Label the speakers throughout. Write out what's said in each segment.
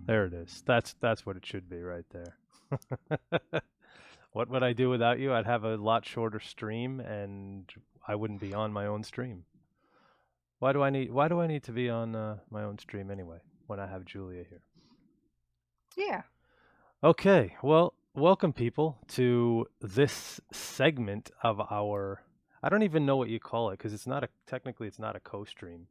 Speaker 1: There it is. That's what it should be right there. What would I do without you? I'd have a lot shorter stream and I wouldn't be on my own stream. Why do I need to be on my own stream anyway when I have Julia here?
Speaker 2: Yeah.
Speaker 1: Okay, well, welcome people to this segment of our. I don't even know what you call it because technically it's not a co-stream.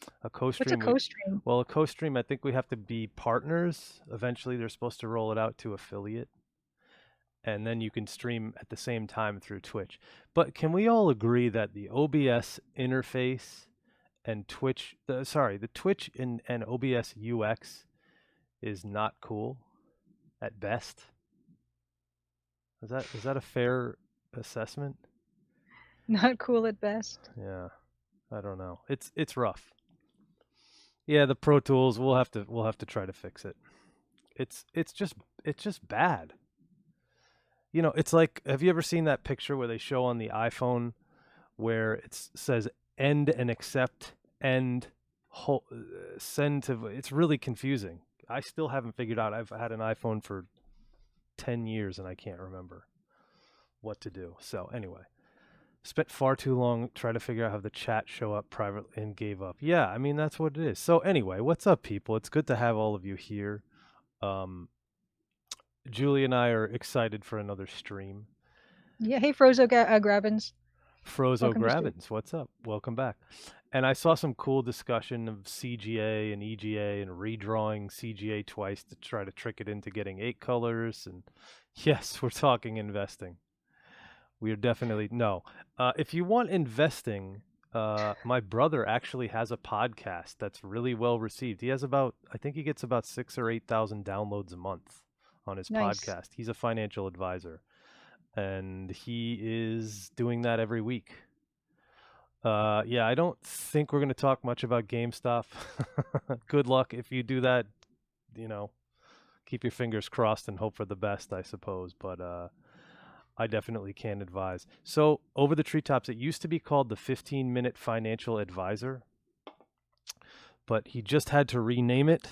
Speaker 1: A
Speaker 2: What's a
Speaker 1: co-stream,
Speaker 2: co-stream?
Speaker 1: well, a co-stream, I think we have to be partners. Eventually, they're supposed to roll it out to affiliate, and then you can stream at the same time through Twitch. But can we all agree that the OBS interface and the Twitch and OBS UX is not cool at best? Is that a fair assessment?
Speaker 2: Not cool at best.
Speaker 1: Yeah, I don't know. It's rough. Yeah, the Pro Tools, we'll have to try to fix it. It's just bad. It's like, have you ever seen that picture where they show on the iPhone where it says end and accept and send to? It's really confusing. I still haven't figured out. I've had an iPhone for 10 years and I can't remember what to do. So anyway, spent far too long trying to figure out how the chat show up privately and gave up. Yeah, I mean that's what it is. So anyway, what's up, people? It's good to have all of you here. Um, Julie and I are excited for another stream.
Speaker 2: Yeah. Hey, Frozo Grabbins.
Speaker 1: Frozo
Speaker 2: Welcome to stream.
Speaker 1: Grabbins, what's up? Welcome back. And I saw some cool discussion of CGA and EGA and redrawing CGA twice to try to trick it into getting 8 colors. And yes, we're talking investing. We are definitely no. If you want investing, my brother actually has a podcast that's really well received. I think he gets about 6 or 8 thousand downloads a month on his
Speaker 2: Nice.
Speaker 1: podcast. He's a financial advisor, and he is doing that every week. Yeah, I don't think we're going to talk much about GameStop. Good luck if you do that. You know, keep your fingers crossed and hope for the best, I suppose. But I definitely can advise. So, Over the Treetops, it used to be called the 15-Minute Financial Advisor, but he just had to rename it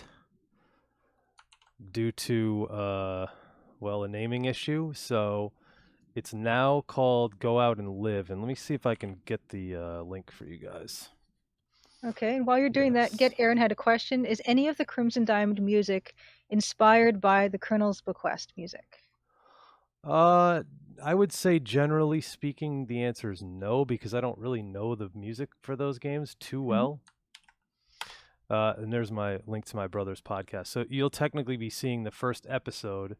Speaker 1: due to, a naming issue. So, it's now called Go Out and Live. And let me see if I can get the link for you guys.
Speaker 2: Okay. And while you're doing that,
Speaker 1: Yes.
Speaker 2: Get Aaron had a question. Is any of the Crimson Diamond music inspired by the Colonel's Bequest music?
Speaker 1: I would say generally speaking, the answer is no because I don't really know the music for those games too
Speaker 2: Hmm.
Speaker 1: well. And there's my link to my brother's podcast. So you'll technically be seeing the first episode,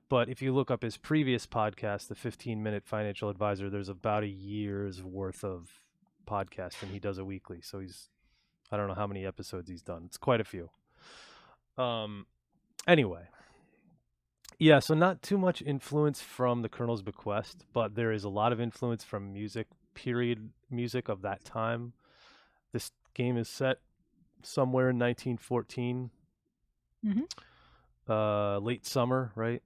Speaker 1: but if you look up his previous podcast, the 15-Minute Financial Advisor, there's about a year's worth of podcast, and he does it weekly. So I don't know how many episodes he's done. It's quite a few. Anyway, yeah, so not too much influence from the Colonel's Bequest, but there is a lot of influence from period music of that time. This game is set somewhere in 1914,
Speaker 2: Hmm.
Speaker 1: late summer, right?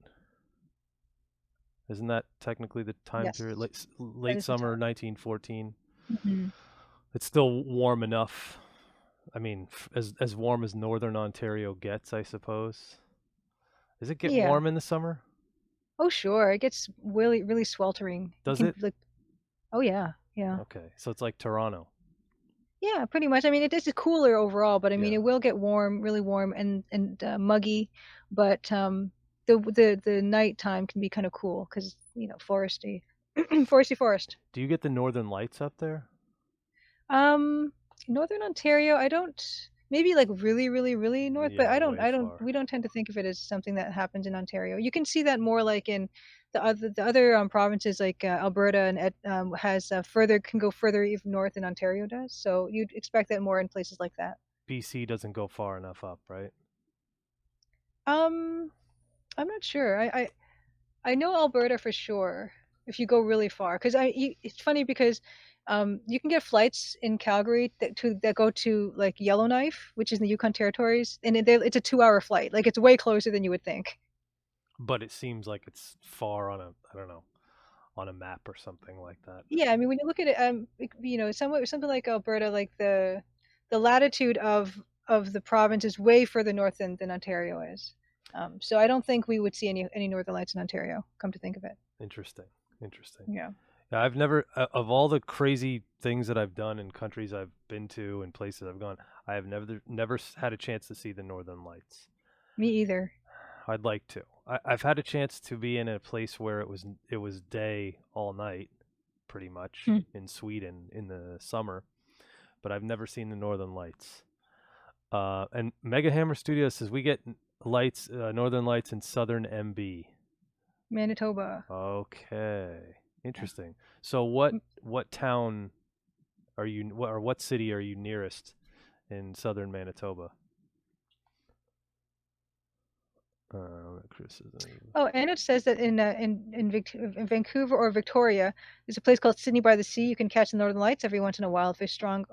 Speaker 1: Isn't that technically the time period?
Speaker 2: Yes. That
Speaker 1: Late
Speaker 2: is the
Speaker 1: summer
Speaker 2: time.
Speaker 1: 1914.
Speaker 2: Hmm.
Speaker 1: It's still warm enough. I mean, as warm as northern Ontario gets, I suppose. Does it get
Speaker 2: Yeah.
Speaker 1: warm in the summer?
Speaker 2: Oh, sure. It gets really, really sweltering. You
Speaker 1: Does
Speaker 2: can
Speaker 1: it?
Speaker 2: like. Oh, yeah. Yeah.
Speaker 1: Okay, so it's like Toronto.
Speaker 2: Yeah, pretty much. I mean, it is cooler overall, but I mean,
Speaker 1: Yeah.
Speaker 2: it will get warm, really warm and muggy. But the nighttime can be kind of cool because foresty, foresty forest.
Speaker 1: Do you get the northern lights up there?
Speaker 2: Um, Northern Ontario, I don't. Maybe like really, really, really north, but
Speaker 1: Yeah, way
Speaker 2: I don't.
Speaker 1: far.
Speaker 2: We don't tend to think of it as something that happens in Ontario. You can see that more like in the other provinces, like Alberta and has further can go further even north than Ontario does. So you'd expect that more in places like that.
Speaker 1: BC doesn't go far enough up, right?
Speaker 2: Um, I'm not sure. I know Alberta for sure if you go really far because it's funny because you can get flights in Calgary that go to like Yellowknife, which is in the Yukon Territories, and it's a 2 hour flight. Like it's way closer than you would think.
Speaker 1: But it seems like it's far on I don't know, on a map or something like that.
Speaker 2: Yeah, I mean when you look at it, somewhat something like Alberta, like the latitude of of the province is way further north than Ontario is. So I don't think we would see any northern lights in Ontario. Come to think of it.
Speaker 1: Interesting. Interesting.
Speaker 2: Yeah.
Speaker 1: Yeah, I've never of all the crazy things that I've done in countries I've been to and places I've gone, I have never had a chance to see the Northern Lights.
Speaker 2: Me either.
Speaker 1: I'd like to. I've had a chance to be in a place where it was day all night, pretty much
Speaker 2: Hmm.
Speaker 1: in Sweden in the summer, but I've never seen the Northern Lights. And Mega Hammer Studios says we get lights, Northern Lights in Southern MB.
Speaker 2: Manitoba.
Speaker 1: Okay,
Speaker 2: Yeah.
Speaker 1: interesting. So what town are you, or what city are you nearest in Southern Manitoba? Criticism.
Speaker 2: Oh, and it says that in Vancouver or Victoria, there's a place called Sydney by the Sea. You can catch the Northern Lights every once in a while if they're strong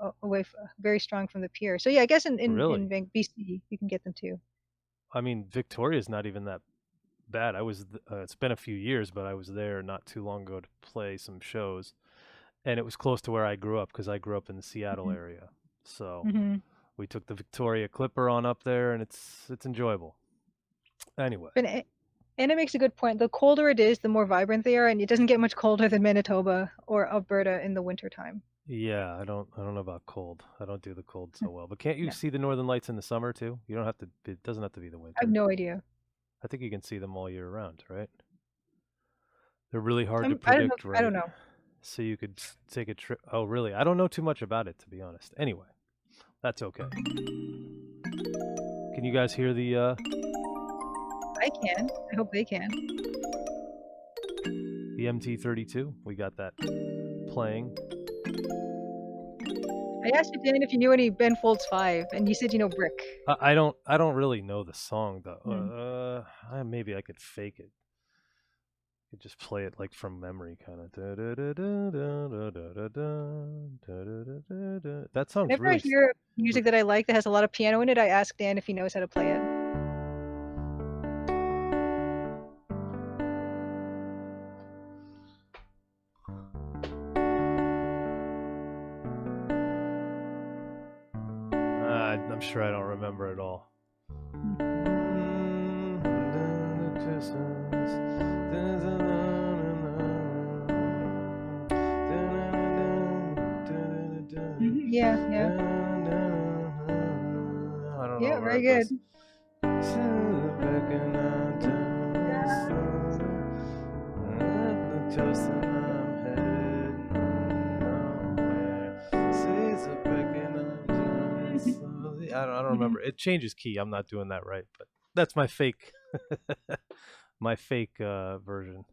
Speaker 2: very strong from the pier. So yeah, I guess in
Speaker 1: Really?
Speaker 2: BC you can get them too.
Speaker 1: I mean, Victoria's not even that bad. It's been a few years, but I was there not too long ago to play some shows, and it was close to where I grew up because I grew up in the Seattle
Speaker 2: Hmm.
Speaker 1: area. So
Speaker 2: Hmm.
Speaker 1: we took the Victoria Clipper on up there, and it's enjoyable. Anyway,
Speaker 2: But Anna makes a good point. The colder it is, the more vibrant they are, and it doesn't get much colder than Manitoba or Alberta in the wintertime.
Speaker 1: yeah, I don't know about cold. I don't do the cold so well. But can't you
Speaker 2: Yeah,
Speaker 1: see the Northern Lights in the summer too? You don't have to. It doesn't have to be the
Speaker 2: I have
Speaker 1: winter.
Speaker 2: no idea.
Speaker 1: I think you can see them all year round, right? They're really hard to
Speaker 2: I don't know.
Speaker 1: predict,
Speaker 2: I don't
Speaker 1: right?
Speaker 2: know.
Speaker 1: So you could take a trip. Oh, really? I don't know too much about it, to be honest. Anyway, that's okay. Can you guys hear
Speaker 2: I can. I hope they can.
Speaker 1: the MT32? We got that playing.
Speaker 2: I asked you, Dan, if you knew any Ben Folds 5, and you said you know Brick.
Speaker 1: I don't really know the song
Speaker 2: Hmm.
Speaker 1: though. Maybe I could fake it. I could just play it like from memory, kind of. That song's
Speaker 2: Whenever I
Speaker 1: really.
Speaker 2: hear music that I like that has a lot of piano in it, I ask Dan if he knows how to play it.
Speaker 1: I'm sure I don't remember it all.
Speaker 2: Hmm. Yeah, yeah,
Speaker 1: I don't know
Speaker 2: yeah.
Speaker 1: where
Speaker 2: Very
Speaker 1: it goes.
Speaker 2: good.
Speaker 1: I don't
Speaker 2: Mhm.
Speaker 1: remember. It changes key. I'm not doing that right, but that's my fake my fake version.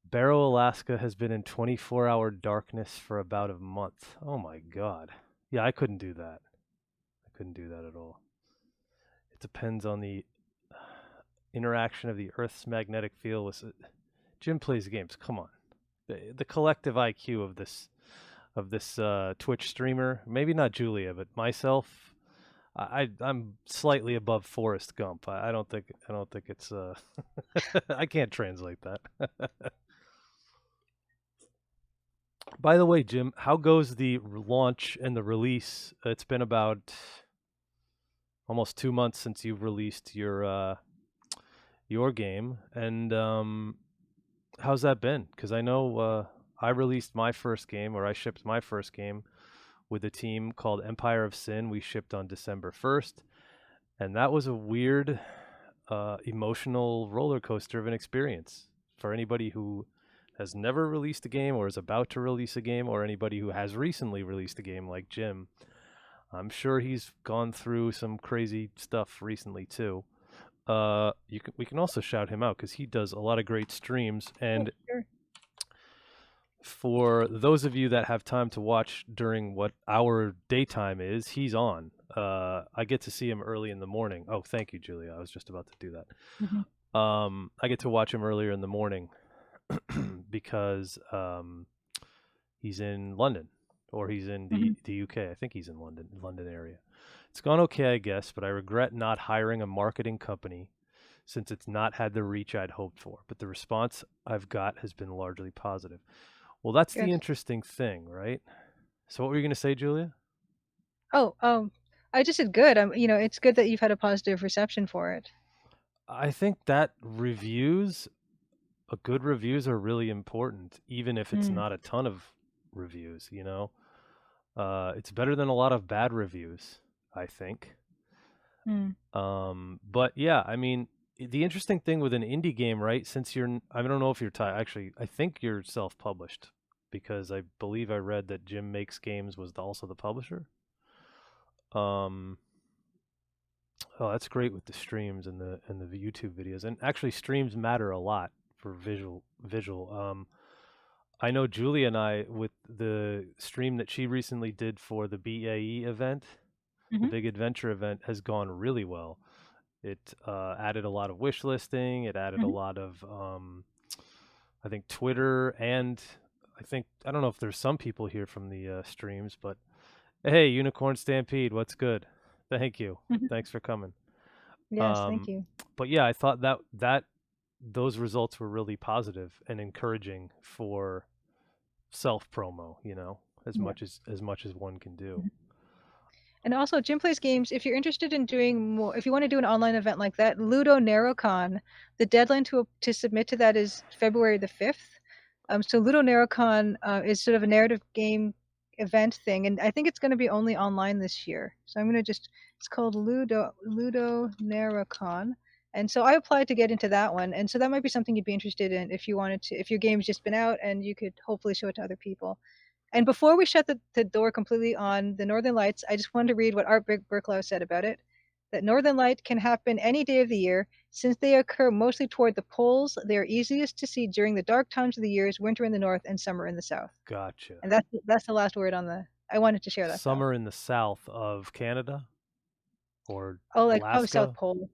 Speaker 1: Barrow, Alaska has been in 24-hour darkness for about a month. Oh my god. Yeah, I couldn't do that. I couldn't do that at all. It depends on the interaction of the Earth's magnetic field with it. Jim plays games. Come on. The collective IQ of this Twitch streamer, maybe not Julia, but myself, I'm slightly above Forrest Gump. I don't think it's I can't translate that. By the way, Jim, how goes the launch and the release? It's been about almost 2 months since you've released your game, and how's that been? Because I know I released my first game, or I shipped my first game with a team called Empire of Sin. We shipped on December 1st, and that was a weird, emotional roller coaster of an experience for anybody who has never released a game or is about to release a game, or anybody who has recently released a game like Jim. I'm sure he's gone through some crazy stuff recently too. We can also shout him out because he does a lot of great streams.
Speaker 2: Oh,
Speaker 1: And
Speaker 2: sure.
Speaker 1: for those of you that have time to watch during what our daytime is, he's on. I get to see him early in the morning. Oh, thank you, Julia. I was just about to do
Speaker 2: Mhm.
Speaker 1: that. I get to watch him earlier in the morning because he's in London, or he's in the
Speaker 2: Mhm.
Speaker 1: the UK. I think he's in London area. It's gone okay, I guess, but I regret not hiring a marketing company since it's not had the reach I'd hoped for. But the response I've got has been largely positive. Well, that's the
Speaker 2: Good.
Speaker 1: interesting thing, right? So what were you going to say, Julia?
Speaker 2: Oh, I just said good. It's good that you've had a positive reception for it.
Speaker 1: I think that good reviews are really important, even if it's
Speaker 2: Mm,
Speaker 1: not a ton of reviews, you know? It's better than a lot of bad reviews, I think.
Speaker 2: mm,
Speaker 1: But yeah, I mean, the interesting thing with an indie game, right? Since I don't know if you're actually, I think you're self-published because I believe I read that Jim Makes Games was also the publisher. Um, oh, that's great with the streams and the YouTube videos, and actually, streams matter a lot for visual. I know Julie and I, with the stream that she recently did for the BAE event, the
Speaker 2: hmm
Speaker 1: Big Adventure event, has gone really well. It added a lot of wish listing. It added a
Speaker 2: hmm
Speaker 1: lot of, I think, Twitter, and I don't know if there's some people here from the streams, but hey, Unicorn Stampede, what's good? Thank you.
Speaker 2: hmm
Speaker 1: Thanks for coming.
Speaker 2: Yes, thank
Speaker 1: Um,
Speaker 2: you.
Speaker 1: but yeah, I thought that those results were really positive and encouraging for self promo.
Speaker 2: Yeah.
Speaker 1: As much as one can do.
Speaker 2: Mhm. And also, Jim Plays Games, if you're interested in doing more, if you want to do an online event like that, Ludo NarrowCon, the deadline to submit to that is February the 5th. So Ludo NarrowCon is sort of a narrative game event thing, and I think it's going to be only online this year. So I'm going to it's called Ludo NarrowCon. And so I applied to get into that one, and so that might be something you'd be interested in if you wanted to, if your game's just been out and you could hopefully show it to other people. And before we shut the door completely on the Northern Lights, I just wanted to read what Art Berklow said about it. That Northern Light can happen any day of the year. Since they occur mostly toward the poles, they are easiest to see during the dark times of the years, winter in the north and summer in the south.
Speaker 1: Gotcha.
Speaker 2: And that's the last word on the. I wanted to share that though.
Speaker 1: Summer in the south of Canada or
Speaker 2: Oh, like probably South
Speaker 1: Alaska.
Speaker 2: Pole.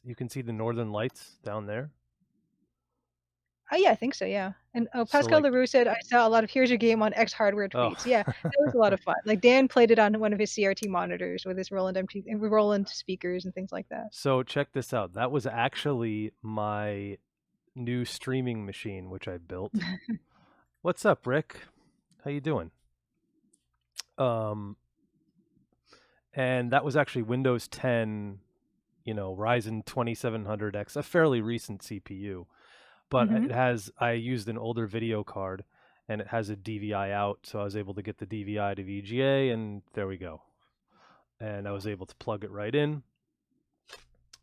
Speaker 1: You can see the northern lights down there.
Speaker 2: Oh yeah, I think so. Yeah. And
Speaker 1: So
Speaker 2: Pascal
Speaker 1: like,
Speaker 2: Leroux said I saw a lot of "Here's your game" on X Hardware
Speaker 1: oh,
Speaker 2: tweets. Yeah, that was a lot of fun. Like Dan played it on one of his CRT monitors with his Roland speakers and things like that.
Speaker 1: so check this out. That was actually my new streaming machine, which I built. What's up, Rick? How you doing? Um, and that was actually Windows 10, Ryzen 2700X, a fairly recent CPU. But
Speaker 2: hmm
Speaker 1: I used an older video card, and it has a DVI out, so I was able to get the DVI to VGA, and there we go. And I was able to plug it right in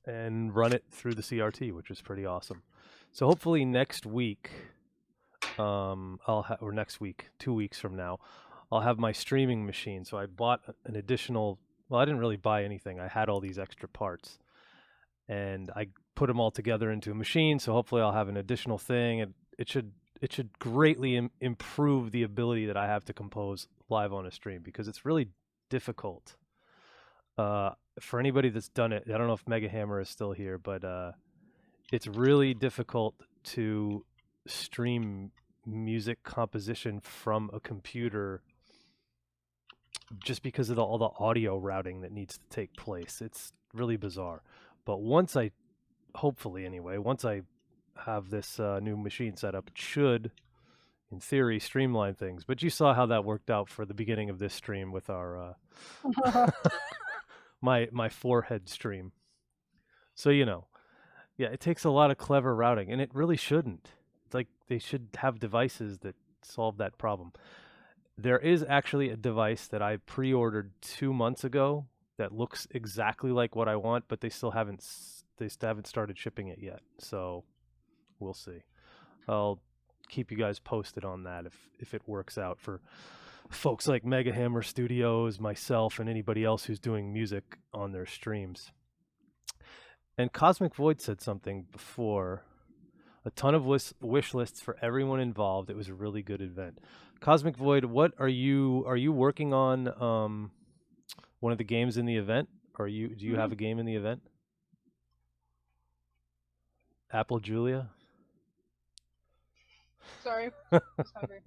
Speaker 1: and run it through the CRT, which was pretty awesome. So hopefully next week, or next week, 2 weeks from now, I'll have my streaming machine. So I bought an additional. Well, I didn't really buy anything. I had all these extra parts, and I put them all together into a machine. So hopefully I'll have an additional thing, and it should greatly improve the ability that I have to compose live on a stream because it's really difficult. For anybody that's done it, I don't know if Mega Hammer is still here, but it's really difficult to stream music composition from a computer just because of all the audio routing that needs to take place. It's really bizarre. But hopefully anyway, once I have this new machine set up, it should, in theory, streamline things. But you saw how that worked out for the beginning of this stream with our my forehead stream. So yeah, it takes a lot of clever routing, and it really shouldn't. It's like they should have devices that solve that problem. There is actually a device that I pre-ordered 2 months ago that looks exactly like what I want, but they still haven't started shipping it yet. So we'll see. I'll keep you guys posted on that if it works out for folks like Mega Hammer Studios, myself, and anybody else who's doing music on their streams. And Cosmic Void said something before. A ton of wish lists for everyone involved. It was a really good event. Cosmic Void, what are you working on? One of the games in the event? Do you have a game in the event? Apple Julia.
Speaker 2: Sorry, just hungry.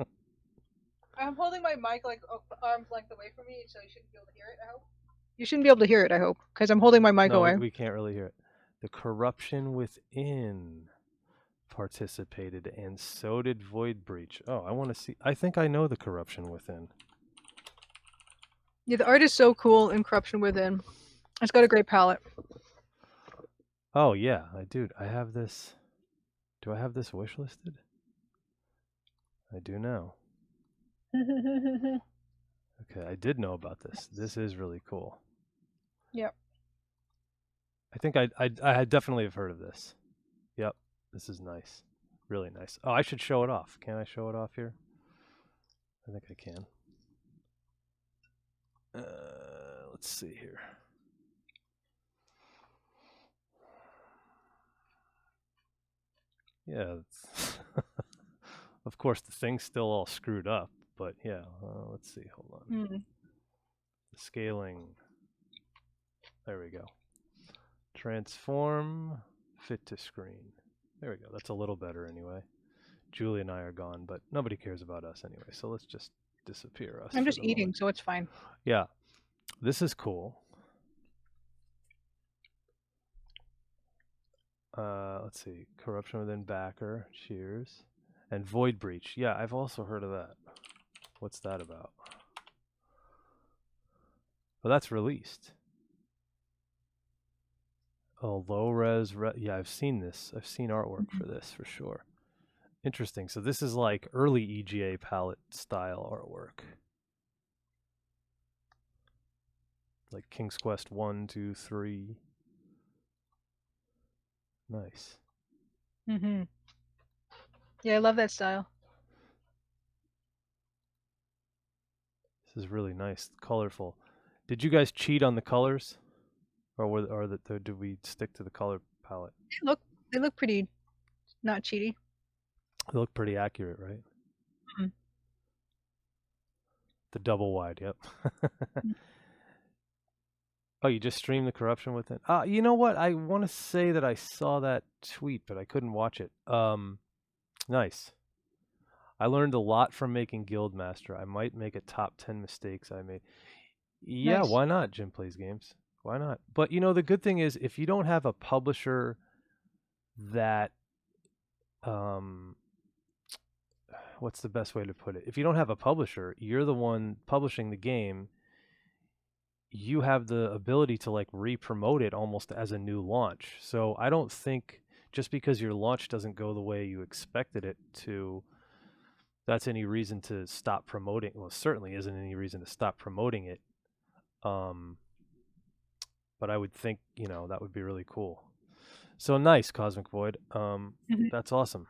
Speaker 2: I'm holding my mic like arm's length away from me, so you shouldn't be able to hear it. I hope. You shouldn't be able to hear it. I hope, because I'm holding my mic
Speaker 1: No,
Speaker 2: away.
Speaker 1: we can't really hear it. The Corruption Within participated, and so did Void Breach. Oh, I want to see. I think I know the Corruption Within.
Speaker 2: Yeah, the art is so cool in Corruption Within. It's got a great palette.
Speaker 1: Oh yeah, I do. I have this. Do I have this wish listed? I do now. Okay, I did know about this. This is really cool.
Speaker 2: Yep.
Speaker 1: I think I definitely have heard of this. Yep, this is nice, really nice. Oh, I should show it off. Can I show it off here? I think I can. Let's see here. Yeah, of course the thing's still all screwed up, but yeah. Let's see. Hold on.
Speaker 2: Mm.
Speaker 1: The scaling. There we go. Transform, fit to screen. There we go. That's a little better anyway. Julie and I are gone, but nobody cares about us anyway. So let's just disappear us
Speaker 2: I'm
Speaker 1: for
Speaker 2: just
Speaker 1: the
Speaker 2: eating,
Speaker 1: moment.
Speaker 2: so it's fine.
Speaker 1: Yeah, this is cool. Let's see. Corruption Within backer. Cheers. And Void Breach. Yeah, I've also heard of that. What's that about? Well, that's released. Oh, low res. Yeah, I've seen this. I've seen artwork for this for sure. Interesting. So this is like early EGA palette style artwork. Like King's Quest 1, 2, 3. Nice.
Speaker 2: Mm-hmm. Yeah, I love that style.
Speaker 1: This is really nice, colorful. Did you guys cheat on the colors, or did we stick to the color palette?
Speaker 2: They look pretty not cheaty.
Speaker 1: They look pretty accurate, right?
Speaker 2: Mm.
Speaker 1: The double wide, yep. Oh, you just streamed the Corruption with it? You know what? I want to say that I saw that tweet, but I couldn't watch it. Nice. I learned a lot from making Guildmaster. I might make a top 10 mistakes I made. Yeah,
Speaker 2: Nice.
Speaker 1: why not? Jim plays games. Why not? But you know, the good thing is if you don't have a publisher that what's the best way to put it? If you don't have a publisher, you're the one publishing the game. You have the ability to like re-promote it almost as a new launch. So I don't think just because your launch doesn't go the way you expected it to, that's any reason to stop promoting. Well, certainly isn't any reason to stop promoting it. But I would think, that would be really cool. So nice, Cosmic Void.
Speaker 2: Mm-hmm.
Speaker 1: That's awesome.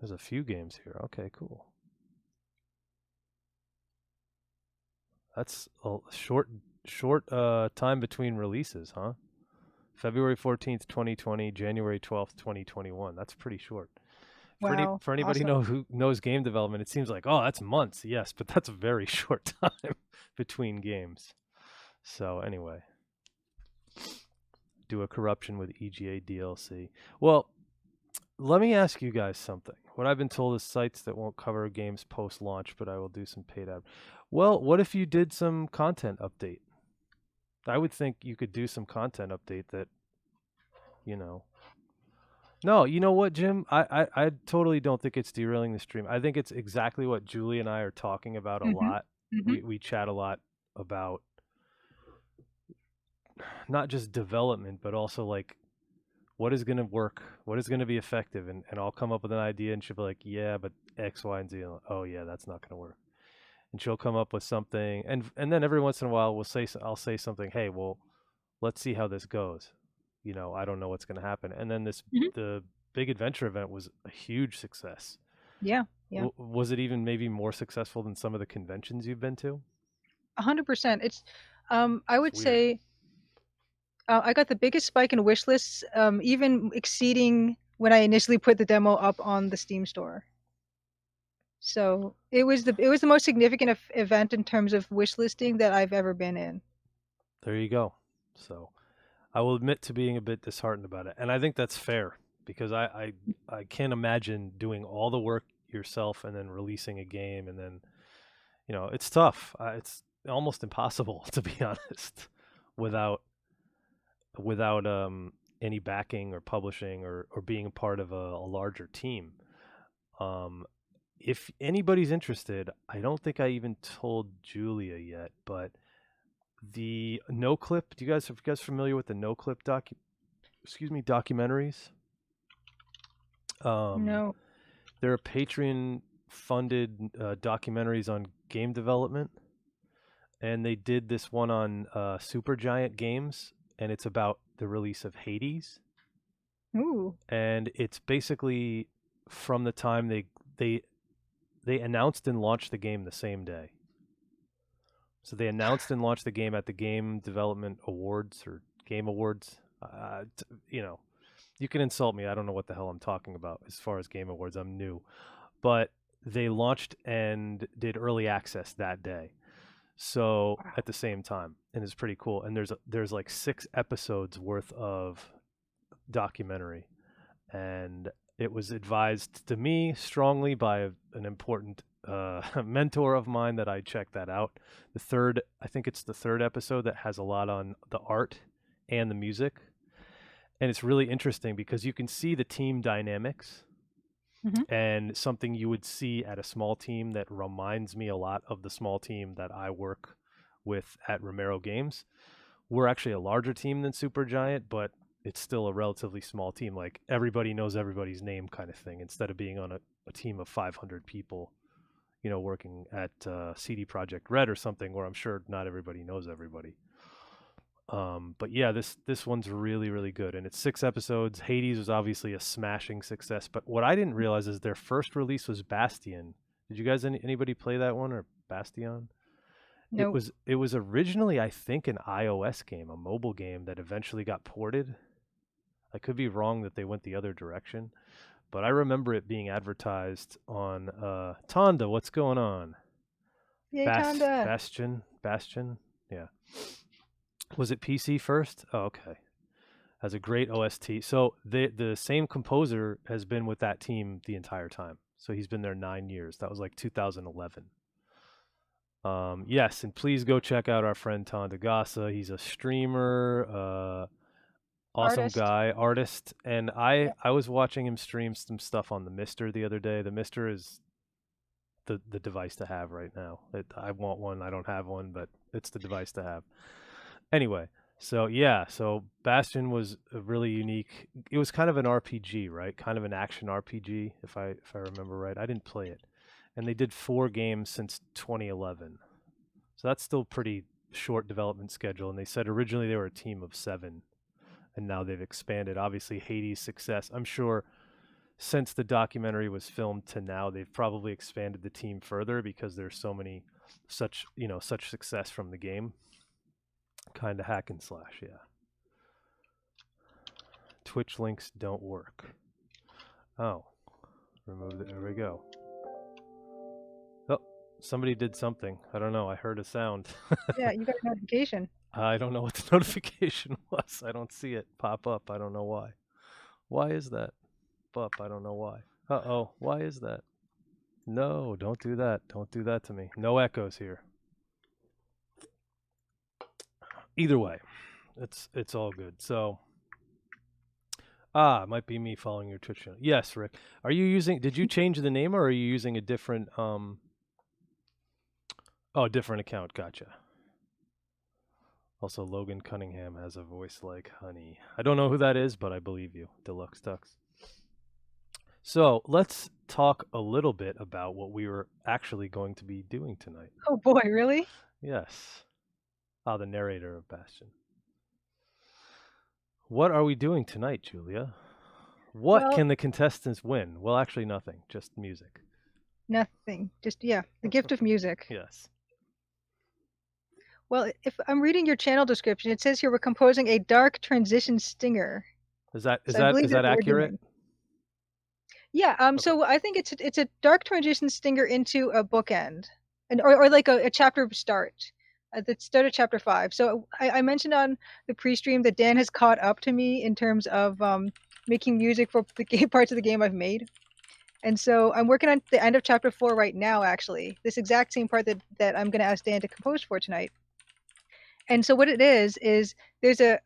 Speaker 1: There's a few games here. Okay, cool. That's a short time between releases, huh? February 14th, 2020, January 12th, 2021. That's pretty short.
Speaker 2: Wow.
Speaker 1: For anybody
Speaker 2: Awesome.
Speaker 1: who knows game development, it seems like, oh, that's months. Yes, but that's a very short time between games. So anyway, do a Corruption with EGA DLC. Well, let me ask you guys something. What I've been told is sites that won't cover games post-launch, but I will do some paid ad. Well, what if you did some content update? I would think you could do some content update that, you know. No, you know what, Jim? I totally don't think it's derailing the stream. I think it's exactly what Julie and I are talking about a
Speaker 2: Mm-hmm.
Speaker 1: lot.
Speaker 2: Mm-hmm.
Speaker 1: We chat a lot about not just development, but also like what is going to work, what is going to be effective, and I'll come up with an idea, and she'll be like, yeah, but X, Y, and Z. And oh yeah, that's not going to work. And she'll come up with something, and then every once in a while I'll say something. Hey, well, let's see how this goes. I don't know what's going to happen. And then
Speaker 2: Mm-hmm.
Speaker 1: the big adventure event was a huge success.
Speaker 2: Yeah. Yeah.
Speaker 1: Was it even maybe more successful than some of the conventions you've been to?
Speaker 2: 100%. I
Speaker 1: It's
Speaker 2: would
Speaker 1: weird.
Speaker 2: say I got the biggest spike in wish lists, even exceeding when I initially put the demo up on the Steam store. So it was the most significant event in terms of wish listing that I've ever been in.
Speaker 1: There you go. So I will admit to being a bit disheartened about it, and I think that's fair because I can't imagine doing all the work yourself and then releasing a game, and then it's tough. It's almost impossible to be honest without any backing or publishing or being a part of a larger team. Um, if anybody's interested, I don't think I even told Julia yet, but the No Clip. Are you guys familiar with the No Clip documentaries? Um,
Speaker 2: No.
Speaker 1: they're Patreon funded documentaries on game development, and they did this one on Supergiant Games, and it's about the release of Hades,
Speaker 2: Ooh.
Speaker 1: and it's basically from the time they they announced and launched the game the same day. So they announced and launched the game at the Game Development Awards or Game Awards. You know, you can insult me. I don't know what the hell I'm talking about as far as Game Awards. I'm new, but they launched and did early access that day. So
Speaker 2: Wow.
Speaker 1: at the same time, and it's pretty cool. And there's like 6 episodes worth of documentary, and it was advised to me strongly by an important mentor of mine that I check that out. I think it's the third episode that has a lot on the art and the music, and it's really interesting because you can see the team dynamics
Speaker 2: Hmm.
Speaker 1: and something you would see at a small team that reminds me a lot of the small team that I work with at Romero Games. We're actually a larger team than Supergiant, but it's still a relatively small team. Like everybody knows everybody's name, kind of thing. Instead of being on a team of 500 people, working at CD Project Red or something, where I'm sure not everybody knows everybody. But yeah, this one's really really good, and it's 6 episodes. Hades was obviously a smashing success, but what I didn't realize is their first release was Bastion. Did you guys anybody play that one or Bastion?
Speaker 2: No.
Speaker 1: It was originally, I think, an iOS game, a mobile game that eventually got ported. I could be wrong that they went the other direction, but I remember it being advertised on Tonda. What's going on?
Speaker 2: Yay, Tonda.
Speaker 1: Bastion. Yeah. Was it PC first? Oh, okay. Has a great OST. So the same composer has been with that team the entire time. So he's been there 9 years. That was like 2011. Yes, and please go check out our friend Tandagasa. He's a streamer, awesome
Speaker 2: Artist.
Speaker 1: guy, artist, and
Speaker 2: Yeah.
Speaker 1: I was watching him stream some stuff on the Mister the other day. The Mister is the device to have right now. I want one. I don't have one, but it's the device to have. Anyway, so yeah, so Bastion was a really unique. It was kind of an RPG, right? Kind of an action RPG, if I remember right. I didn't play it, and they did 4 games since 2011. So that's still pretty short development schedule. And they said originally they were a team of 7, and now they've expanded. Obviously, Hades' success. I'm sure since the documentary was filmed to now, they've probably expanded the team further because there's so many such success from the game. Kind of hack and slash, yeah. Twitch links don't work. Oh, remove it. There we go. Oh, somebody did something. I don't know. I heard a sound.
Speaker 2: Yeah, you got a notification.
Speaker 1: I don't know what the notification was. I don't see it pop up. I don't know why. Why is that? Up. I don't know why. Uh-oh. Why is that? No, don't do that. Don't do that to me. No echoes here. Either way, it's all good. So, it might be me following your Twitch channel. Yes, Rick. Did you change the name or are you using a different different account. Gotcha. Also, Logan Cunningham has a voice like honey. I don't know who that is, but I believe you. Deluxe Tux. So let's talk a little bit about what we were actually going to be doing tonight.
Speaker 2: Oh boy, really?
Speaker 1: Yes. The narrator of Bastion. What are we doing tonight, Julia? What
Speaker 2: Well,
Speaker 1: can the contestants win? Well, actually, nothing. Just music.
Speaker 2: nothing. Just, yeah, the gift of music.
Speaker 1: Yes.
Speaker 2: Well, if I'm reading your channel description, it says here we're composing a dark transition stinger.
Speaker 1: Is that is
Speaker 2: So I
Speaker 1: that
Speaker 2: believe
Speaker 1: is
Speaker 2: that's
Speaker 1: that
Speaker 2: what we're
Speaker 1: accurate?
Speaker 2: doing. Yeah,
Speaker 1: Okay.
Speaker 2: so I think it's a dark transition stinger into a bookend, or like a chapter start, at the start of chapter 5. So I mentioned on the pre-stream that Dan has caught up to me in terms of making music for the game parts of the game I've made, and so I'm working on the end of chapter 4 right now. Actually, this exact same part that I'm going to ask Dan to compose for tonight. And so what it is there's a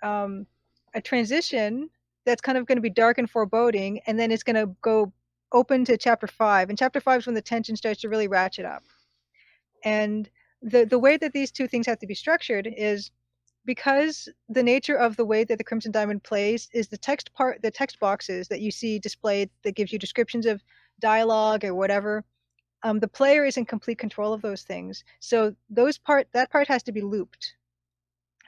Speaker 2: transition that's kind of going to be dark and foreboding, and then it's going to go open to chapter 5, and chapter 5 is when the tension starts to really ratchet up. And the way that these two things have to be structured is because the nature of the way that the Crimson Diamond plays is the text boxes that you see displayed that gives you descriptions of dialogue or whatever. The player is in complete control of those things. So that part has to be looped.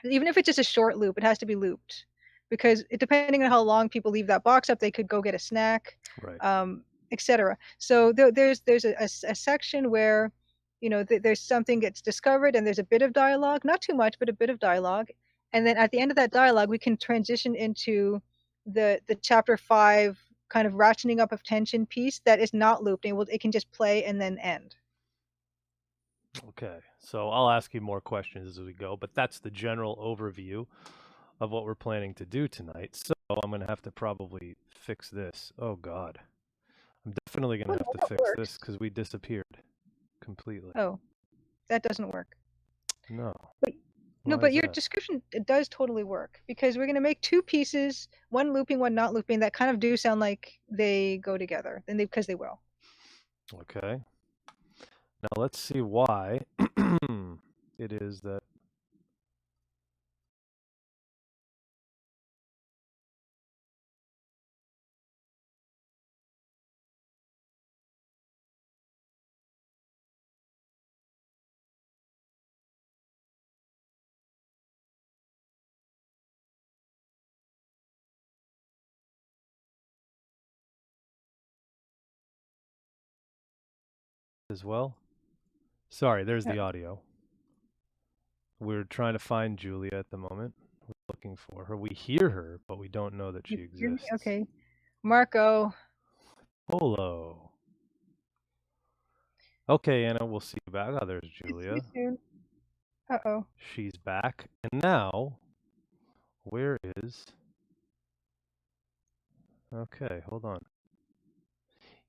Speaker 2: Even if it's just a short loop, it has to be looped because depending on how long people leave that box up, they could go get a snack,
Speaker 1: Right.
Speaker 2: etc. So there's a section where there's something gets discovered and there's a bit of dialogue, not too much, but a bit of dialogue, and then at the end of that dialogue, we can transition into the chapter 5 kind of ratcheting up of tension piece that is not looped, and it can just play and then end.
Speaker 1: Okay, so I'll ask you more questions as we go, but that's the general overview of what we're planning to do tonight. So I'm going to have to probably fix this. Oh, God. I'm definitely going
Speaker 2: Oh,
Speaker 1: to
Speaker 2: no,
Speaker 1: have to
Speaker 2: that
Speaker 1: fix this
Speaker 2: works.
Speaker 1: because we disappeared completely.
Speaker 2: Oh, that doesn't work.
Speaker 1: No.
Speaker 2: But no,
Speaker 1: Why is
Speaker 2: but your
Speaker 1: that?
Speaker 2: description, it does totally work because we're going to make two pieces, one looping, one not looping, that kind of do sound like they go together, and because they will.
Speaker 1: Okay. Now let's see why it is that. As well. Sorry, there's
Speaker 2: Uh,
Speaker 1: the audio. We're trying to find Julia at the moment. We're looking for her. We hear her, but we don't know that
Speaker 2: you
Speaker 1: she
Speaker 2: hear me?
Speaker 1: exists.
Speaker 2: Okay. Marco.
Speaker 1: Polo. Okay, Anna, we'll see you back. Oh, there's
Speaker 2: See you
Speaker 1: Julia.
Speaker 2: soon. Uh-oh.
Speaker 1: She's back. And now, where is. Okay, hold on.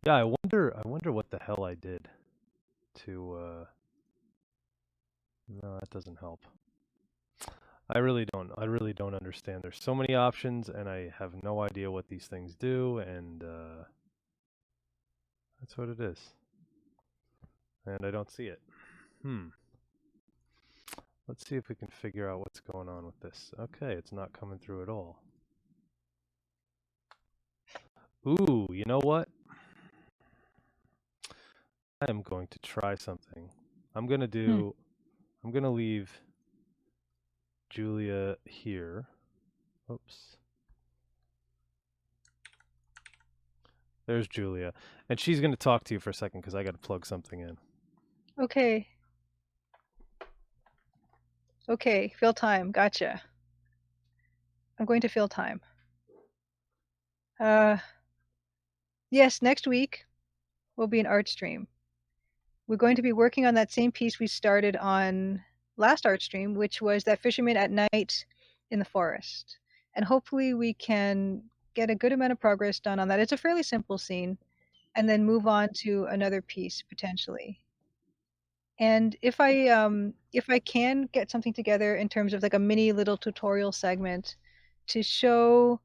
Speaker 1: Yeah, I wonder what the hell I did to no, that doesn't help. I really don't understand. There's so many options and I have no idea what these things do, and that's what it is. And I don't see it. Let's see if we can figure out what's going on with this. Okay, it's not coming through at all. Ooh, you know what? I am going to try something. I'm going to
Speaker 2: Hmm.
Speaker 1: do I'm going to leave Julia here. Oops. There's Julia. And she's going to talk to you for a second because I got to plug something in.
Speaker 2: Okay. Okay, fill time. Gotcha. I'm going to fill time. Uh, yes, next week will be an art stream. We're going to be working on that same piece we started on last art stream, which was that fisherman at night in the forest. And hopefully we can get a good amount of progress done on that. It's a fairly simple scene, and then move on to another piece potentially. And if I can get something together in terms of like a mini little tutorial segment to show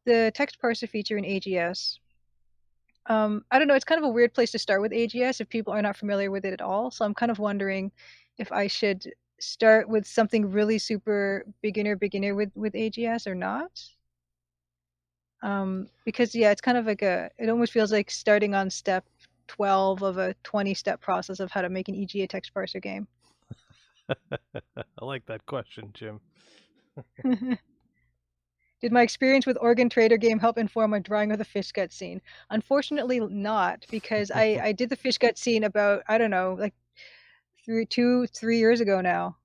Speaker 2: the text parser feature in AGS. I don't know, it's kind of a weird place to start with AGS if people are not familiar with it at all. So I'm kind of wondering if I should start with something really super beginner with AGS or not. Because yeah, it's kind of like it almost feels like starting on step 12 of a 20-step process of how to make an EGA text parser game.
Speaker 1: I like that question, Jim.
Speaker 2: Did my experience with Organ Trader game help inform my drawing of the fish gut scene? Unfortunately, not, because I did the fish gut scene about, I don't know, like 3 years ago now.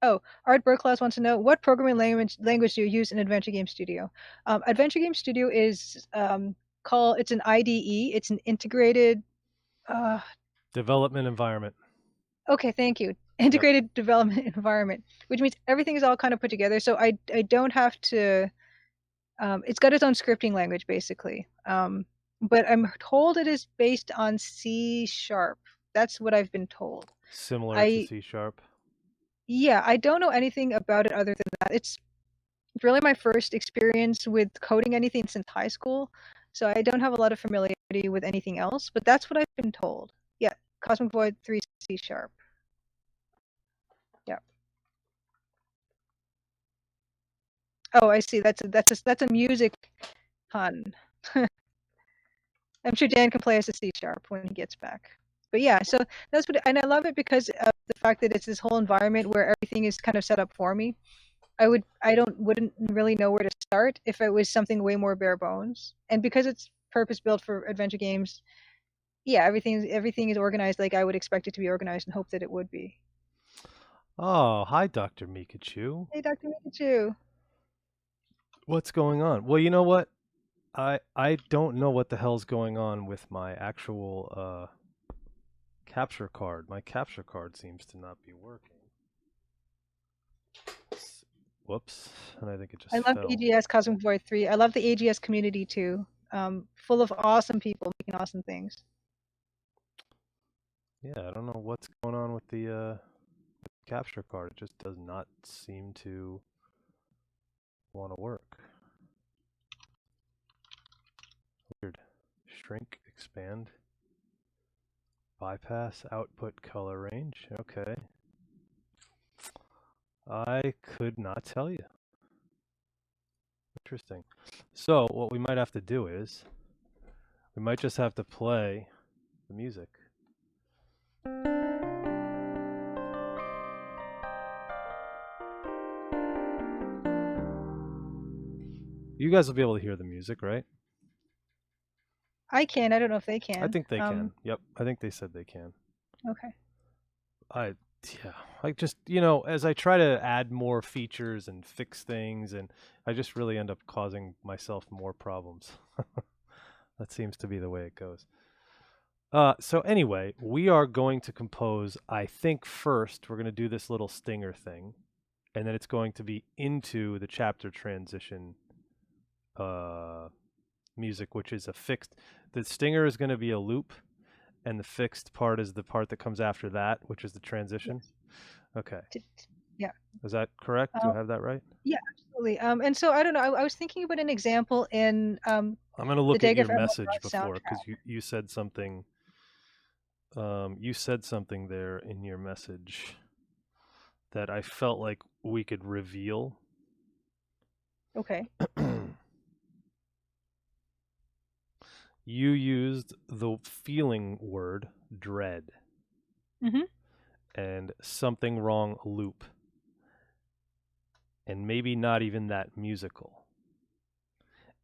Speaker 2: Oh, Art Burklaus wants to know what programming language do you use in Adventure Game Studio? Adventure Game Studio is it's an IDE. It's an integrated. Uh,
Speaker 1: Development environment.
Speaker 2: okay, thank you.
Speaker 1: Yep.
Speaker 2: Integrated development environment, which means everything is all kind of put together. So I don't have to. It's got its own scripting language basically. But I'm told it is based on C sharp. That's what I've been told.
Speaker 1: Similar to
Speaker 2: I
Speaker 1: C sharp.
Speaker 2: Yeah, I don't know anything about it other than that. It's really my first experience with coding anything since high school. So I don't have a lot of familiarity with anything else, but that's what I've been told. Yeah, Cosmic Void 3 C sharp. Yeah. Oh, I see. That's a music pun. I'm sure Dan can play us a C sharp when he gets back. But yeah, so that's what, and I love it because of the fact that it's this whole environment where everything is kind of set up for me. Wouldn't really know where to start if it was something way more bare bones. And because it's purpose built for adventure games, yeah, everything is organized like I would expect it to be organized and hope that it would be.
Speaker 1: Oh, hi, Dr. Mikachu.
Speaker 2: Hey, Dr. Mikachu.
Speaker 1: What's going on? Well, you know what? I don't know what the hell's going on with my actual capture card. My capture card seems to not be working. Whoops. And I think it
Speaker 2: I
Speaker 1: just
Speaker 2: love
Speaker 1: fell.
Speaker 2: AGS Cosmic Void 3. I love the AGS community too. Full of awesome people making awesome things.
Speaker 1: Yeah, I don't know what's going on with the capture card. It just does not seem to want to work. Weird. Shrink, expand, bypass, output, color range. Okay. I could not tell you. Interesting. So what we might have to do is we might just have to play the music. You guys will be able to hear the music, right?
Speaker 2: I can. I don't know if they
Speaker 1: I
Speaker 2: can.
Speaker 1: think they can. Yep. I think they said they can.
Speaker 2: Okay.
Speaker 1: I yeah, I just, you know, as I try to add more features and fix things, and I just really end up causing myself more problems. That seems to be the way it goes. So anyway, we are going to compose, I think first we're going to do this little stinger thing, and then it's going to be into the chapter transition music, which is a fixed. The stinger is going to be a loop, and the fixed part is the part that comes after that, which is the transition.
Speaker 2: Yes.
Speaker 1: Okay.
Speaker 2: Yeah.
Speaker 1: Is that correct? Do I
Speaker 2: Um,
Speaker 1: have that right?
Speaker 2: yeah, absolutely. And so I don't know. I was thinking about an example in
Speaker 1: I'm going to
Speaker 2: the
Speaker 1: look at
Speaker 2: Dag
Speaker 1: your
Speaker 2: of Emerald
Speaker 1: message before because
Speaker 2: soundtrack.
Speaker 1: you said something. You said something there in your message that I felt like we could reveal.
Speaker 2: Okay.
Speaker 1: You used the feeling word dread
Speaker 2: Mm-hmm.
Speaker 1: and something wrong loop, and maybe not even that musical.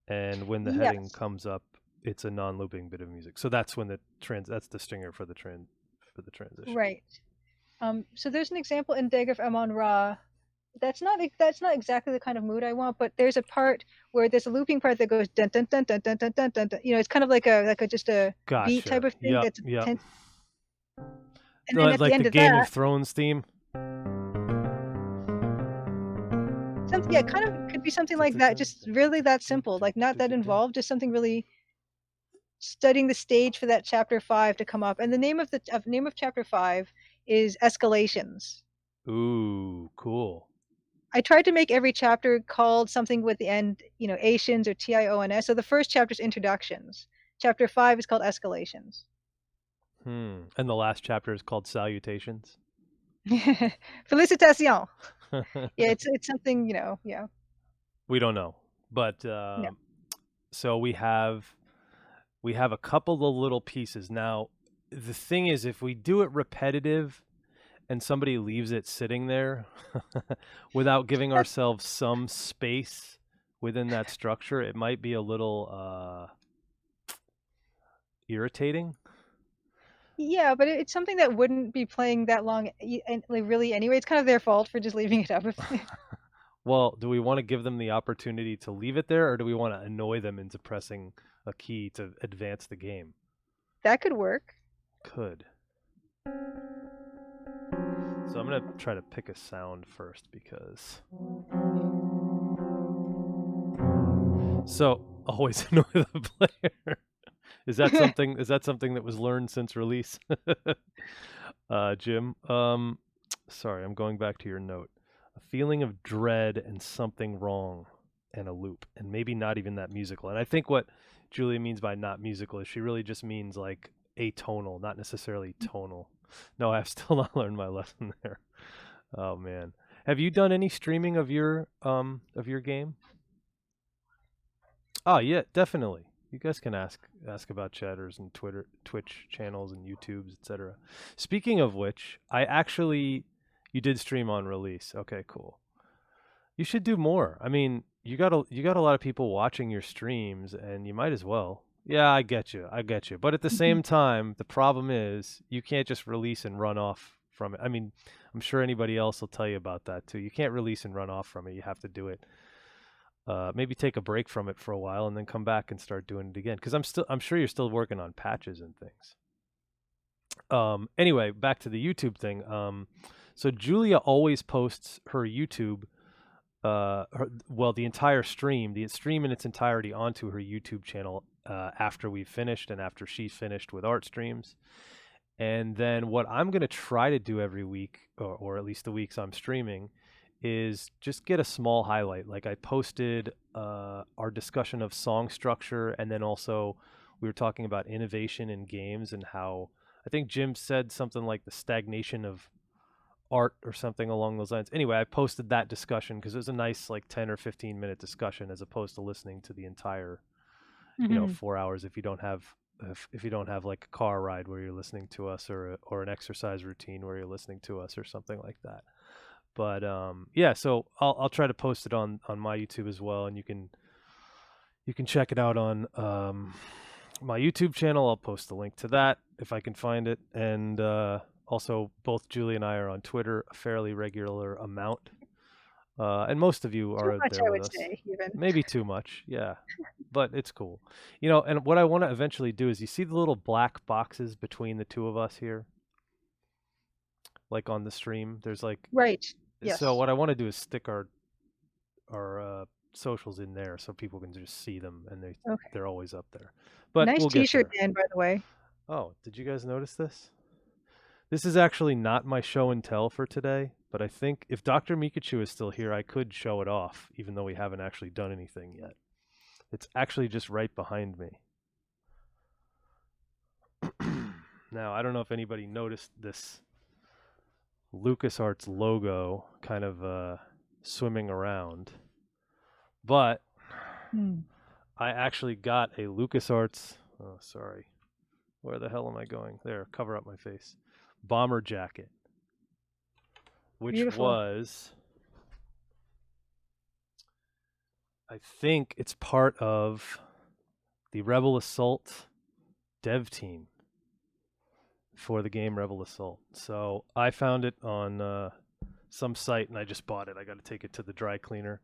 Speaker 1: And when the heading
Speaker 2: Yes.
Speaker 1: comes up, it's a non-looping bit of music. So that's when that's the stinger for the transition.
Speaker 2: Right. So there's an example in Dag of Amon Ra. That's not exactly the kind of mood I want, but there's a part where there's a looping part that goes dun dun dun dun dun dun dun dun. You know, it's kind of like a just a beat type
Speaker 1: Gotcha.
Speaker 2: of thing
Speaker 1: Yep.
Speaker 2: that's
Speaker 1: Yep.
Speaker 2: tense. And then at the
Speaker 1: Like the
Speaker 2: end of
Speaker 1: Game of
Speaker 2: that,
Speaker 1: Thrones theme.
Speaker 2: something yeah, kind of could be something like that. Just really that simple, like not that involved. Just something really studying the stage for that chapter 5 to come up. And the name of chapter 5 is Escalations.
Speaker 1: Ooh, cool.
Speaker 2: I tried to make every chapter called something with the end, you know, Asians or Tions. So the first chapter is introductions. Chapter 5 is called Escalations.
Speaker 1: And the last chapter is called Salutations.
Speaker 2: Félicitations. Yeah, it's something, you know, yeah.
Speaker 1: We don't know, but
Speaker 2: No.
Speaker 1: so we have a couple of little pieces. Now, the thing is, if we do it repetitive and somebody leaves it sitting there without giving ourselves some space within that structure, it might be a little irritating.
Speaker 2: Yeah, but it's something that wouldn't be playing that long and like, really anyway. It's kind of their fault for just leaving it up.
Speaker 1: Well, do we want to give them the opportunity to leave it there, or do we want to annoy them into pressing a key to advance the game?
Speaker 2: That could work.
Speaker 1: Could. So I'm going to try to pick a sound first because. So always annoy the player. Is that something? Is that something that was learned since release, Jim? Sorry, I'm going back to your note. A feeling of dread and something wrong, and a loop, and maybe not even that musical. And I think what Julia means by not musical is she really just means like atonal, not necessarily tonal. No, I've still not learned my lesson there. Oh man. Have you done any streaming of your game? Oh yeah, definitely. You guys can ask about chatters and Twitch channels and YouTubes, etc. Speaking of which, you did stream on release. Okay, cool. You should do more. I mean, you got a lot of people watching your streams, and you might as well. Yeah, I get you. I get you. But at the
Speaker 2: Mhm.
Speaker 1: same time, the problem is you can't just release and run off from it. I mean, I'm sure anybody else will tell you about that too. You can't release and run off from it. You have to do it. Maybe take a break from it for a while and then come back and start doing it again. Because I'm sure you're still working on patches and things. Anyway, back to the YouTube thing. So Julia always posts her YouTube the entire stream, the stream in its entirety onto her YouTube channel after we've finished and after she's finished with art streams. And then what I'm going to try to do every week, or at least the weeks I'm streaming, is just get a small highlight. Like I posted our discussion of song structure, and then also we were talking about innovation in games and how I think Jim said something like the stagnation of art or something along those lines. Anyway, I posted that discussion because it was a nice like 10 or 15 minute discussion as opposed to listening to the entire,
Speaker 2: Mhm.
Speaker 1: 4 hours if you don't have like a car ride where you're listening to us or an exercise routine where you're listening to us or something like that. But yeah, so I'll try to post it on my YouTube as well, and you can check it out on my YouTube channel. I'll post the link to that if I can find it. And also, both Julie and I are on Twitter a fairly regular amount. And most of you
Speaker 2: Too
Speaker 1: are
Speaker 2: much,
Speaker 1: there
Speaker 2: I
Speaker 1: with
Speaker 2: would
Speaker 1: us.
Speaker 2: say, even.
Speaker 1: Maybe too much, yeah. But it's cool. And what I want to eventually do is you see the little black boxes between the two of us here, like on the stream? There's like,
Speaker 2: Right.
Speaker 1: so
Speaker 2: Yes.
Speaker 1: what I want to do is stick our socials in there so people can just see them and
Speaker 2: Okay.
Speaker 1: they're always up there. But
Speaker 2: Nice
Speaker 1: we'll get
Speaker 2: T-shirt,
Speaker 1: there.
Speaker 2: Dan, by the way.
Speaker 1: Oh, did you guys notice this? This is actually not my show and tell for today, but I think if Dr. Mikachu is still here, I could show it off, even though we haven't actually done anything yet. It's actually just right behind me. Now, I don't know if anybody noticed this LucasArts logo kind of swimming around, but
Speaker 2: Hmm.
Speaker 1: I actually got a LucasArts. Oh, sorry. Where the hell am I going? There, cover up my face. Bomber jacket, which
Speaker 2: Beautiful.
Speaker 1: was, I think it's part of the Rebel Assault dev team for the game Rebel Assault. So I found it on some site and I just bought it. I got to take it to the dry cleaner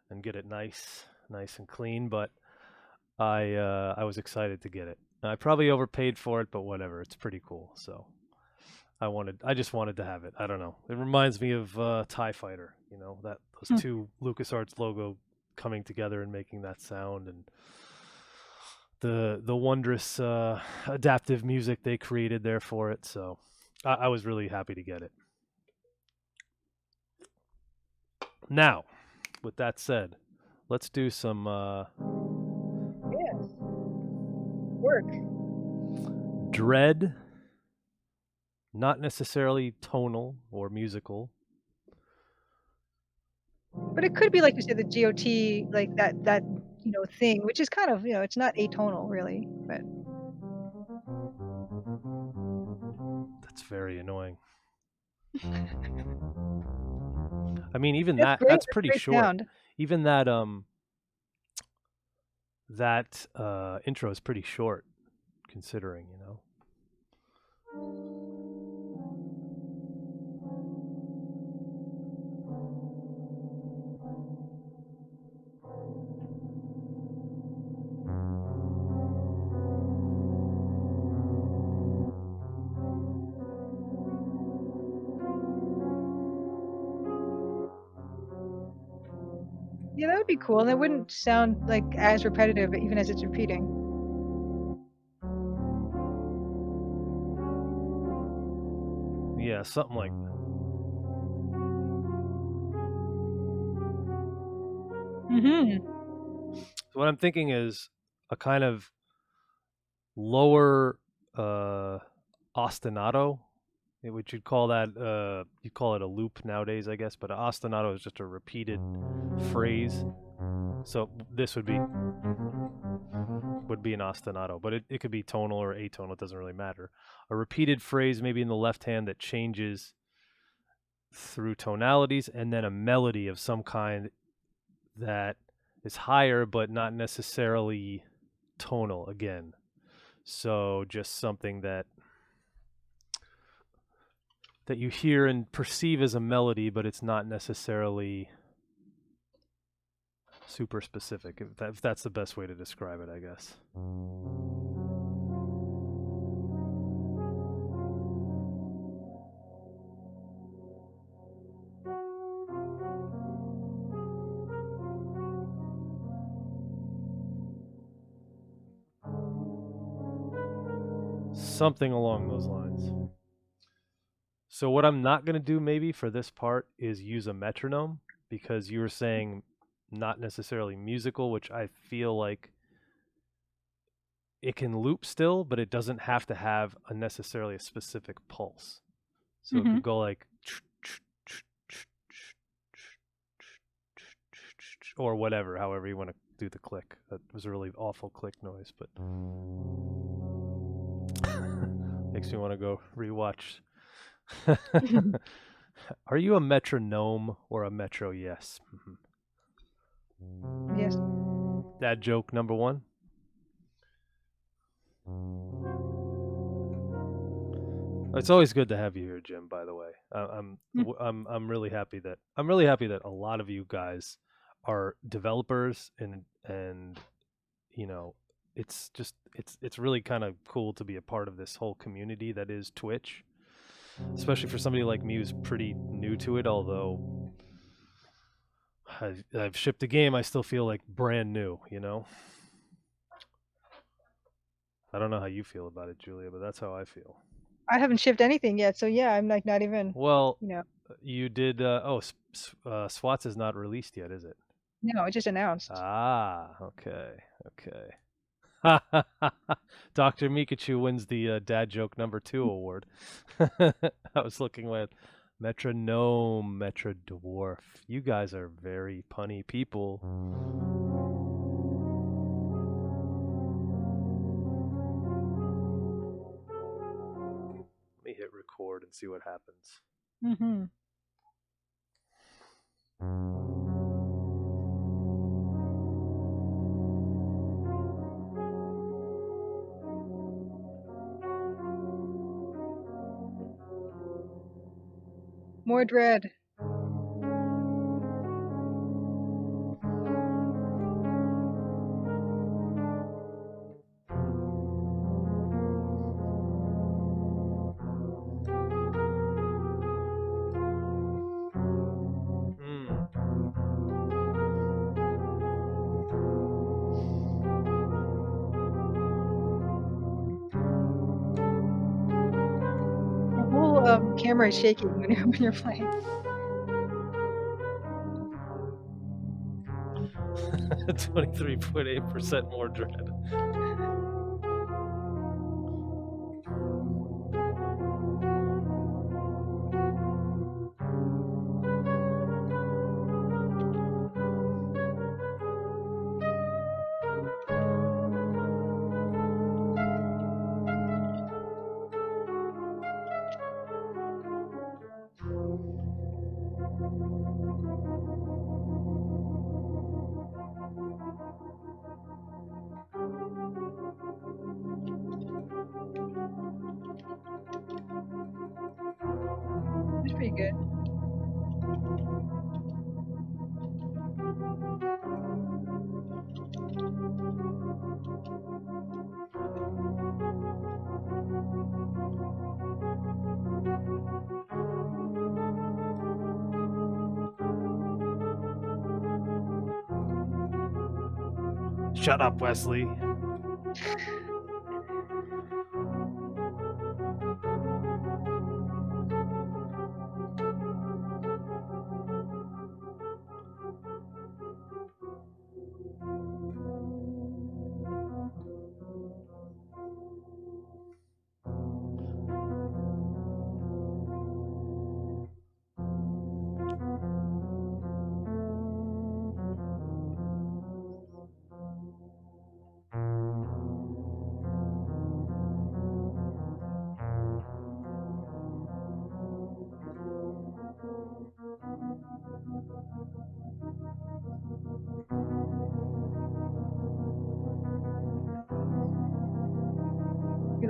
Speaker 1: and get it nice and clean. But I was excited to get it. I probably overpaid for it, but whatever. It's pretty cool. So I just wanted to have it. I don't know. It reminds me of TIE Fighter. Those
Speaker 2: Hmm.
Speaker 1: two LucasArts logo coming together and making that sound, and the wondrous adaptive music they created there for it. So I was really happy to get it. Now, with that said, let's do some
Speaker 2: Yes. Work.
Speaker 1: dread, not necessarily tonal or musical.
Speaker 2: But it could be, like you said, the GOT, like that thing, which is kind of, it's not atonal really, but
Speaker 1: That's very annoying. I mean, even
Speaker 2: it's great.
Speaker 1: that's
Speaker 2: That's
Speaker 1: pretty
Speaker 2: great
Speaker 1: short.
Speaker 2: sound.
Speaker 1: Even that intro is pretty short, considering.
Speaker 2: Yeah, that would be cool, and it wouldn't sound like as repetitive even as it's repeating.
Speaker 1: Yeah, something like that.
Speaker 2: Mhm.
Speaker 1: So what I'm thinking is a kind of lower uh, ostinato. Which you'd call that you call it a loop nowadays, I guess. But an ostinato is just a repeated phrase. So this would be an ostinato, but it could be tonal or atonal. It doesn't really matter. A repeated phrase, maybe in the left hand, that changes through tonalities, and then a melody of some kind that is higher, but not necessarily tonal again. So just something that you hear and perceive as a melody, but it's not necessarily super specific. If that's the best way to describe it, I guess. Something along those lines. So what I'm not going to do maybe for this part is use a metronome, because you were saying not necessarily musical, which I feel like it can loop still, but it doesn't have to have necessarily a specific pulse. So it
Speaker 2: Mm-hmm.
Speaker 1: could go like or whatever, however you want to do the click. That was a really awful click noise, but makes me want to go rewatch. Are you a metronome or a metro? Yes.
Speaker 2: Yes.
Speaker 1: Dad joke number 1. It's always good to have you here, Jim. By the way, I'm really happy that a lot of you guys are developers, and you know, it's really kind of cool to be a part of this whole community that is Twitch, especially for somebody like me who's pretty new to it. Although I've shipped a game, I still feel like brand new. I don't know how you feel about it, Julia, but that's how I feel.
Speaker 2: I haven't shipped anything yet, so yeah, I'm like not even,
Speaker 1: Well,
Speaker 2: you know.
Speaker 1: you did. SWATs is not released yet, is it?
Speaker 2: No, it just announced.
Speaker 1: Ah, okay, okay. Dr. Mikachu wins the Dad Joke number 2 award. I was looking with Metronome, Metro Dwarf. You guys are very punny people. Let me hit record and see what happens.
Speaker 2: Mm-hmm. More dread. The whole camera is shaking when you're playing.
Speaker 1: 23.8% more dread.
Speaker 2: It's pretty good.
Speaker 1: Shut up, Wesley.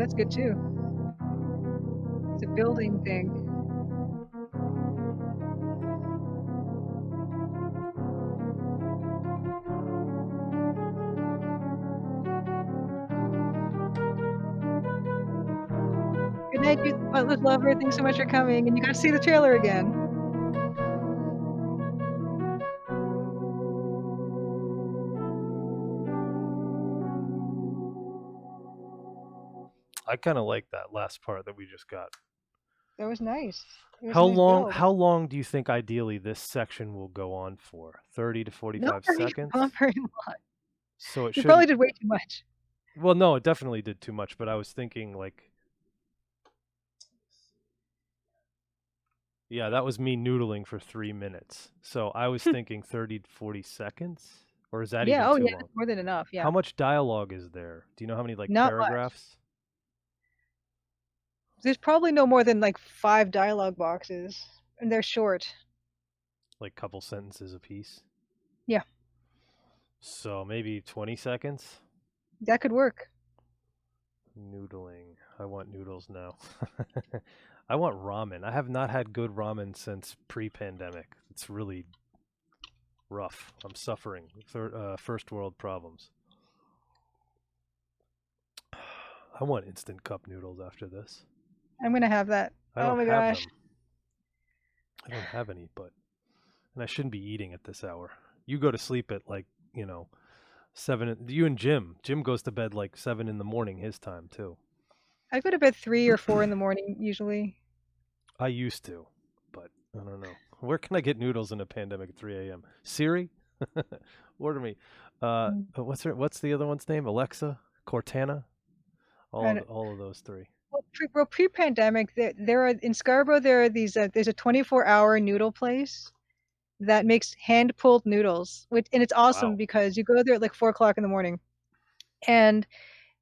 Speaker 2: that's good too. It's a building thing. Good night, you butler's lover. Thanks so much for coming, and you got to see the trailer again.
Speaker 1: I kind of like that last part that we just got.
Speaker 2: That was nice. It was a
Speaker 1: How
Speaker 2: nice
Speaker 1: long
Speaker 2: build.
Speaker 1: how long do you think ideally this section will go on for? 30 to
Speaker 2: Not
Speaker 1: 45
Speaker 2: very,
Speaker 1: seconds?
Speaker 2: not very long.
Speaker 1: So it
Speaker 2: We probably
Speaker 1: shouldn't.
Speaker 2: did way too much.
Speaker 1: Well, no, it definitely did too much, but I was thinking like, yeah, that was me noodling for 3 minutes. So I was thinking 30 to 40 seconds, or is that
Speaker 2: Yeah.
Speaker 1: even
Speaker 2: Oh,
Speaker 1: too
Speaker 2: yeah.
Speaker 1: long?
Speaker 2: That's more than enough.
Speaker 1: How
Speaker 2: Yeah.
Speaker 1: much dialogue is there? Do you know how many like
Speaker 2: Not much.
Speaker 1: paragraphs?
Speaker 2: There's probably no more than like 5 dialogue boxes, and they're short.
Speaker 1: Like couple sentences a piece.
Speaker 2: Yeah,
Speaker 1: So maybe 20 seconds?
Speaker 2: that could work.
Speaker 1: Noodling. I want noodles now. I want ramen. I have not had good ramen since pre-pandemic. It's really rough. I'm suffering. First world problems. I want instant cup noodles after this.
Speaker 2: I'm gonna have that.
Speaker 1: I
Speaker 2: Oh
Speaker 1: don't
Speaker 2: my
Speaker 1: have
Speaker 2: gosh.
Speaker 1: them. I don't have any, but and I shouldn't be eating at this hour. You go to sleep at like, 7. You and Jim. Jim goes to bed like 7 in the morning his time too.
Speaker 2: I go to bed 3 or 4 in the morning usually.
Speaker 1: I used to, but I don't know. Where can I get noodles in a pandemic at 3 a.m.? Siri, order me.
Speaker 2: Mm.
Speaker 1: What's the other one's name? Alexa, Cortana,
Speaker 2: And
Speaker 1: all of those three.
Speaker 2: pre-pandemic, there are in Scarborough. There are these. There's a 24-hour noodle place that makes hand-pulled noodles, and it's awesome
Speaker 1: Wow.
Speaker 2: because you go there at like 4 o'clock in the morning. And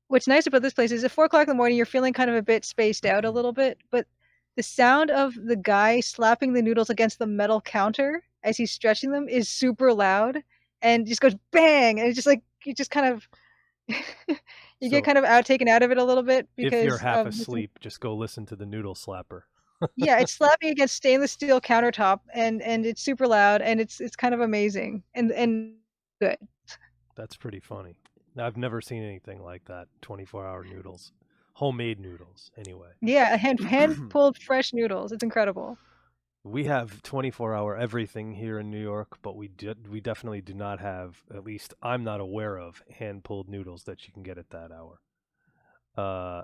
Speaker 2: what's nice about this place is at 4 o'clock in the morning, you're feeling kind of a bit spaced out a little bit, but the sound of the guy slapping the noodles against the metal counter as he's stretching them is super loud and just goes bang, and it's just like you just kind of you get
Speaker 1: So
Speaker 2: kind of taken out of it a little bit
Speaker 1: if you're
Speaker 2: because
Speaker 1: half
Speaker 2: of this.
Speaker 1: asleep, just go listen to the noodle slapper.
Speaker 2: Yeah, it's slapping against stainless steel countertop, and it's super loud, and it's kind of amazing and good.
Speaker 1: That's pretty funny. I've never seen anything like that. 24-hour noodles, homemade noodles. Anyway.
Speaker 2: Yeah, hand pulled fresh noodles. It's incredible.
Speaker 1: We have 24-hour everything here in New York, but we definitely do not have, at least I'm not aware of, hand-pulled noodles that you can get at that hour. Uh,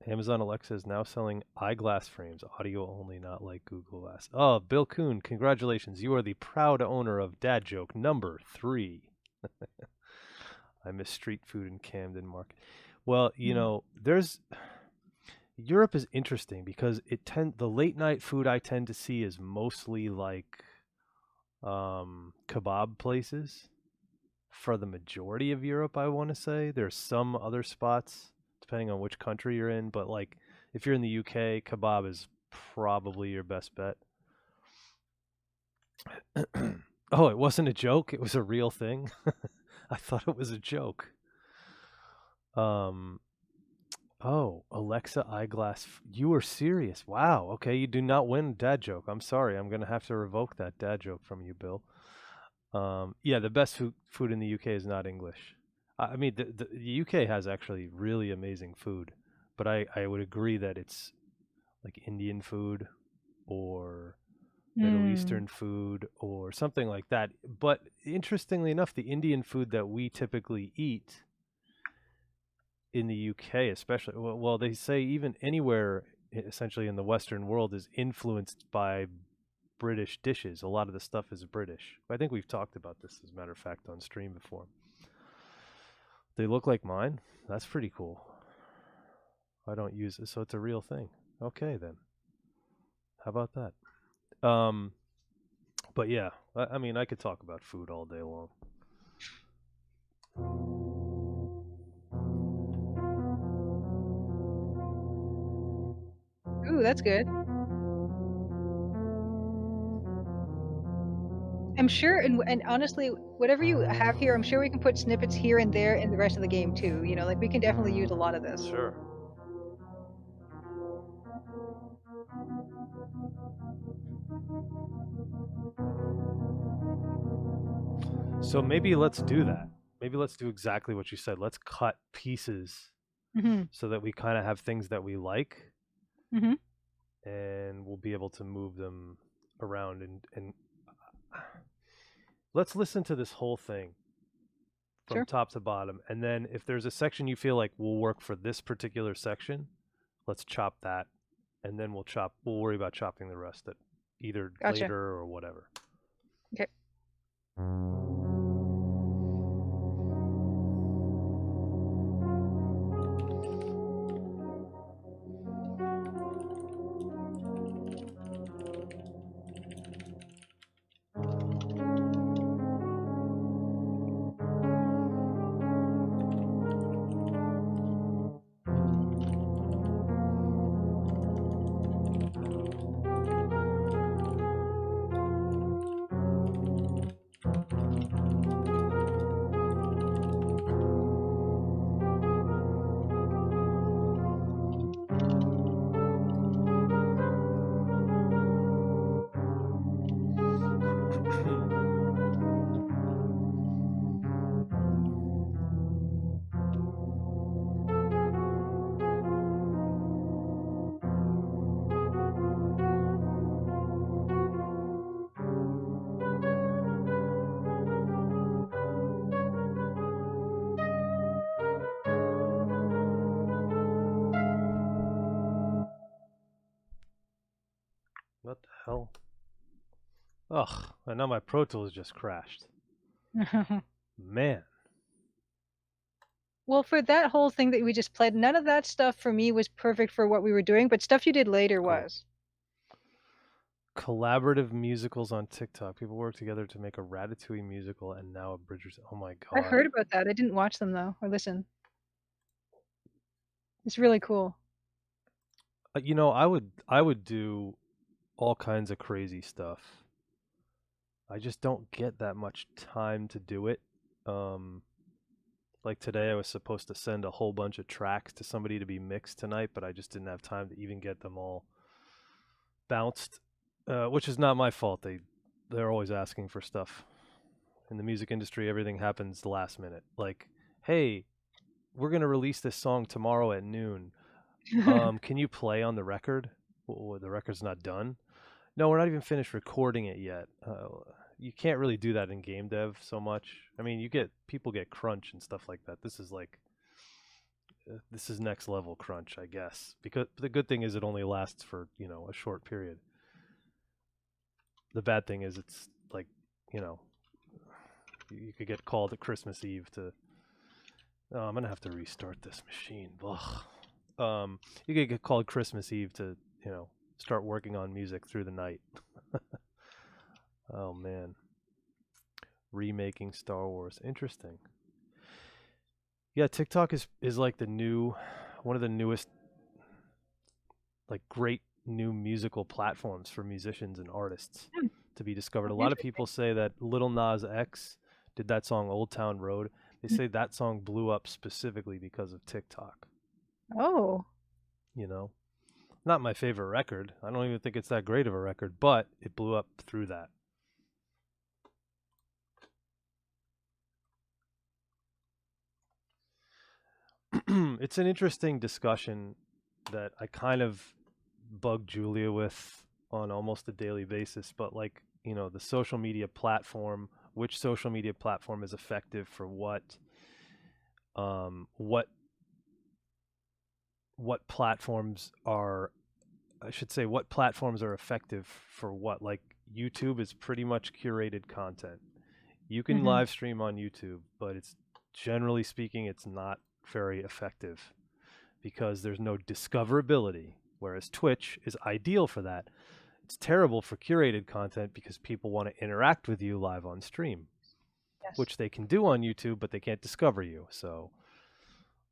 Speaker 1: Amazon Alexa is now selling eyeglass frames, audio only, not like Google Glass. Oh, Bill Kuhn, congratulations. You are the proud owner of Dad Joke number 3. I miss street food in Camden Market. Well,
Speaker 2: Mm.
Speaker 1: there's Europe is interesting because the late night food I tend to see is mostly like kebab places for the majority of Europe, I want to say. There's some other spots depending on which country you're in, but like if you're in the UK, kebab is probably your best bet. Oh, it wasn't a joke, it was a real thing. I thought it was a joke. Um Oh, Alexa eyeglass. You were serious. Wow. Okay, you do not win dad joke. I'm sorry. I'm gonna have to revoke that dad joke from you, Bill. Yeah, the best food in the UK is not English. I mean, the UK has actually really amazing food, but I would agree that it's like Indian food or Middle
Speaker 2: Mm.
Speaker 1: Eastern food or something like that. But interestingly enough, the Indian food that we typically eat in the UK, especially, well, they say even anywhere essentially in the Western world is influenced by British dishes. A lot of the stuff is British. I think we've talked about this, as a matter of fact, on stream before. They look like mine. That's pretty cool. I don't use it, so it's a real thing. Okay, then. How about that? But yeah, I mean, I could talk about food all day long.
Speaker 2: Ooh, that's good. I'm sure, and honestly, whatever you have here, I'm sure we can put snippets here and there in the rest of the game too. Like we can definitely use a lot of this.
Speaker 1: Sure. So maybe let's do that. Maybe let's do exactly what you said. Let's cut pieces
Speaker 2: Mhm.
Speaker 1: so that we kind of have things that we like,
Speaker 2: Mhm.
Speaker 1: and we'll be able to move them around, and let's listen to this whole thing from
Speaker 2: Sure.
Speaker 1: top to bottom, and then if there's a section you feel like will work for this particular section, let's chop that, and then we'll worry about chopping the rest at either
Speaker 2: Gotcha.
Speaker 1: later or whatever.
Speaker 2: Okay.
Speaker 1: What the hell? Ugh, and now my Pro Tools just crashed. Man.
Speaker 2: Well, for that whole thing that we just played, none of that stuff for me was perfect for what we were doing, but stuff you did later
Speaker 1: Cool.
Speaker 2: was.
Speaker 1: Collaborative musicals on TikTok. People work together to make a Ratatouille musical, and now a Bridgerton. Oh my
Speaker 2: I
Speaker 1: god.
Speaker 2: heard about that. I didn't watch them though, or listen. It's really cool.
Speaker 1: I would do all kinds of crazy stuff. I just don't get that much time to do it. Um, like today, I was supposed to send a whole bunch of tracks to somebody to be mixed tonight, but I just didn't have time to even get them all bounced, which is not my fault. They're always asking for stuff. In the music industry, everything happens the last minute. Like, hey, we're gonna release this song tomorrow at noon. Can you play on the record? Well, the record's not done. No, we're not even finished recording it yet. You can't really do that in game dev so much. I mean, people get crunch and stuff like that. This is next level crunch, I guess. Because the good thing is it only lasts for a short period. The bad thing is it's like you know you could get called at Christmas Eve to. Oh, I'm gonna have to restart this machine. Ugh. You could get called Christmas Eve to start working on music through the night. Oh man, remaking Star Wars, interesting. Yeah, TikTok is like one of the newest, like great new musical platforms for musicians and artists
Speaker 2: Hmm,
Speaker 1: to be discovered. A lot of
Speaker 2: interesting.
Speaker 1: people say that Little Nas X did that song Old Town Road. They say that song blew up specifically because of TikTok.
Speaker 2: Oh,
Speaker 1: You know, not my favorite record. I don't even think it's that great of a record, but it blew up through that. It's an interesting discussion that I kind of bug Julia with on almost a daily basis, but like, the social media platform, which social media platform is effective for um what what platforms are I should say what platforms are effective for what. Like YouTube is pretty much curated content. You can
Speaker 2: hmm,
Speaker 1: live stream on YouTube, but it's generally speaking it's not very effective because there's no discoverability, whereas Twitch is ideal for that. It's terrible for curated content because people want to interact with you live on stream,
Speaker 2: yes.
Speaker 1: which they can do on YouTube, but they can't discover you. So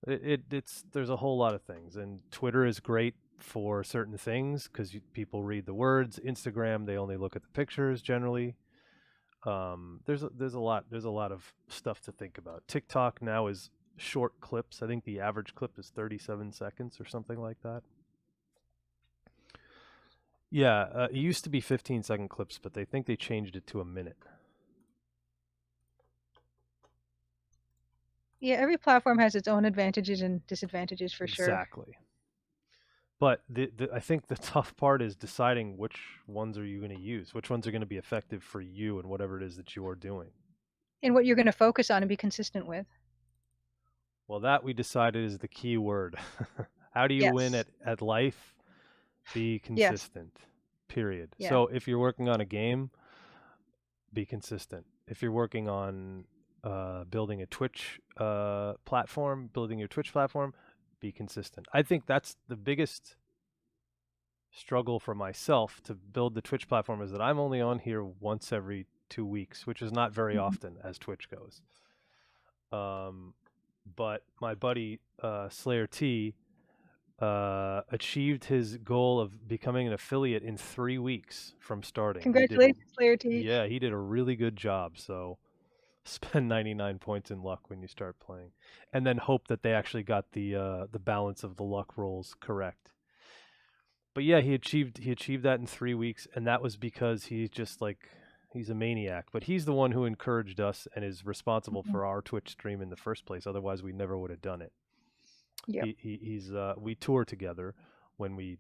Speaker 1: it's there's a whole lot of things, and Twitter is great for certain things because people read the words. Instagram, they only look at the pictures generally. There's a lot of stuff to think about. TikTok now is short clips. I think the average clip is 37 seconds or something like that. Yeah, it used to be 15-second clips, but they think they changed it to a minute.
Speaker 2: Yeah, every platform has its own advantages and disadvantages for sure.
Speaker 1: Exactly. But I think the tough part is deciding which ones are you going to use, which ones are going to be effective for you and whatever it is that you are doing.
Speaker 2: And what you're going to focus on and be consistent with.
Speaker 1: Well, that we decided is the key word. How do you win
Speaker 2: Yes.
Speaker 1: at life? Be
Speaker 2: Yes.
Speaker 1: consistent. Period.
Speaker 2: Yeah.
Speaker 1: So if you're working on a game, be consistent. If you're working on building a Twitch platform, building your Twitch platform, be consistent. I think that's the biggest struggle for myself to build the Twitch platform is that I'm only on here once every 2 weeks, which is not very
Speaker 2: Mhm.
Speaker 1: often as Twitch goes. Um, but my buddy Slayer T achieved his goal of becoming an affiliate in 3 weeks from starting.
Speaker 2: Congratulations, Slayer T.
Speaker 1: Yeah, he did a really good job. So spend 99 points in luck when you start playing, and then hope that they actually got the balance of the luck rolls correct. But yeah, he achieved that in 3 weeks, and that was because he's just like he's a maniac. But he's the one who encouraged us and is responsible
Speaker 2: Mhm.
Speaker 1: for our Twitch stream in the first place. Otherwise, we never would have done it.
Speaker 2: Yep.
Speaker 1: He's we tour together when we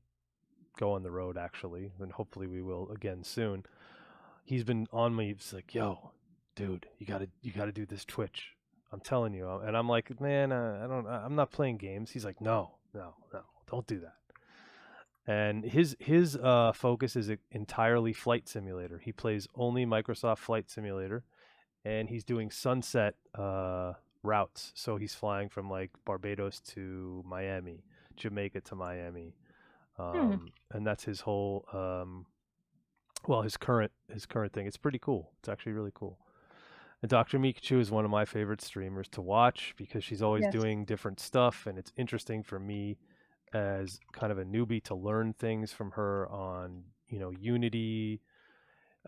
Speaker 1: go on the road actually, and hopefully we will again soon. He's been on me. He's like, "Yo, dude, you gotta do this Twitch. I'm telling you." And I'm like, "Man, I don't. I'm not playing games." He's like, "No, no, no, don't do that." And his focus is entirely flight simulator. He plays only Microsoft Flight Simulator, and he's doing sunset routes. So he's flying from like Barbados to Miami, Jamaica to Miami,
Speaker 2: Hmm.
Speaker 1: and that's his whole well his current thing. It's pretty cool. It's actually really cool. And Dr. Mikachu is one of my favorite streamers to watch because she's always
Speaker 2: Yes.
Speaker 1: doing different stuff, and it's interesting for me as kind of a newbie to learn things from her on Unity.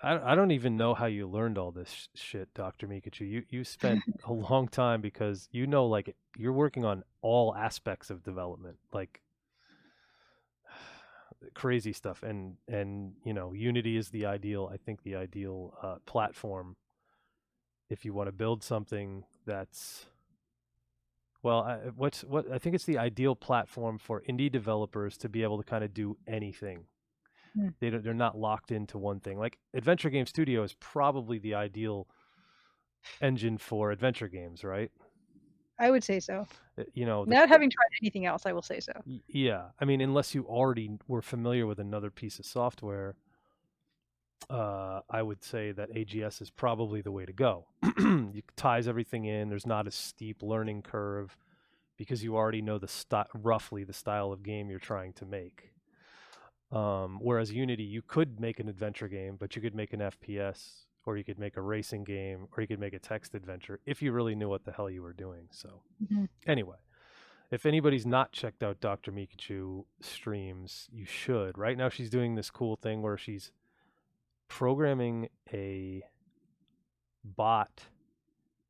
Speaker 1: I don't even know how you learned all this shit, Dr. Mikachu. You spent a long time because like you're working on all aspects of development, like crazy stuff, and Unity is the ideal. I think the ideal platform if you want to build something that's well, what I think it's the ideal platform for indie developers to be able to kind of do anything.
Speaker 2: Hmm.
Speaker 1: They're not locked into one thing. Like Adventure Game Studio is probably the ideal engine for adventure games, right?
Speaker 2: I would say so.
Speaker 1: The
Speaker 2: Not having tried anything else, I will say so.
Speaker 1: yeah. I mean, unless you already were familiar with another piece of software, I would say that AGS is probably the way to go. It ties everything in. There's not a steep learning curve because you already know roughly the style of game you're trying to make. Whereas Unity, you could make an adventure game, but you could make an FPS, or you could make a racing game, or you could make a text adventure if you really knew what the hell you were doing. So,
Speaker 2: Mhm.
Speaker 1: anyway, if anybody's not checked out Dr. Mikachu streams, you should. Right now, she's doing this cool thing where she's programming a bot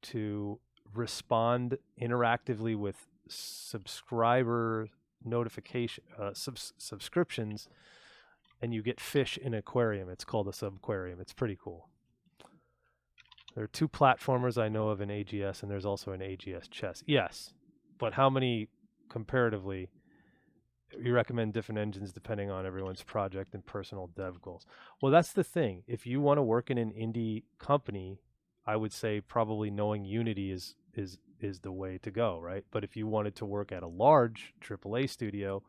Speaker 1: to respond interactively with subscriber notification subscriptions, and you get fish in an aquarium. It's called a subquarium. It's pretty cool. There are two platformers I know of in AGS, and there's also an AGS chess. Yes, but how many comparatively? You recommend different engines depending on everyone's project and personal dev goals. Well, that's the thing. If you want to work in an indie company, I would say probably knowing Unity is the way to go, right? But if you wanted to work at a large AAA studio,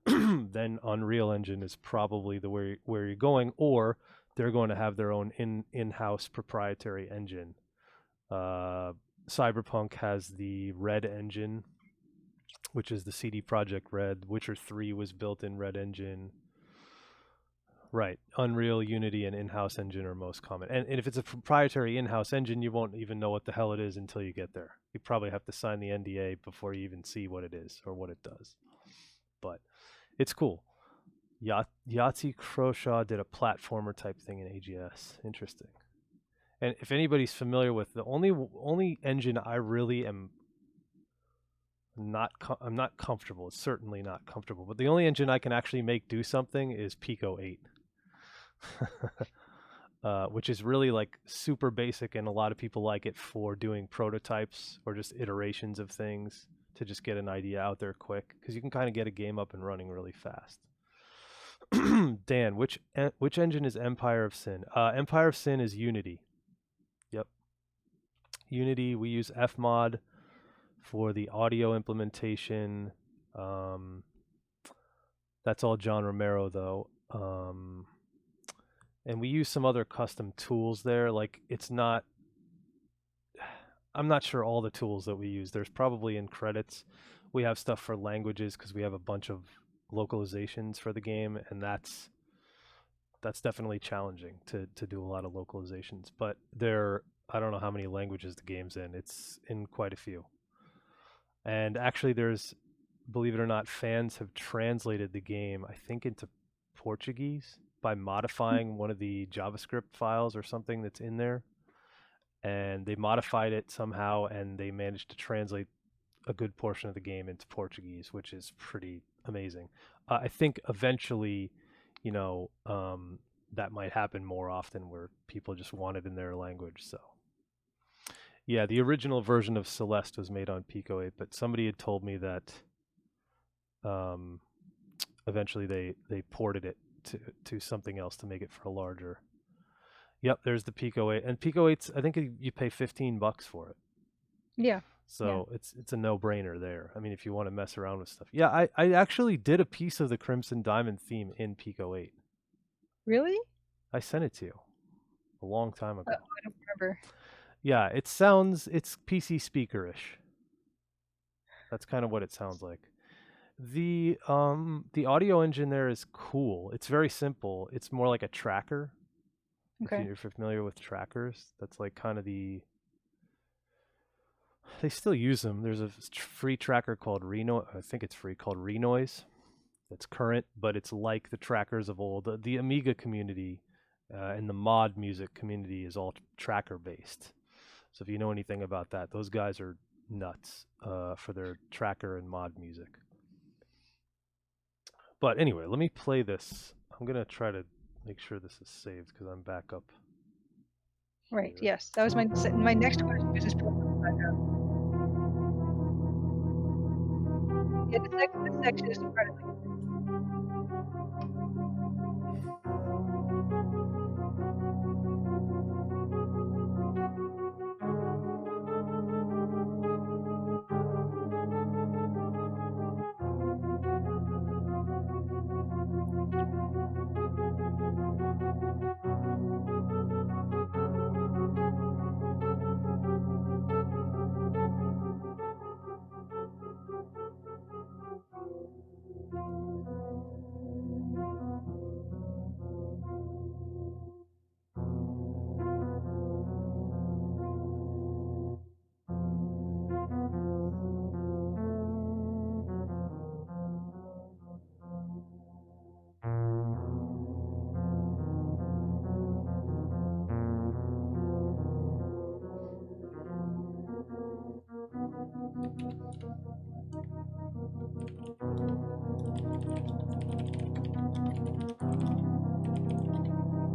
Speaker 1: then Unreal Engine is probably the way where you're going, or they're going to have their own in-house proprietary engine. Uh, Cyberpunk has the Red engine, which is the CD Projekt Red. Witcher 3 was built in Red Engine. Right. Unreal, Unity, and in-house engine are most common. And if it's a proprietary in-house engine, you won't even know what the hell it is until you get there. You probably have to sign the NDA before you even see what it is or what it does. But it's cool. Yahtzee Croshaw did a platformer type thing in AGS. Interesting. And if anybody's familiar with the only engine I really am I'm not comfortable. It's certainly not comfortable. But the only engine I can actually make do something is Pico 8. which is really like super basic, and a lot of people like it for doing prototypes or just iterations of things to just get an idea out there quick because you can kind of get a game up and running really fast. Dan, which engine is Empire of Sin? Empire of Sin is Unity. Yep, Unity. We use Fmod for the audio implementation. Um, that's all John Romero though. And we use some other custom tools there. Like it's not, I'm not sure all the tools that we use. There's probably in credits. We have stuff for languages because we have a bunch of localizations for the game, and that's definitely challenging to do a lot of localizations. But there, I don't know how many languages the game's in. It's in quite a few. And actually, there's, believe it or not, fans have translated the game, I think, into Portuguese by modifying one of the JavaScript files or something that's in there. And they modified it somehow, and they managed to translate a good portion of the game into Portuguese, which is pretty amazing. I think eventually, you know, that might happen more often where people just want it in their language. So, yeah, the original version of Celeste was made on Pico 8, but somebody had told me that um, eventually they ported it to something else to make it for a larger. Yep, there's the Pico 8, and Pico 8's, I think you pay $15 for it.
Speaker 2: Yeah. Yeah.
Speaker 1: So it's a no-brainer there. I mean, if you want to mess around with stuff. Yeah, I actually did a piece of the Crimson Diamond theme in Pico 8.
Speaker 2: Really?
Speaker 1: I sent it to you a long time
Speaker 2: I
Speaker 1: ago.
Speaker 2: don't remember.
Speaker 1: Yeah, it's PC speakerish. That's kind of what it sounds like. The audio engine there is cool. It's very simple. It's more like a tracker. If
Speaker 2: Okay.
Speaker 1: you're familiar with trackers, that's like kind of they still use them. There's a free tracker called Reno. I think it's free, called Renoise. That's current, but it's like the trackers of old. The Amiga community and the mod music community is all tracker based. So if you know anything about that, those guys are nuts for their tracker and mod music. But anyway, let me play this. I'm gonna try to make sure this is saved because I'm back up
Speaker 2: Right.
Speaker 1: here.
Speaker 2: Yes. That was my next question. Was this yeah, this section is incredibly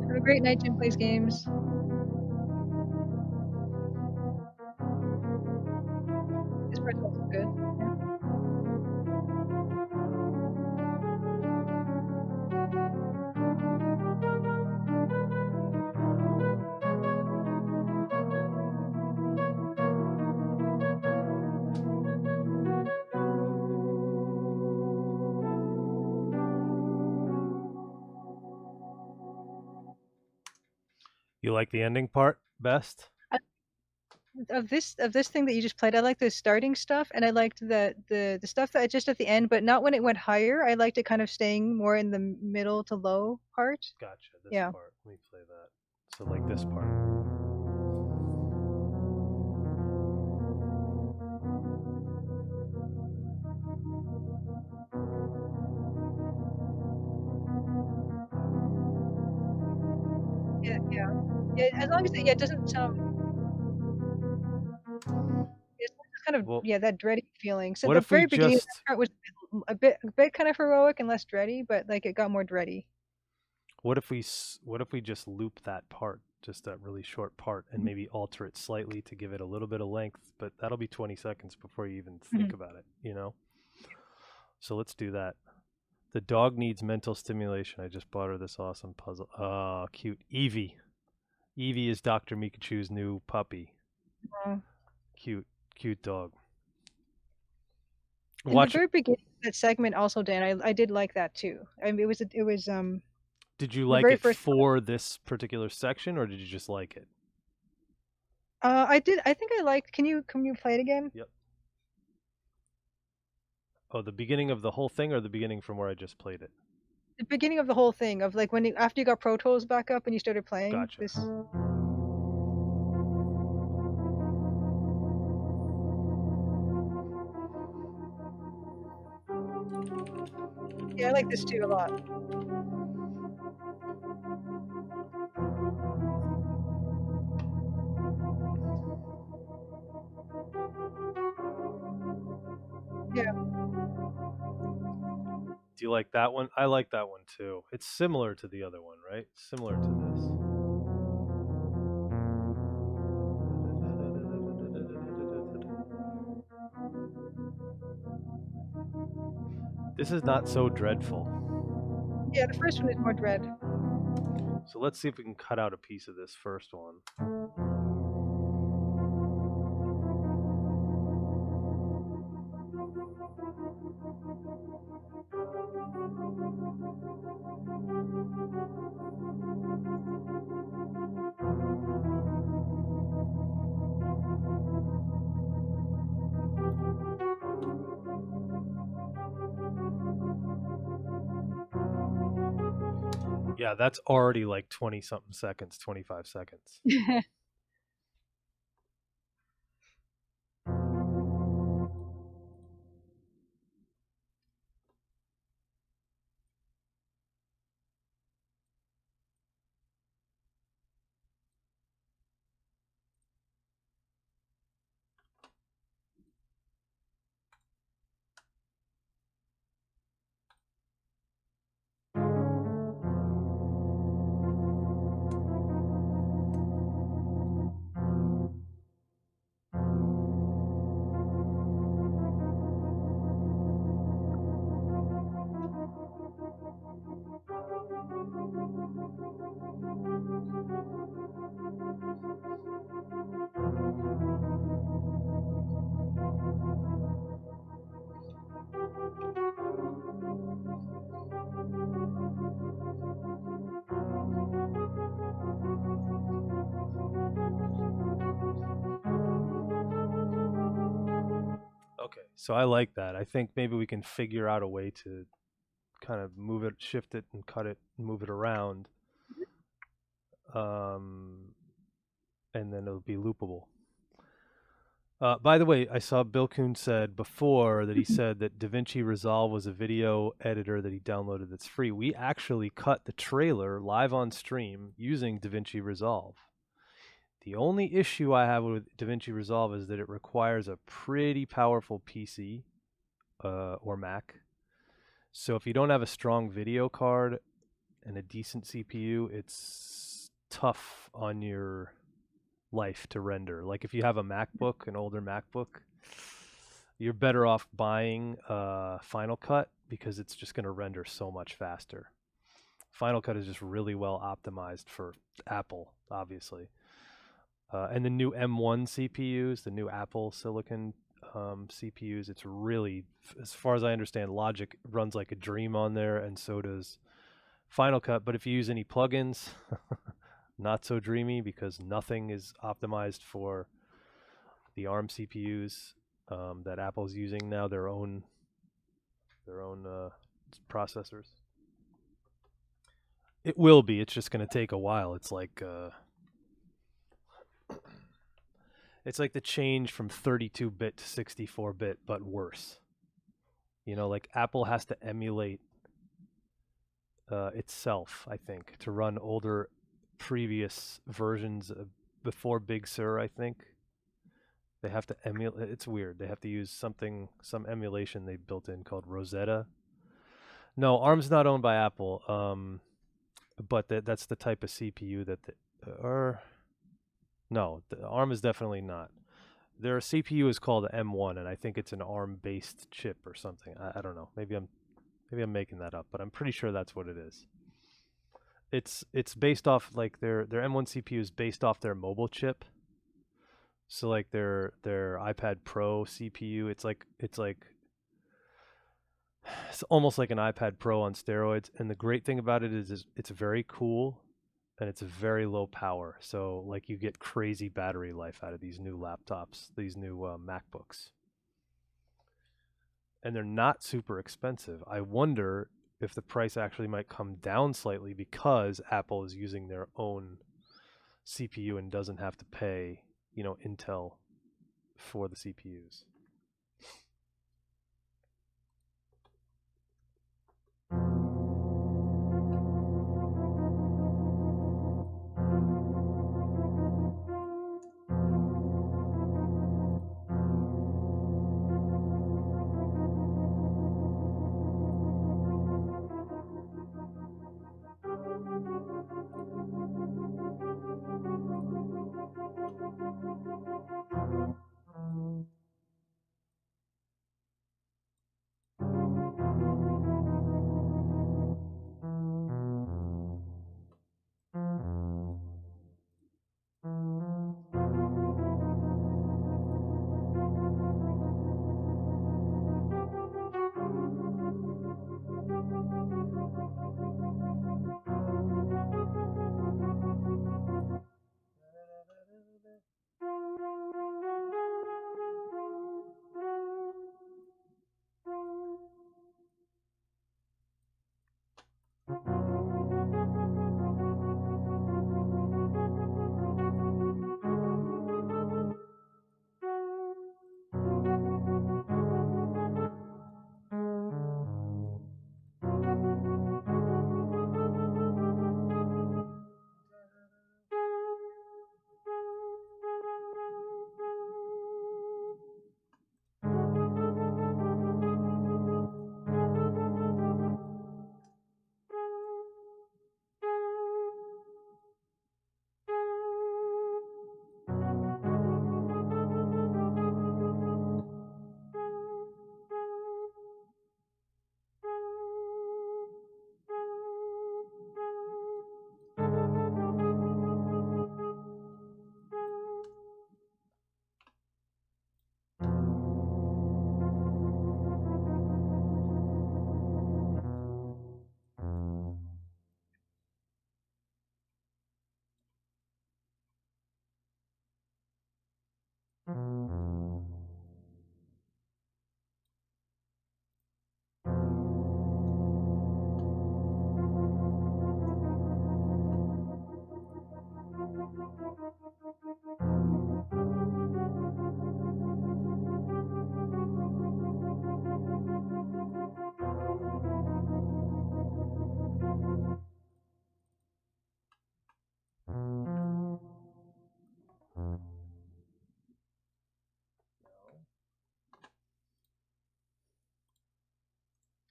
Speaker 2: have a great night, Jim plays games. This part's also good. Yeah.
Speaker 1: You like the ending part best?
Speaker 2: Of this thing that you just played, I like the starting stuff, and I liked the stuff that just at the end, but not when it went higher. I liked it kind of staying more in the middle to low part.
Speaker 1: Gotcha. This
Speaker 2: Yeah.
Speaker 1: part. Let me play that. So like this part.
Speaker 2: Yeah. Yeah. Yeah. As long as it doesn't sound. It's kind of
Speaker 1: Well,
Speaker 2: yeah that dready feeling. So
Speaker 1: what
Speaker 2: the
Speaker 1: if we
Speaker 2: very beginning of
Speaker 1: just
Speaker 2: that part was a bit kind of heroic and less dready, but like it got more dready.
Speaker 1: What if we just loop that part, just that really short part, and maybe alter it slightly to give it a little bit of length, but that'll be 20 seconds before you even think
Speaker 2: Mhm.
Speaker 1: about it, you know? So let's do that. The dog needs mental stimulation. I just bought her this awesome puzzle. Oh, cute. Evie. Evie is Dr. Mikachu's new puppy.
Speaker 2: Uh,
Speaker 1: Cute, cute dog.
Speaker 2: in the
Speaker 1: Watch.
Speaker 2: very beginning of that segment, also, Dan, I did like that too. I mean, it was
Speaker 1: Did you
Speaker 2: the
Speaker 1: like
Speaker 2: very
Speaker 1: it
Speaker 2: first.
Speaker 1: for this particular section, or did you just like it?
Speaker 2: I did. I think I liked. Can you play it again?
Speaker 1: Yep. Oh, the beginning of the whole thing, or the beginning from where I just played it?
Speaker 2: The beginning of the whole thing of like when after you got Pro Tools back up and you started playing
Speaker 1: Gotcha.
Speaker 2: this. Yeah, I like this too a lot. Yeah,
Speaker 1: Do you like that one? I like that one too. It's similar to the other one, right? Similar to this. This is not so dreadful.
Speaker 2: yeah. The first one is more dread.
Speaker 1: So let's see if we can cut out a piece of this first one. Yeah, that's already like 20 something seconds, 25 seconds. Okay, so I like that. I think maybe we can figure out a way to kind of move it, shift it, and cut it, and move it around, um, and then it'll be loopable. By the way, I saw Bill Kuhn said before that he said that DaVinci Resolve was a video editor that he downloaded that's free. We actually cut the trailer live on stream using DaVinci Resolve. The only issue I have with DaVinci Resolve is that it requires a pretty powerful PC or Mac. So if you don't have a strong video card and a decent CPU, it's tough on your life to render. Like if you have a MacBook, an older MacBook, you're better off buying Final Cut because it's just going to render so much faster. Final Cut is just really well optimized for Apple, obviously. And the new M1 CPUs, the new Apple Silicon CPUs, it's really, as far as I understand, Logic runs like a dream on there, and so does Final Cut. But if you use any plugins, not so dreamy because nothing is optimized for the ARM CPUs that Apple's using now, their own processors. It will be. It's just going to take a while. It's like the change from 32-bit to 64-bit, but worse. You know, like Apple has to emulate itself, I think, to run older previous versions before Big Sur, I think. They have to emulate. It's weird. They have to use some emulation they built in called Rosetta. No, ARM's not owned by Apple. but that's the type of CPU that or no, the ARM is definitely not. Their CPU is called M1, and I think it's an ARM-based chip or something. I don't know. Maybe I'm making that up, but I'm pretty sure that's what it is. It's based off like their M1 CPU is based off their mobile chip. So like their iPad Pro CPU, it's almost like an iPad Pro on steroids. And the great thing about it is it's very cool and it's very low power. So like you get crazy battery life out of these new laptops, these new MacBooks, and they're not super expensive. I wonder if the price actually might come down slightly because Apple is using their own CPU and doesn't have to pay, Intel for the CPUs.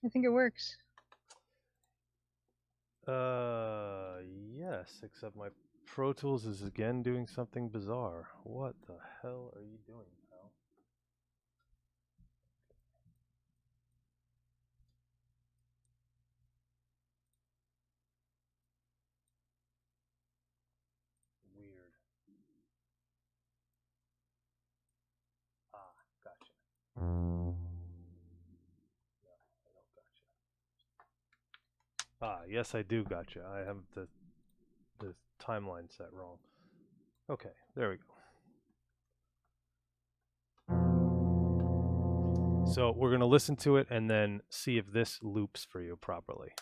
Speaker 2: I think it works.
Speaker 1: Yes, except my Pro Tools is again doing something bizarre. What the hell are you doing, pal? Weird. Ah, gotcha. No, I don't gotcha. Ah, yes, I do gotcha. I have the timeline set wrong. Okay, there we go. So we're gonna listen to it and then see if this loops for you properly.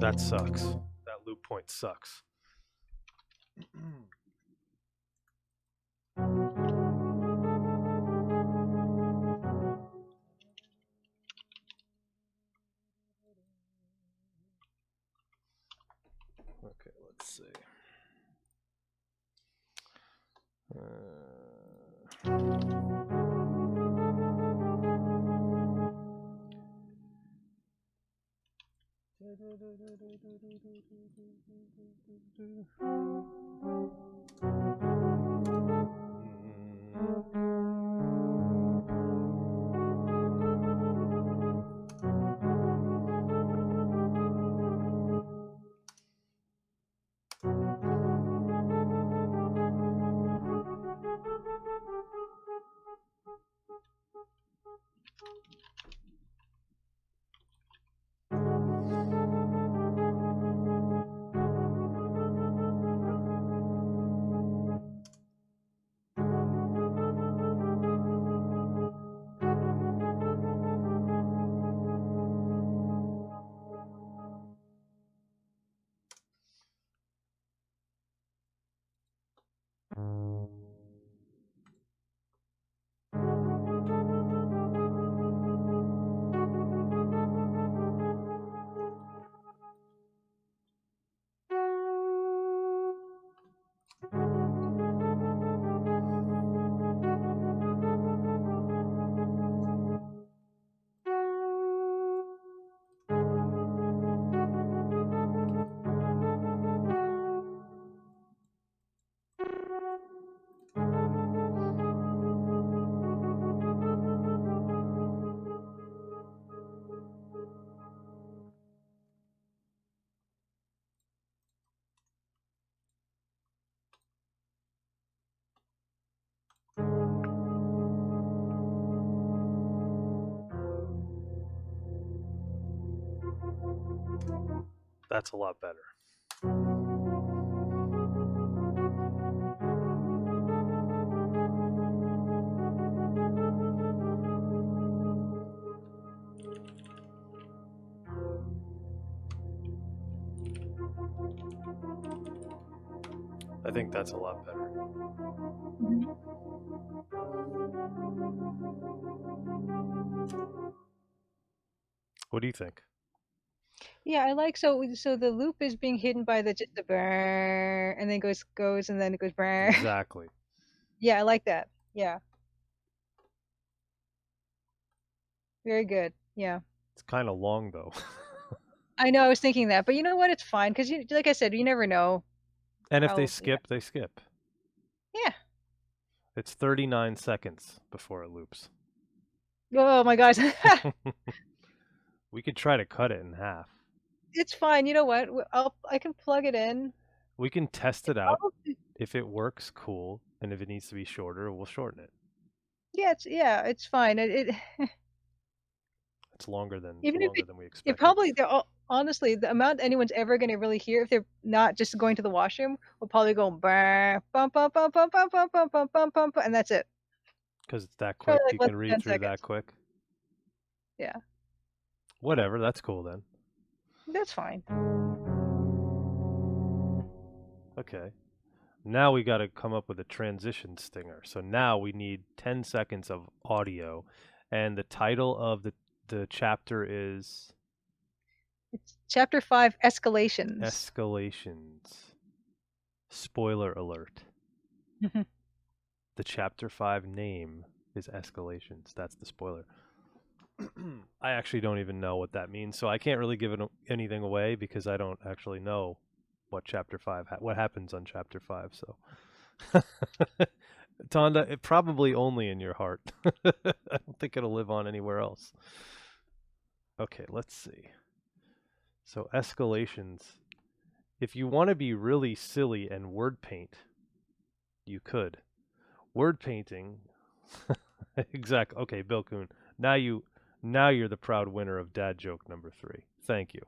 Speaker 1: That sucks. That loop point sucks. Okay, let's see. That's a lot better. I think that's a lot better.
Speaker 2: Mhm.
Speaker 1: What do you think?
Speaker 2: Yeah, I like so the loop is being hidden by the just the brrr, and then goes and then it goes brrr.
Speaker 1: Exactly.
Speaker 2: Yeah, I like that. Yeah, very good. Yeah.
Speaker 1: It's kind of long though.
Speaker 2: I know I was thinking that, but you know what? It's fine because you like I said, you never know
Speaker 1: And if they
Speaker 2: how. Yeah.
Speaker 1: skip, they skip.
Speaker 2: Yeah.
Speaker 1: It's 39 seconds before it loops.
Speaker 2: Oh my gosh.
Speaker 1: We could try to cut it in half.
Speaker 2: It's fine. You know what? I can plug it in.
Speaker 1: We can test
Speaker 2: It
Speaker 1: it out.
Speaker 2: probably
Speaker 1: If it works, cool. And if it needs to be shorter, we'll shorten it.
Speaker 2: it's fine.
Speaker 1: It's longer than
Speaker 2: Even if
Speaker 1: we
Speaker 2: it
Speaker 1: expected.
Speaker 2: probably honestly the amount anyone's ever gonna really hear if they're not just going to the washroom will probably go brrr, bum bum bum bum bum bum bum bum bum bum bum, and that's it.
Speaker 1: Because it's that
Speaker 2: Probably
Speaker 1: quick.
Speaker 2: like
Speaker 1: You
Speaker 2: less
Speaker 1: can
Speaker 2: than
Speaker 1: read
Speaker 2: 10
Speaker 1: through that
Speaker 2: seconds.
Speaker 1: quick.
Speaker 2: Yeah,
Speaker 1: Whatever. That's cool then.
Speaker 2: that's fine.
Speaker 1: Okay. Now we got to come up with a transition stinger. So now we need 10 seconds of audio. And the title of the chapter is
Speaker 2: It's chapter 5, Escalations.
Speaker 1: Escalations. Spoiler alert. The chapter 5 name is Escalations. That's the spoiler. I actually don't even know what that means, so I can't really give anything away because I don't actually know what chapter 5 what happens on chapter 5, so Tonda, it probably only in your heart. I don't think it'll live on anywhere else. Okay, let's see. So escalations. If you want to be really silly and word paint, you could. Word painting. Exactly. Okay, Bill Kuhn. Now you're the proud winner of dad joke number 3. Thank you.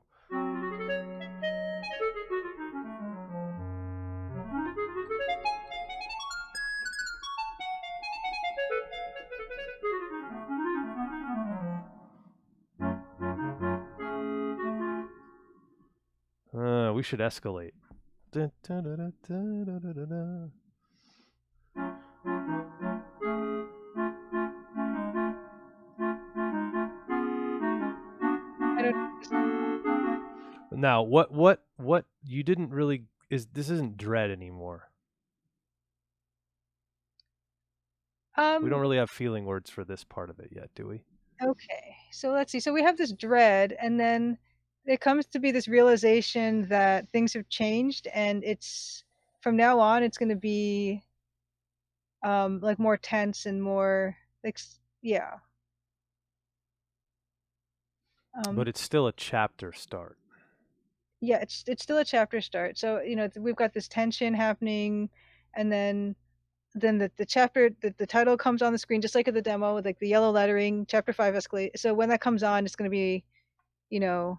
Speaker 1: We should escalate. Dun, dun, dun, dun, dun, dun, dun, dun.
Speaker 2: I don't this
Speaker 1: Now, what you didn't really is this isn't dread anymore. We don't
Speaker 2: um
Speaker 1: really have feeling words for this part of it yet, do we?
Speaker 2: okay. So let's see. So we have this dread, and then there comes to be this realization that things have changed, and it's from now on it's going to be like more tense and more like yeah.
Speaker 1: But
Speaker 2: Um
Speaker 1: it's still a chapter start.
Speaker 2: yeah, it's still a chapter start. So, we've got this tension happening, and then the chapter the title comes on the screen just like at the demo with like the yellow lettering, chapter 5 escalate. So when that comes on, it's going to be, you know,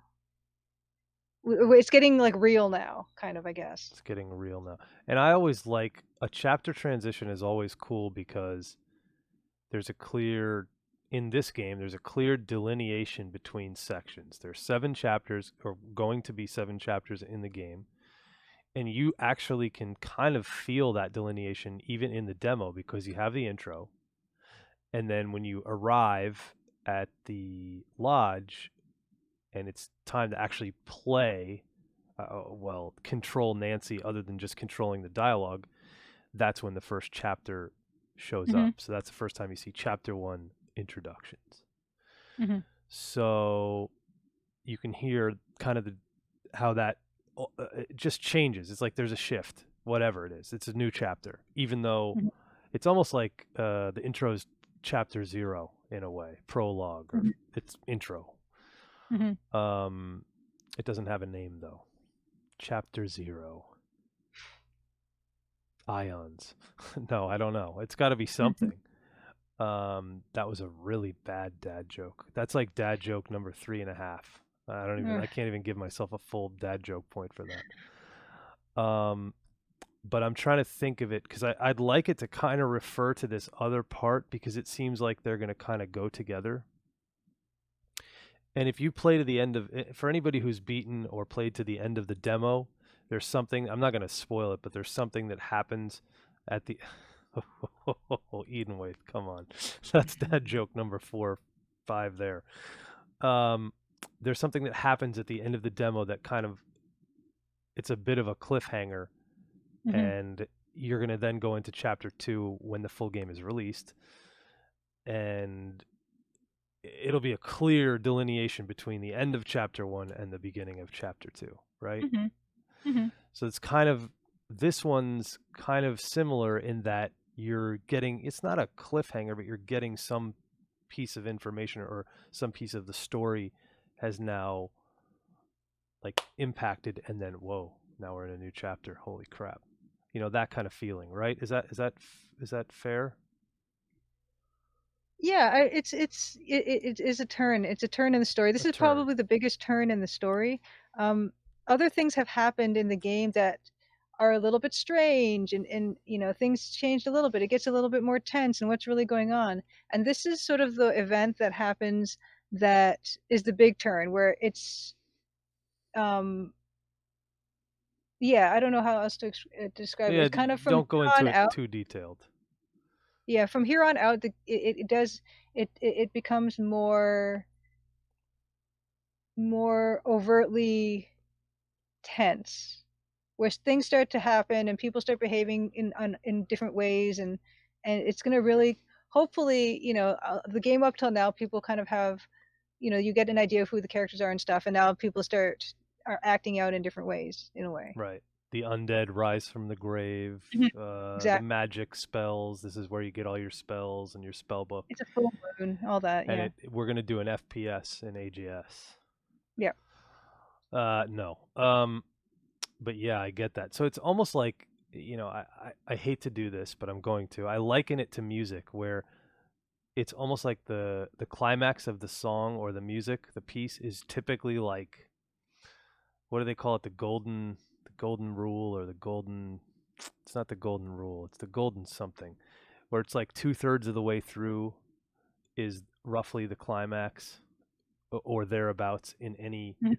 Speaker 2: it's getting like real now, kind of, I guess.
Speaker 1: It's getting real now. And I always like a chapter transition is always cool because there's a clear in this game there's a clear delineation between sections. There's 7 chapters or going to be 7 chapters in the game. And you actually can kind of feel that delineation even in the demo because you have the intro. And then when you arrive at the lodge and it's time to actually play, control Nancy other than just controlling the dialogue, that's when the first chapter shows
Speaker 2: Mhm.
Speaker 1: up. So that's the first time you see chapter 1 introductions.
Speaker 2: Mhm.
Speaker 1: So you can hear kind of how that it just changes. It's like there's a shift, whatever it is. It's a new chapter, even though
Speaker 2: Mhm.
Speaker 1: it's almost like the intro is chapter 0 in a way, prologue, or
Speaker 2: Mhm.
Speaker 1: it's intro.
Speaker 2: Mhm.
Speaker 1: Um, it doesn't have a name though. Chapter 0. Ions. No, I don't know. It's got to be
Speaker 2: Mhm.
Speaker 1: something. That was a really bad dad joke. That's like dad joke number 3.5.
Speaker 2: Ugh.
Speaker 1: I can't even give myself a full dad joke point for that. But I'm trying to think of it because I'd like it to kind of refer to this other part because it seems like they're going to kind of go together. And if you play to the end of for anybody who's beaten or played to the end of the demo, there's something, I'm not going to spoil it, but there's something that happens at the Eden Wave, come on. That's dad joke number 4 or 5 there. Um, there's something that happens at the end of the demo that kind of it's a bit of a cliffhanger,
Speaker 2: Mhm.
Speaker 1: and you're going to then go into chapter 2 when the full game is released, and it'll be a clear delineation between the end of chapter 1 and the beginning of chapter 2, right?
Speaker 2: Mhm. Mhm.
Speaker 1: So it's kind of this one's kind of similar in that you're getting it's not a cliffhanger, but you're getting some piece of information or some piece of the story has now like impacted, and then whoa, now we're in a new chapter. Holy crap. That kind of feeling, right? Is that fair?
Speaker 2: Yeah, it is a turn. It's a turn in the story.
Speaker 1: A
Speaker 2: This is
Speaker 1: turn.
Speaker 2: probably the biggest turn in the story. Um, Other things have happened in the game that are a little bit strange, and things changed a little bit. It gets a little bit more tense, and what's really going on. And this is sort of the event that happens that is the big turn, where it's um, yeah, I don't know how else to describe it.
Speaker 1: Yeah,
Speaker 2: It's kind of from
Speaker 1: don't go
Speaker 2: here
Speaker 1: into
Speaker 2: on
Speaker 1: it
Speaker 2: out.
Speaker 1: too detailed.
Speaker 2: Yeah, from here on out, it does it becomes more overtly tense, where things start to happen and people start behaving in different ways, and it's going to really hopefully, the game up till now, people kind of have, you get an idea of who the characters are and stuff, and now people are acting out in different ways in a way.
Speaker 1: Right. The undead rise from the grave,
Speaker 2: Mhm.
Speaker 1: the
Speaker 2: Exactly.
Speaker 1: magic spells. This is where you get all your spells and your spell book.
Speaker 2: It's a full moon, all that.
Speaker 1: And
Speaker 2: Yeah.
Speaker 1: we're gonna do an FPS in AGS.
Speaker 2: Yeah.
Speaker 1: No. But yeah, I get that. So it's almost like I hate to do this, but I'm going to. I liken it to music, where it's almost like the climax of the song or the music, the piece is typically like what do they call it? The golden rule or the golden. It's not the golden rule. It's the golden something, where it's like 2/3 of the way through is roughly the climax or thereabouts in any
Speaker 2: Mhm.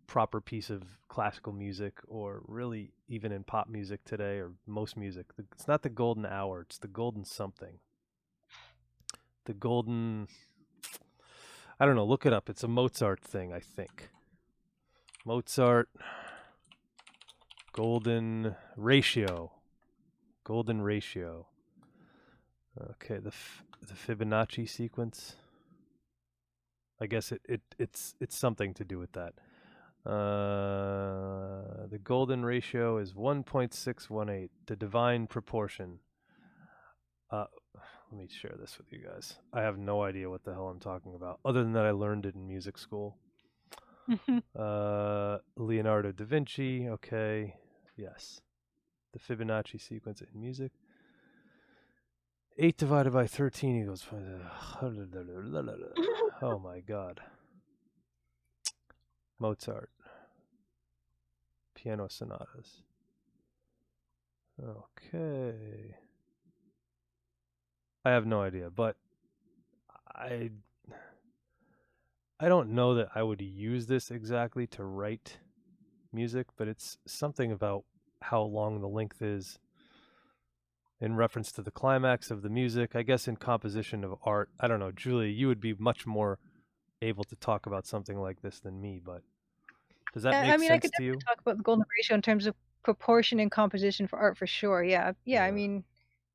Speaker 1: proper piece of classical music, or really even in pop music today, or most music. It's not the golden hour, it's the golden something. The golden, I don't know, look it up. It's a Mozart thing, I think. Mozart golden ratio. Golden ratio. Okay, the Fibonacci sequence. I guess it's something to do with that. The golden ratio is 1.618, the divine proportion. Let me share this with you guys. I have no idea what the hell I'm talking about, other than that I learned it in music school. Leonardo da Vinci, okay, yes. The Fibonacci sequence in music. 8 divided by 13 equals... Oh my god. Mozart. Piano sonatas. Okay. I have no idea, but I don't know that I would use this exactly to write music, but it's something about how long the length is in reference to the climax of the music. I guess in composition of art, I don't know, Julia, you would be much more able to talk about something like this than me, but does that
Speaker 2: I
Speaker 1: make
Speaker 2: mean, I
Speaker 1: sense
Speaker 2: could
Speaker 1: to
Speaker 2: definitely
Speaker 1: you?
Speaker 2: talk about the golden ratio in terms of proportion and composition for art for sure. Yeah, yeah. I
Speaker 1: Yeah.
Speaker 2: mean,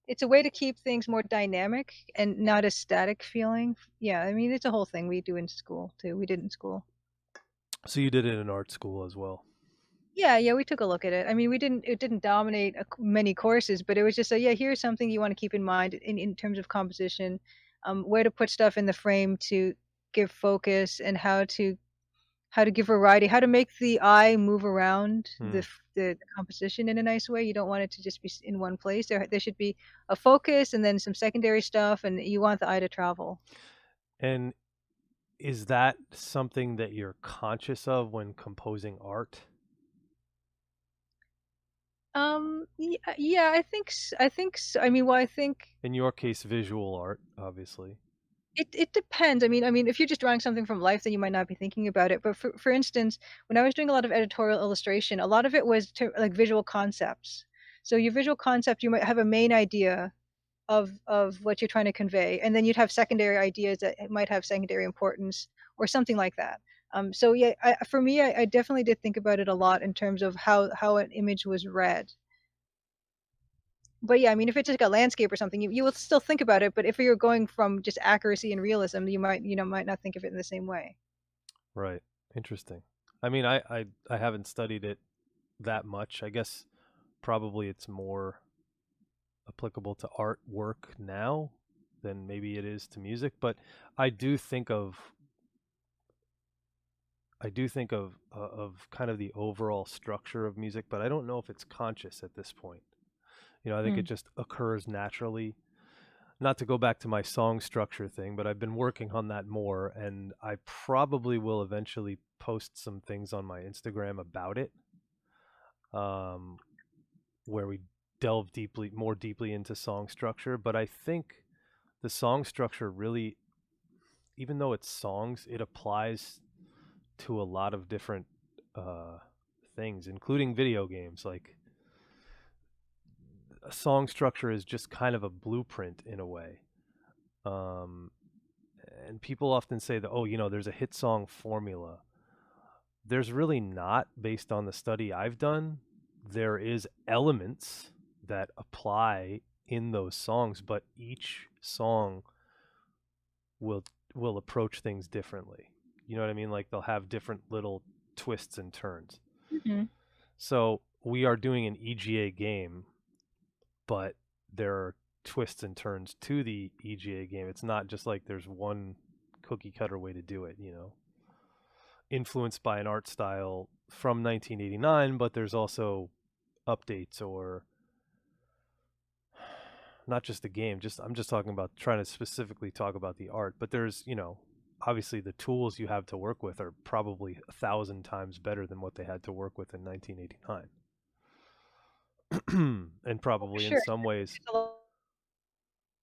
Speaker 2: it's a way to keep things more dynamic and not a static feeling. Yeah, I mean, it's a whole thing we do in school too. We did in school.
Speaker 1: So you did it in art school as well.
Speaker 2: Yeah, yeah, we took a look at it. I mean, we didn't. It didn't dominate many courses, but it was just a yeah. Here's something you want to keep in mind in terms of composition, where to put stuff in the frame to give focus, and how to give variety, how to make the eye move around
Speaker 1: Hmm.
Speaker 2: the composition in a nice way. You don't want it to just be in one place. There should be a focus and then some secondary stuff, and you want the eye to travel.
Speaker 1: And is that something that you're conscious of when composing art?
Speaker 2: Yeah, yeah, I think so. I mean, well, I think
Speaker 1: In your case, visual art, obviously.
Speaker 2: it depends. I mean, if you're just drawing something from life, then you might not be thinking about it. But for instance, when I was doing a lot of editorial illustration, a lot of it was to like visual concepts. So your visual concept, you might have a main idea of what you're trying to convey, and then you'd have secondary ideas that might have secondary importance or something like that. So yeah, for me, I definitely did think about it a lot in terms of how an image was read. But yeah, I mean, if it's like a landscape or something, you will still think about it. But if you're going from just accuracy and realism, might not think of it in the same way.
Speaker 1: Right. Interesting. I mean, I haven't studied it that much. I guess probably it's more applicable to artwork now than maybe it is to music, but I do think of of kind of the overall structure of music, but I don't know if it's conscious at this point. I think it
Speaker 2: Hmm.
Speaker 1: just occurs naturally. Not to go back to my song structure thing, but I've been working on that more, and I probably will eventually post some things on my Instagram about it, um, where we delve more deeply into song structure. But I think the song structure really, even though it's songs, it applies to a lot of different uh, things, including video games. Like a song structure is just kind of a blueprint in a way. Um, and people often say that, oh, there's a hit song formula. There's really not, based on the study I've done. There is elements that apply in those songs, but each song will approach things differently. You know what I mean? Like they'll have different little twists and turns.
Speaker 2: Hmm.
Speaker 1: So we are doing an EGA game, but there are twists and turns to the EGA game. It's not just like there's one cookie cutter way to do it. Influenced by an art style from 1989, but there's also updates, or not just the game. Just I'm just talking about, trying to specifically talk about the art. But there's, obviously the tools you have to work with are probably 1,000 times better than what they had to work with in 1989. And
Speaker 2: Oh, for
Speaker 1: probably in
Speaker 2: sure.
Speaker 1: some ways,
Speaker 2: It's a lot-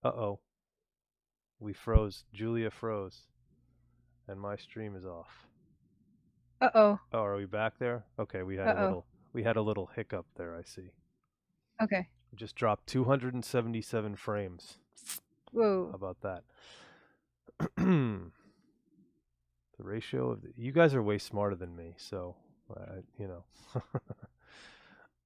Speaker 1: uh-oh, we froze. Julia froze, and my stream is off.
Speaker 2: Uh-oh.
Speaker 1: Oh, are we back there? Okay,
Speaker 2: Uh-oh.
Speaker 1: we had a little hiccup there, I see.
Speaker 2: Okay.
Speaker 1: We just dropped 277 frames. How
Speaker 2: Whoa.
Speaker 1: about that? The ratio of you guys are way smarter than me, so you know.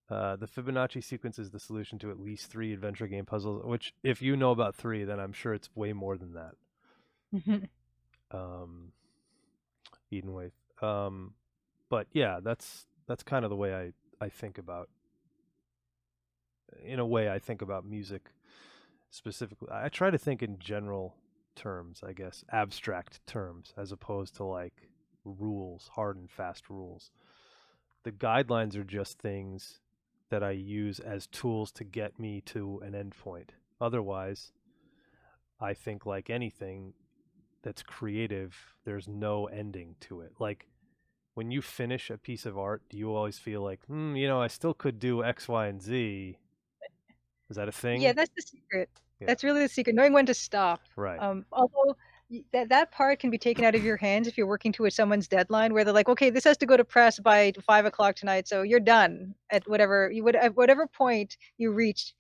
Speaker 1: The Fibonacci sequence is the solution to at least 3 adventure game puzzles, which, if you know about 3, then I'm sure it's way more than that. Um, Eden Wave. But yeah, that's kind of the way I think about. In a way, I think about music specifically. I try to think in general terms, I guess, abstract terms, as opposed to like rules, hard and fast rules. The guidelines are just things that I use as tools to get me to an endpoint. Otherwise, I think like anything that's creative, there's no ending to it. Like when you finish a piece of art, do you always feel like, I still could do X, Y, and Z? Is that a
Speaker 2: Yeah,
Speaker 1: thing?
Speaker 2: that's the secret.
Speaker 1: Yeah,
Speaker 2: That's really the secret, knowing when to stop.
Speaker 1: right.
Speaker 2: Although that part can be taken out of your hands if you're working towards someone's deadline, where they're like, "Okay, this has to go to press by 5 o'clock tonight, so you're done at whatever you would at whatever point you reached,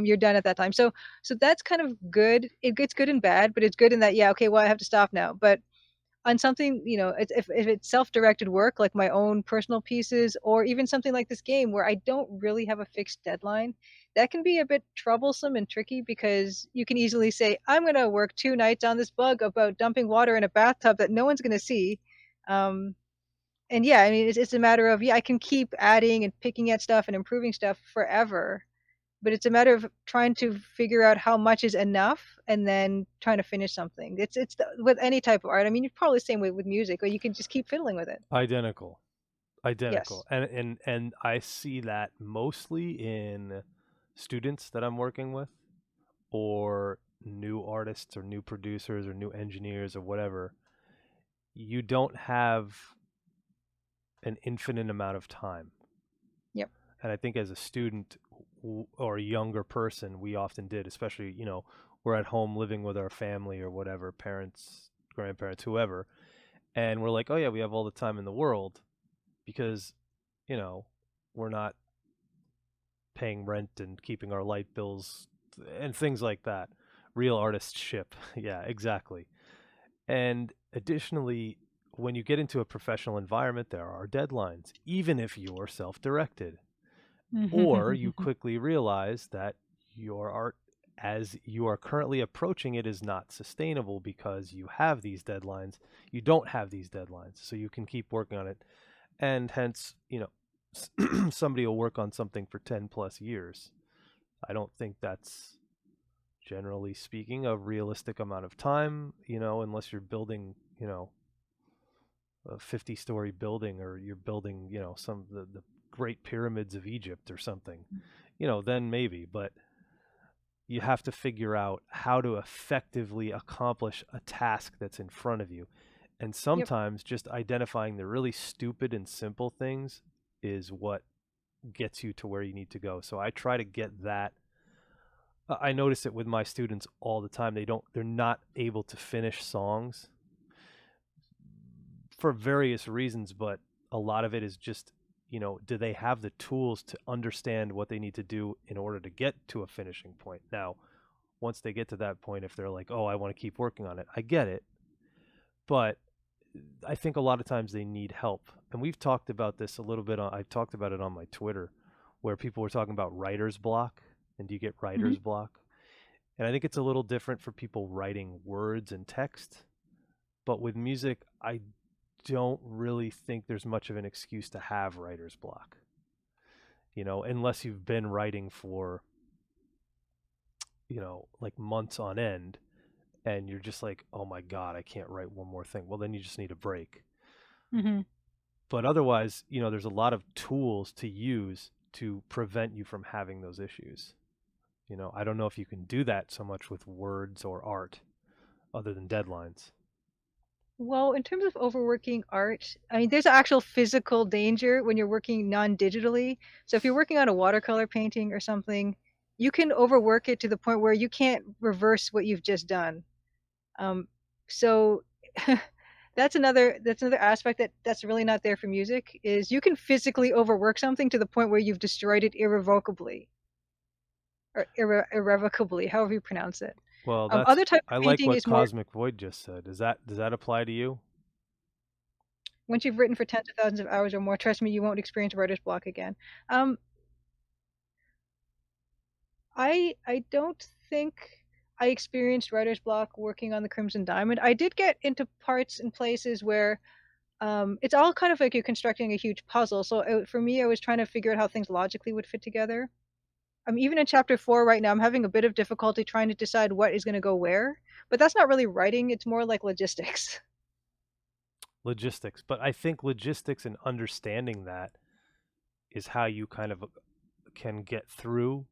Speaker 2: you're done at that time." So that's kind of good. It's good and bad, but it's good in that, yeah, okay, well, I have to stop now. But on something, if it's self-directed work, like my own personal pieces, or even something like this game where I don't really have a fixed deadline, that can be a bit troublesome and tricky because you can easily say, I'm going to work 2 nights on this bug about dumping water in a bathtub that no one's going to see. Um, and yeah, I mean, it's a matter of, yeah, I can keep adding and picking at stuff and improving stuff forever, but it's a matter of trying to figure out how much is enough and then trying to finish something. With any type of art. I mean, you're probably the same way with music, or you can just keep fiddling with it.
Speaker 1: Identical. Identical.
Speaker 2: Yes.
Speaker 1: And I see that mostly in students that I'm working with, or new artists or new producers or new engineers or whatever. You don't have an infinite amount of time.
Speaker 2: Yep.
Speaker 1: And I think as a student or a younger person, we often did, especially, we're at home living with our family or whatever, parents, grandparents, whoever, and we're like, oh yeah, we have all the time in the world because, you know, we're not paying rent and keeping our light bills and things like that. Real artistship. Yeah, exactly. And additionally, when you get into a professional environment, there are deadlines, even if you're self directed. Or you quickly realize that your art, as you are currently approaching it, is not sustainable because you have these deadlines. You don't have these deadlines, so you can keep working on it. And hence, somebody will work on something for 10 plus years. I don't think that's, generally speaking, a realistic amount of time, unless you're building, a 50-story building, or you're building, some of the great pyramids of Egypt or something, then maybe. But you have to figure out how to effectively accomplish a task that's in front of you. And
Speaker 2: Yep.
Speaker 1: sometimes just identifying the really stupid and simple things is what gets you to where you need to go. So I try to get that. I notice it with my students all the time. They're not able to finish songs for various reasons, but a lot of it is just, do they have the tools to understand what they need to do in order to get to a finishing point? Now, once they get to that point, if they're like, oh, I want to keep working on it, I get it. But I think a lot of times they need help. And we've talked about this a little bit. I've talked about it on my Twitter, where people were talking about writer's block. And do you get
Speaker 2: Hmm.
Speaker 1: writer's block? And I think it's a little different for people writing words and text. But with music, I don't really think there's much of an excuse to have writer's block, unless you've been writing for, like months on end, and you're just like, oh my God, I can't write one more thing. Well, then you just need a break.
Speaker 2: Hmm.
Speaker 1: But otherwise, there's a lot of tools to use to prevent you from having those issues. I don't know if you can do that so much with words or art other than deadlines.
Speaker 2: Well, in terms of overworking art, I mean, there's actual physical danger when you're working non-digitally. So if you're working on a watercolor painting or something, you can overwork it to the point where you can't reverse what you've just done. Um, so that's another aspect that's really not there for music is you can physically overwork something to the point where you've destroyed it irrevocably or irrevocably, however you pronounce it.
Speaker 1: Well,
Speaker 2: Other type
Speaker 1: I
Speaker 2: of
Speaker 1: like
Speaker 2: painting
Speaker 1: what
Speaker 2: is more
Speaker 1: Cosmic Void just said. Does that apply to you?
Speaker 2: once you've written for tens of thousands of hours or more, trust me, you won't experience writer's block again. Um, I don't think I experienced writer's block working on the Crimson Diamond. I did get into parts and places where it's all kind of like you're constructing a huge puzzle. So for me, I was trying to figure out how things logically would fit together. Even in chapter 4 right now, I'm having a bit of difficulty trying to decide what is going to go where. But that's not really writing, it's more like logistics.
Speaker 1: Logistics, but I think logistics and understanding that is how you kind of can get through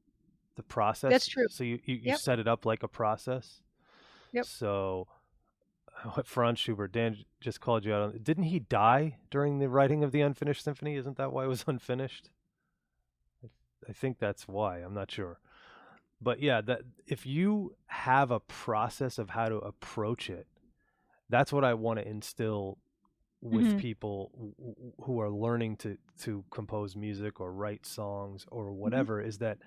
Speaker 1: the
Speaker 2: That's
Speaker 1: process.
Speaker 2: true.
Speaker 1: So you
Speaker 2: Yep.
Speaker 1: set it up like a process.
Speaker 2: Yep.
Speaker 1: So what Franz Schubert, Dan just called you out on. Didn't he die during the writing of the Unfinished Symphony? Isn't that why it was unfinished? I think that's why. I'm not sure. But yeah, that if you have a process of how to approach it, that's what I want to instill with
Speaker 2: Hmm.
Speaker 1: people who are learning to compose music or write songs or
Speaker 2: Hmm.
Speaker 1: whatever, is that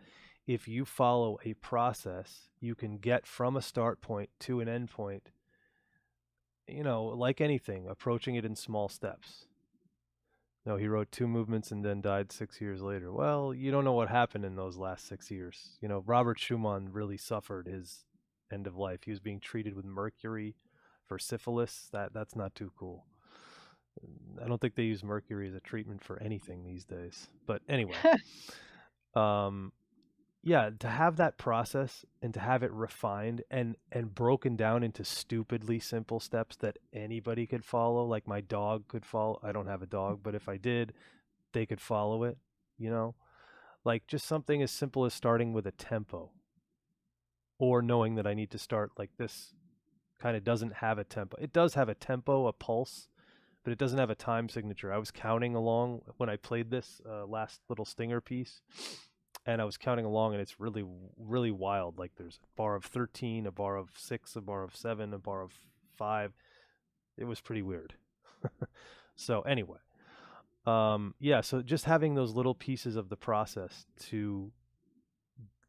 Speaker 1: if you follow a process, you can get from a start point to an end point, like anything, approaching it in small steps. No, he wrote two movements and then died 6 years later. Well, you don't know what happened in those last 6 years. Robert Schumann really suffered his end of life. He was being treated with mercury for syphilis. That's not too cool. I don't think they use mercury as a treatment for anything these days. But anyway, um, yeah, to have that process and to have it refined and broken down into stupidly simple steps that anybody could follow, like my dog could follow. I don't have a dog, but if I did, they could follow it, you know? Like just something as simple as starting with a tempo or knowing that I need to start like this kind of doesn't have a tempo. It does have a tempo, a pulse, but it doesn't have a time signature. I was counting along when I played this last little stinger piece, and I was counting along, and it's really, really wild. Like there's a bar of 13, a bar of 6, a bar of 7, a bar of 5. It was pretty weird. So anyway, yeah, so just having those little pieces of the process to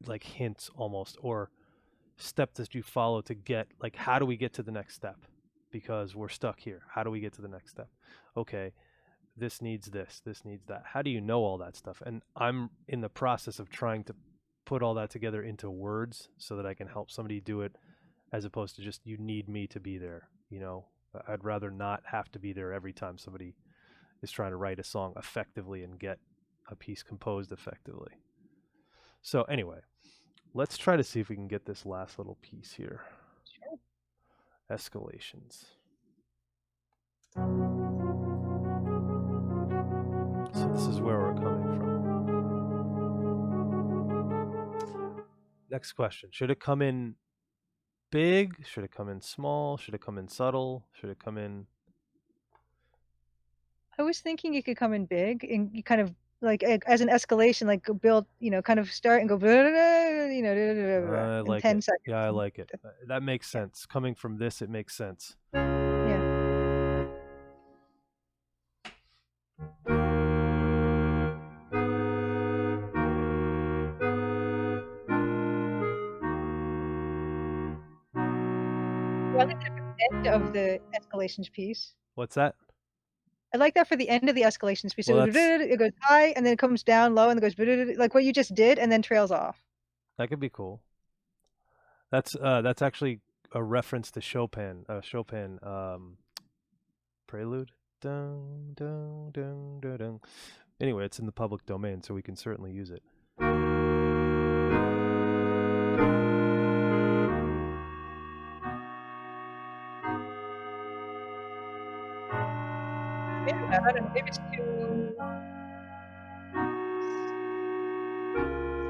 Speaker 1: like hints almost or step that you follow to get like how do we get to the next step because we're stuck here. How do we get to the next step? Okay, this needs this needs that. How do you know all that stuff? And I'm in the process of trying to put all that together into words so that I can help somebody do it as opposed to just you need me to be there, I'd rather not have to be there every time somebody is trying to write a song effectively and get a piece composed effectively. So anyway, let's try to see if we can get this last little piece here.
Speaker 2: Sure.
Speaker 1: Escalations. So this is where we're coming from. Next question. Should it come in big? Should it come in small? Should it come in subtle? Should it come in...
Speaker 2: I was thinking it could come in big and you kind of like as an escalation, like build, kind of start and go,
Speaker 1: I
Speaker 2: in
Speaker 1: like
Speaker 2: 10
Speaker 1: it.
Speaker 2: seconds.
Speaker 1: Yeah, I like it. That makes sense. Coming from this, it makes sense.
Speaker 2: Yeah. Well, I like that for the end of the escalations piece.
Speaker 1: What's that?
Speaker 2: I like that for the end of the escalations piece.
Speaker 1: Well,
Speaker 2: It goes high and then it comes down low and it goes like what you just did and then trails off.
Speaker 1: that could be cool. That's actually a reference to Chopin. Chopin prelude. Dun, dun, dun, dun, dun. Anyway, it's in the public domain, so we can certainly use it.
Speaker 2: Maybe not. I don't know. Maybe it's too.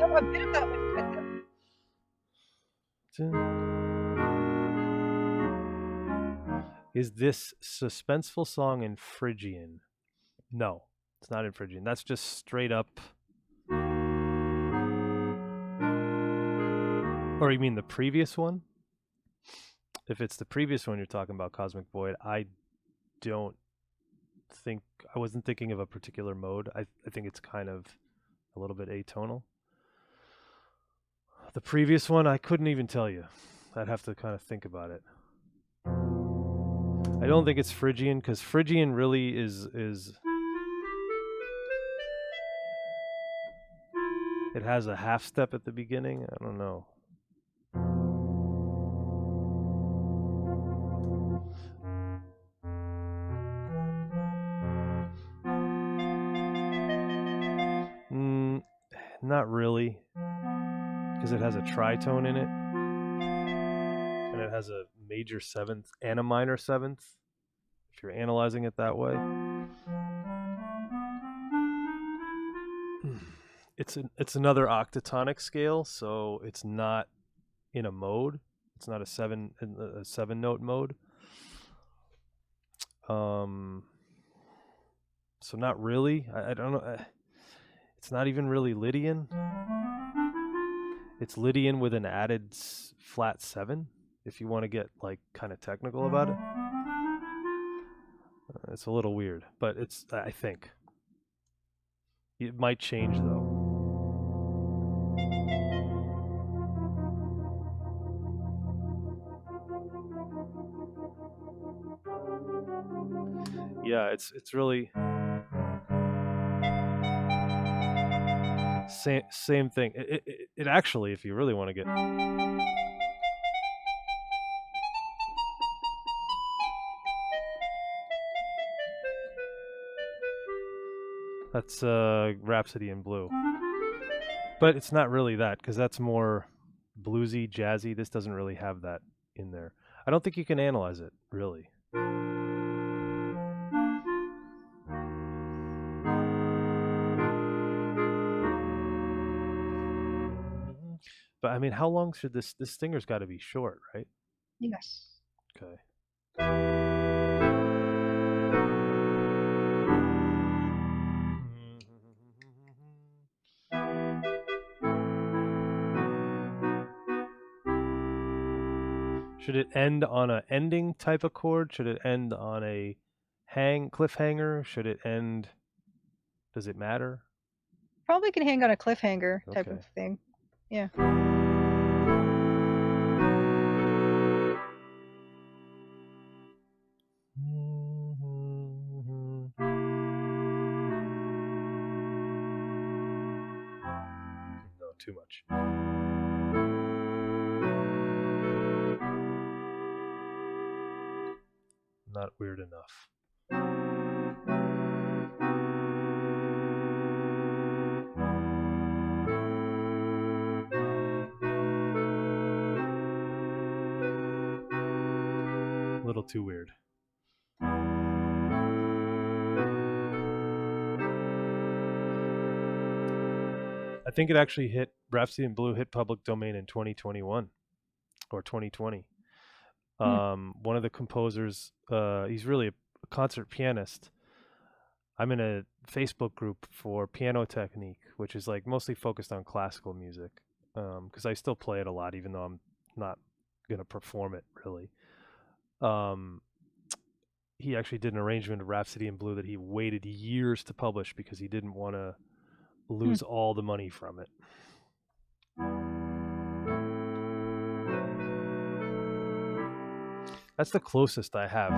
Speaker 2: So a bit of that was good though.
Speaker 1: Is this suspenseful song in Phrygian? No, it's not in Phrygian. That's just straight up. Or you mean the previous one? If it's the previous one you're talking about, Cosmic Void, I don't think I wasn't thinking of a particular mode. I think it's kind of a little bit atonal. The previous one, I couldn't even tell you. I'd have to kind of think about it. I don't think it's Phrygian because Phrygian really is. It has a half step at the beginning. I don't know. Not really, because it has a tritone in it, and it has a major seventh and a minor seventh. If you're analyzing it that way, it's another octatonic scale, so it's not in a mode. It's not a seven note mode. So not really. I don't know. It's not even really Lydian. It's Lydian with an added flat 7, if you want to get like kind of technical about it. It's a little weird, but it's, I think. It might change though. Yeah, it's really same thing. It actually, if you really want to get, that's Rhapsody in Blue, but it's not really that because that's more bluesy, jazzy. This doesn't really have that in there. I don't think you can analyze it really. But I mean, how long should this stinger's got to be short, right?
Speaker 2: Yes.
Speaker 1: Okay. Should it end on a ending type of chord? Should it end on a cliffhanger? Should it end? Does it matter?
Speaker 2: Probably can hang on a cliffhanger type
Speaker 1: Okay.
Speaker 2: of thing. Yeah.
Speaker 1: No, too much. Not weird enough. A little too weird. I think it actually hit Rhapsody in Blue hit public domain in 2021 or 2020. One of the composers, he's really a concert pianist. I'm in a Facebook group for piano technique, which is like mostly focused on classical music, because I still play it a lot, even though I'm not gonna perform it really. He actually did an arrangement of Rhapsody in Blue that he waited years to publish because he didn't want to lose all the money from it. That's the closest I have.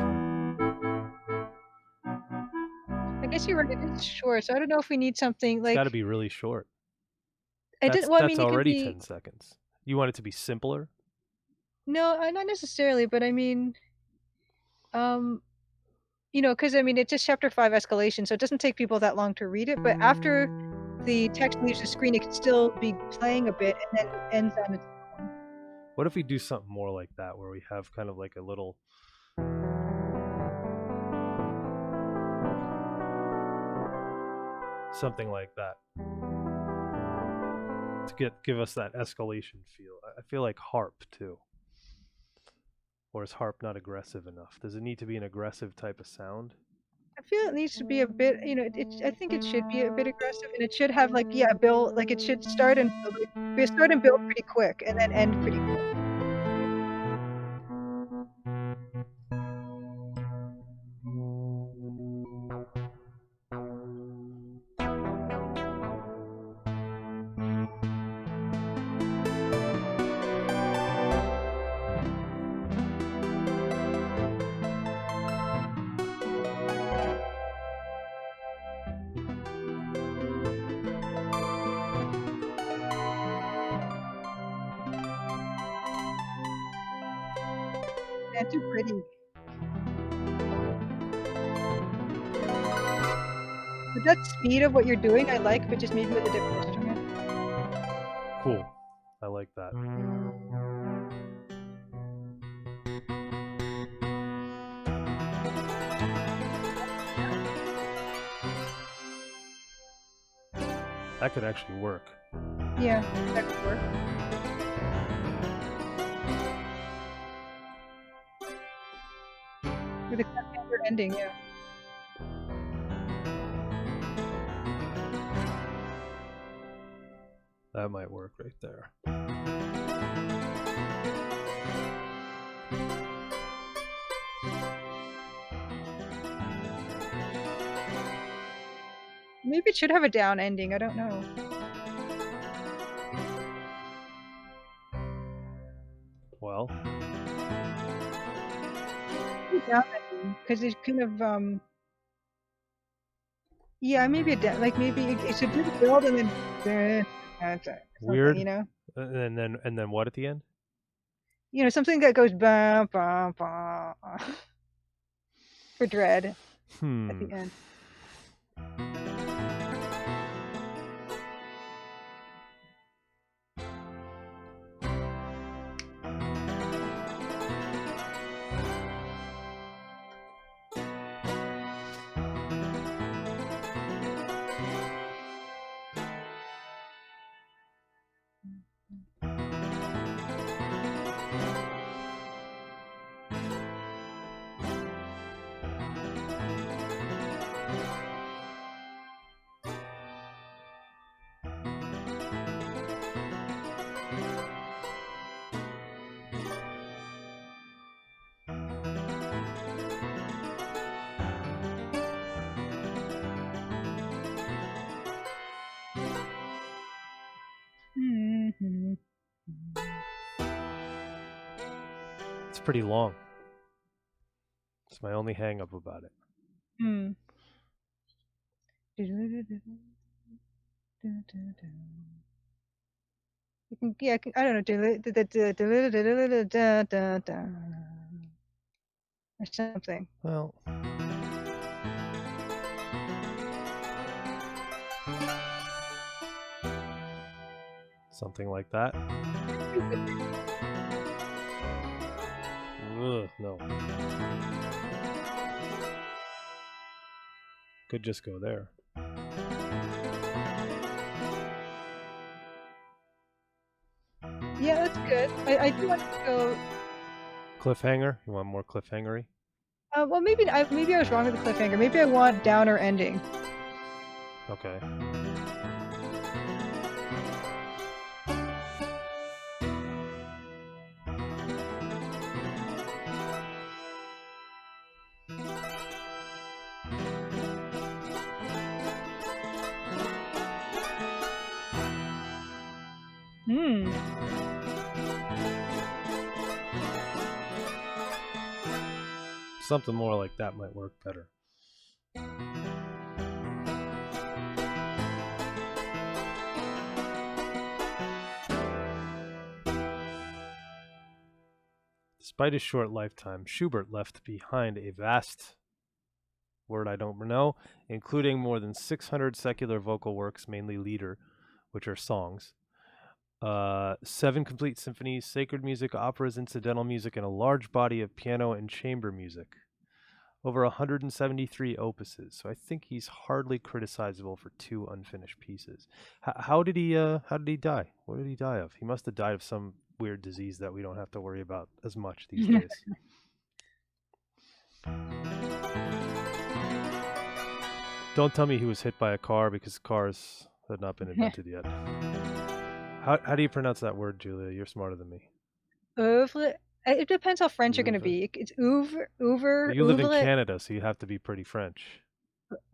Speaker 2: I guess you're right. It is short, so I don't know if we need something
Speaker 1: It's got to
Speaker 2: like.
Speaker 1: be really short.
Speaker 2: I did. Well, I
Speaker 1: That's
Speaker 2: mean, it could
Speaker 1: already
Speaker 2: be.
Speaker 1: 10 seconds. You want it to be simpler?
Speaker 2: No, not necessarily, but I mean, because I mean, it's just chapter 5 escalation, so it doesn't take people that long to read it. But after the text leaves the screen, it can still be playing a bit and then ends on its own.
Speaker 1: What if we do something more like that, where we have kind of like a little something like that to give us that escalation feel? I feel like harp too. Or is harp not aggressive enough? Does it need to be an aggressive type of sound?
Speaker 2: I feel it needs to be a bit, I think it should be a bit aggressive, and it should have like, yeah, a build, like it should start and build, start and build pretty quick, and then end pretty quick. And too pretty. But that speed of what you're doing, I like, but just maybe with a different instrument.
Speaker 1: Cool. I like that. That could actually work.
Speaker 2: Yeah, that could work. With a cliffhanger ending, yeah.
Speaker 1: That might work right there.
Speaker 2: Maybe it should have a down ending. I don't know.
Speaker 1: Well,
Speaker 2: Down ending because it kind of yeah, maybe a down, like maybe it should do the build and then
Speaker 1: weird.
Speaker 2: you know.
Speaker 1: And then what at the end?
Speaker 2: You know, something that goes bam bam bam for dread at the end.
Speaker 1: It's pretty long. It's my only hang up about it.
Speaker 2: You can, yeah, I don't know, or something.
Speaker 1: Well, something like that. Ugh, no. Could just go there.
Speaker 2: Yeah, that's good. I do want to go.
Speaker 1: Cliffhanger? You want more cliffhangery?
Speaker 2: Well, maybe I was wrong with the cliffhanger. Maybe I want downer ending.
Speaker 1: Okay. Something more like that might work better. Despite his short lifetime, Schubert left behind a vast word I don't know, including more than 600 secular vocal works, mainly lieder, which are songs, 7 complete symphonies, sacred music, operas, incidental music, and a large body of piano and chamber music. Over 173 opuses, so I think he's hardly criticizable for 2 unfinished pieces. How did he die? What did he die of? He must have died of some weird disease that we don't have to worry about as much these days. Don't tell me he was hit by a car, because cars had not been invented yet. How do you pronounce that word, Julia? You're smarter than me.
Speaker 2: Oeuvre. It depends how French you're going to be. It's ouvre,
Speaker 1: Well, you live in Canada, so you have to be pretty French.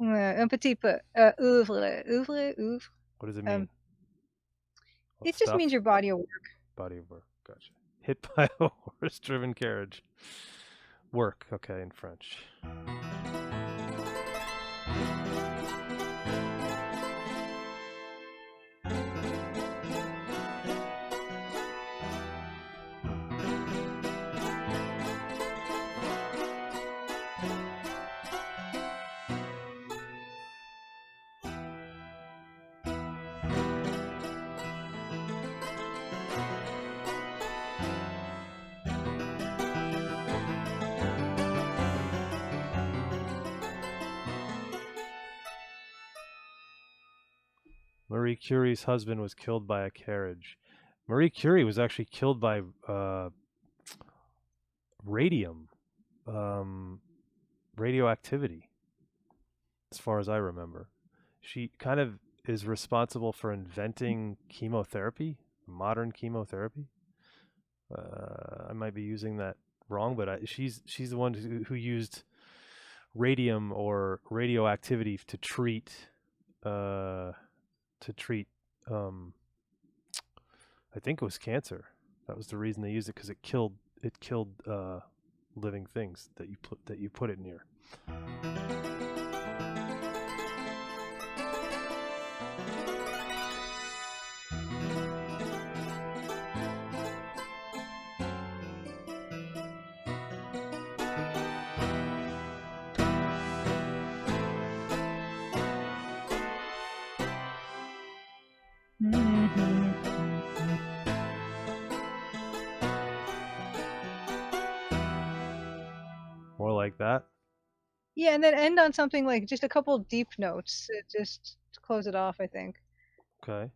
Speaker 2: Un petit peu. Ouvre.
Speaker 1: What does it mean?
Speaker 2: It just means your body of work.
Speaker 1: Body of work. Gotcha. Hit by a horse-driven carriage. Work. Okay, in French. Marie Curie's husband was killed by a carriage. Marie Curie was actually killed by radium, um, radioactivity, as far as I remember. She kind of is responsible for inventing chemotherapy, modern chemotherapy. I might be using that wrong, but she's the one who used radium or radioactivity uh, to treat I think it was cancer. That was the reason they used it, because it killed living things that you put it near. More like that.
Speaker 2: Yeah, and then end on something like just a couple deep notes, just to close it off, I think.
Speaker 1: Okay.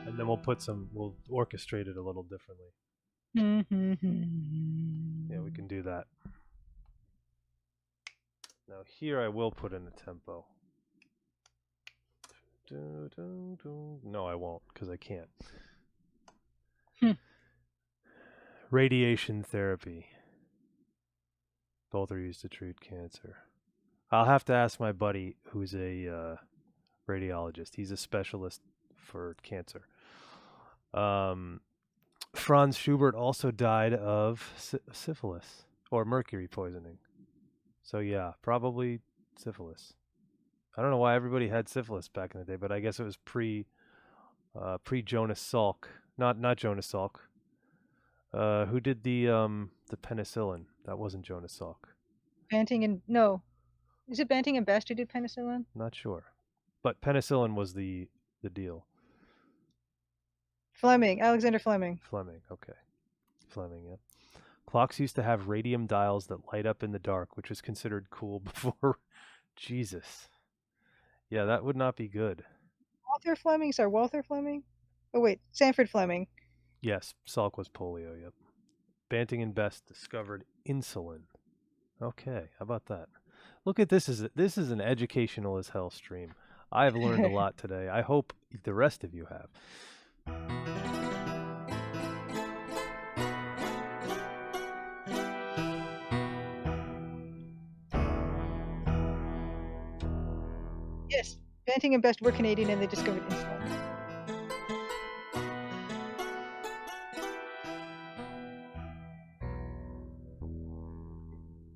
Speaker 1: And then we'll orchestrate it a little differently. Yeah, we can do that. Now here I will put in a tempo. No, I won't, because I can't. Radiation therapy. Both are used to treat cancer. I'll have to ask my buddy who's a radiologist. He's a specialist for cancer. Franz Schubert also died of syphilis or mercury poisoning. So yeah, probably syphilis. I don't know why everybody had syphilis back in the day, but I guess it was pre Jonas Salk. Not Jonas Salk. Who did the penicillin? That wasn't Jonas Salk.
Speaker 2: Banting and no, is it Banting and Best who did penicillin?
Speaker 1: Not sure, but penicillin was the deal.
Speaker 2: Fleming, Alexander Fleming.
Speaker 1: Fleming, okay. Fleming, yeah. Clocks used to have radium dials that light up in the dark, which was considered cool before. Jesus. Yeah, that would not be good.
Speaker 2: Walther Fleming? Sorry, Walther Fleming? Oh, wait, Sanford Fleming.
Speaker 1: Yes, Salk was polio, yep. Banting and Best discovered insulin. Okay, how about that? Look at this. This is an educational as hell stream. I've learned a lot today. I hope the rest of you have.
Speaker 2: Yes, Banting and Best were Canadian and they discovered insulin.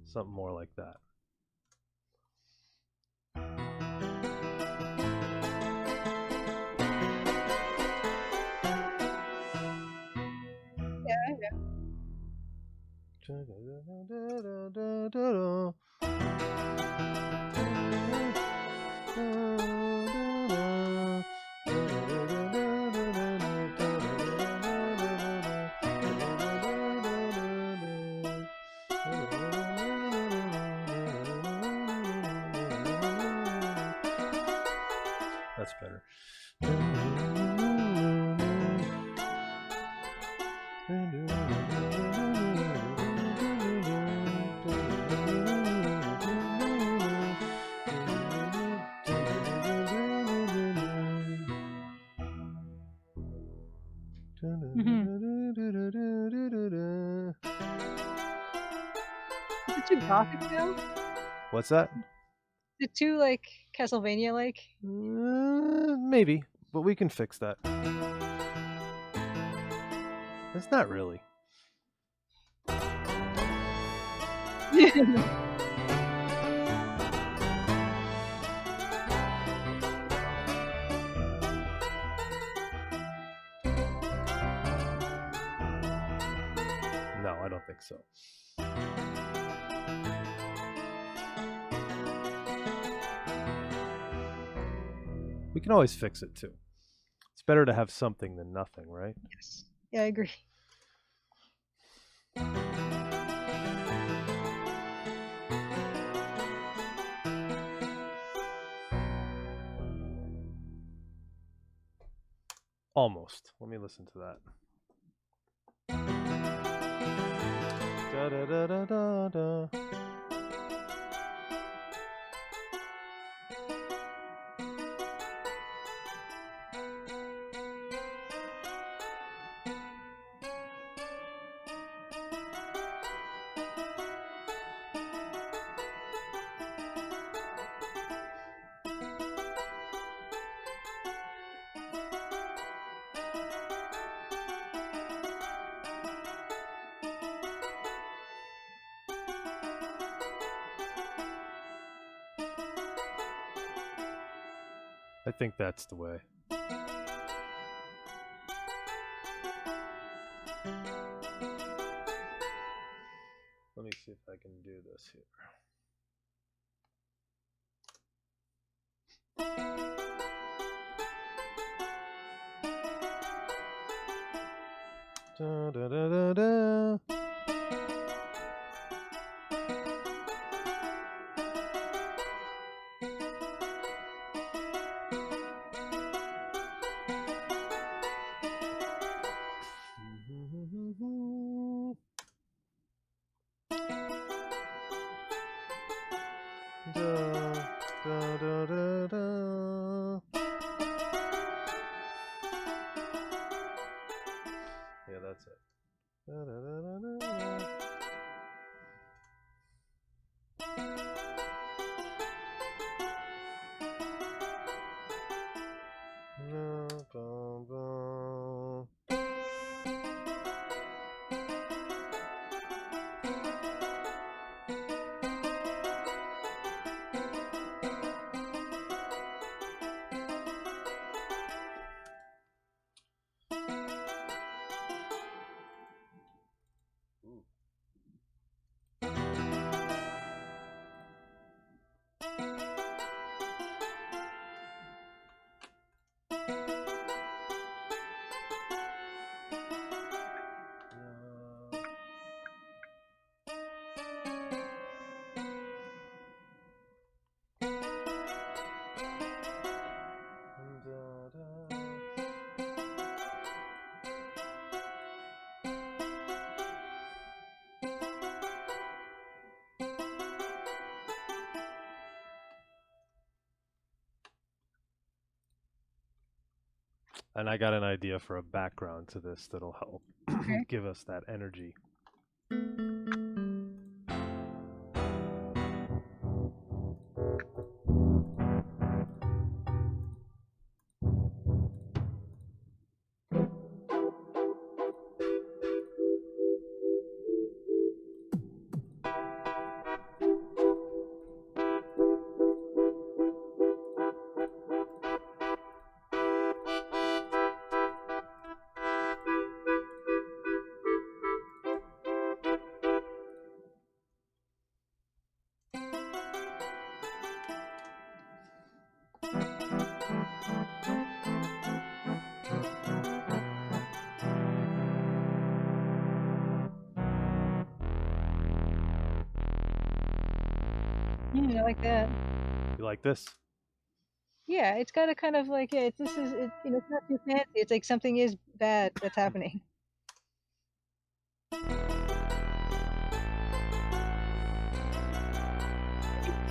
Speaker 1: Something more like that.
Speaker 2: Yeah.
Speaker 1: That's better.
Speaker 2: Is it too gothic now?
Speaker 1: What's that?
Speaker 2: Is it too, like, Castlevania-like?
Speaker 1: Maybe, but we can fix that. It's not really. No, I don't think so. We can always fix it too. It's better to have something than nothing, right?
Speaker 2: Yes. Yeah, I agree.
Speaker 1: Almost. Let me listen to that. Da da da da da da. I think that's the way. Let me see if I can do this here. Da, da, da, da, da. Da, da, da, da, da. Yeah, that's it. Da, da, da, da, da. Da, da, da. Ooh. Da, da. And I got an idea for a background to this that'll help
Speaker 2: Okay.
Speaker 1: give us that energy.
Speaker 2: I like that.
Speaker 1: You like this?
Speaker 2: Yeah, it's got a kind of like, yeah, it's, this is it, it's not too fancy. It's like something is bad that's happening. That's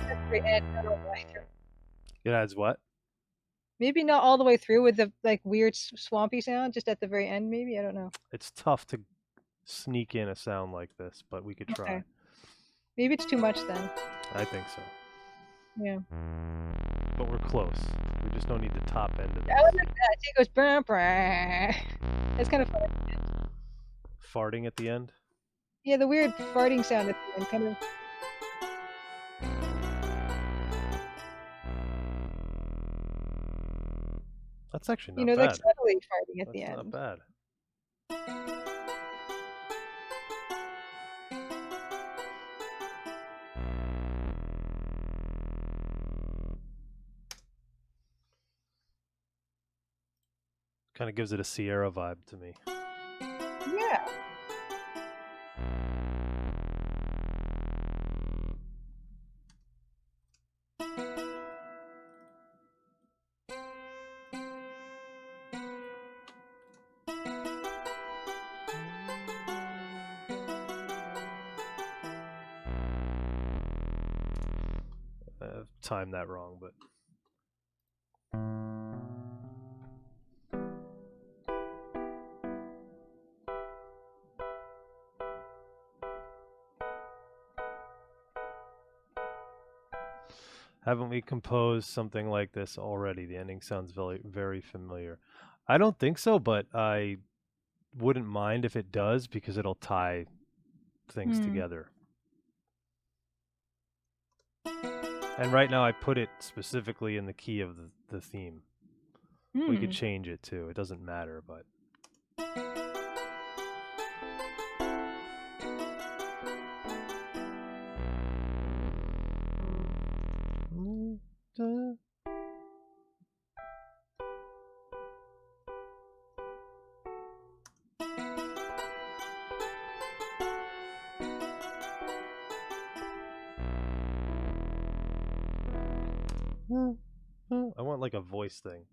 Speaker 2: the very end, not all the way through.
Speaker 1: It adds what?
Speaker 2: Maybe not all the way through with the like weird swampy sound, just at the very end. Maybe I don't know.
Speaker 1: It's tough to sneak in a sound like this, but we could try.
Speaker 2: Okay, maybe it's too much then.
Speaker 1: I think so.
Speaker 2: Yeah,
Speaker 1: But we're close. We just don't need the top end of
Speaker 2: I would
Speaker 1: this.
Speaker 2: like that. It goes brr, brr. It's kind of fun.
Speaker 1: Farting at the end?
Speaker 2: Yeah, the weird farting sound at the end, kind of.
Speaker 1: That's actually not
Speaker 2: Like
Speaker 1: bad.
Speaker 2: subtly farting at the
Speaker 1: That's not
Speaker 2: end.
Speaker 1: bad. Kind of gives it a Sierra vibe to me.
Speaker 2: Yeah.
Speaker 1: timed that wrong, but haven't we composed something like this already? The ending sounds very, very familiar. I don't think so, but I wouldn't mind if it does because it'll tie things together. And right now I put it specifically in the key of the theme. We could change it too. It doesn't matter, but... I want like a voice thing.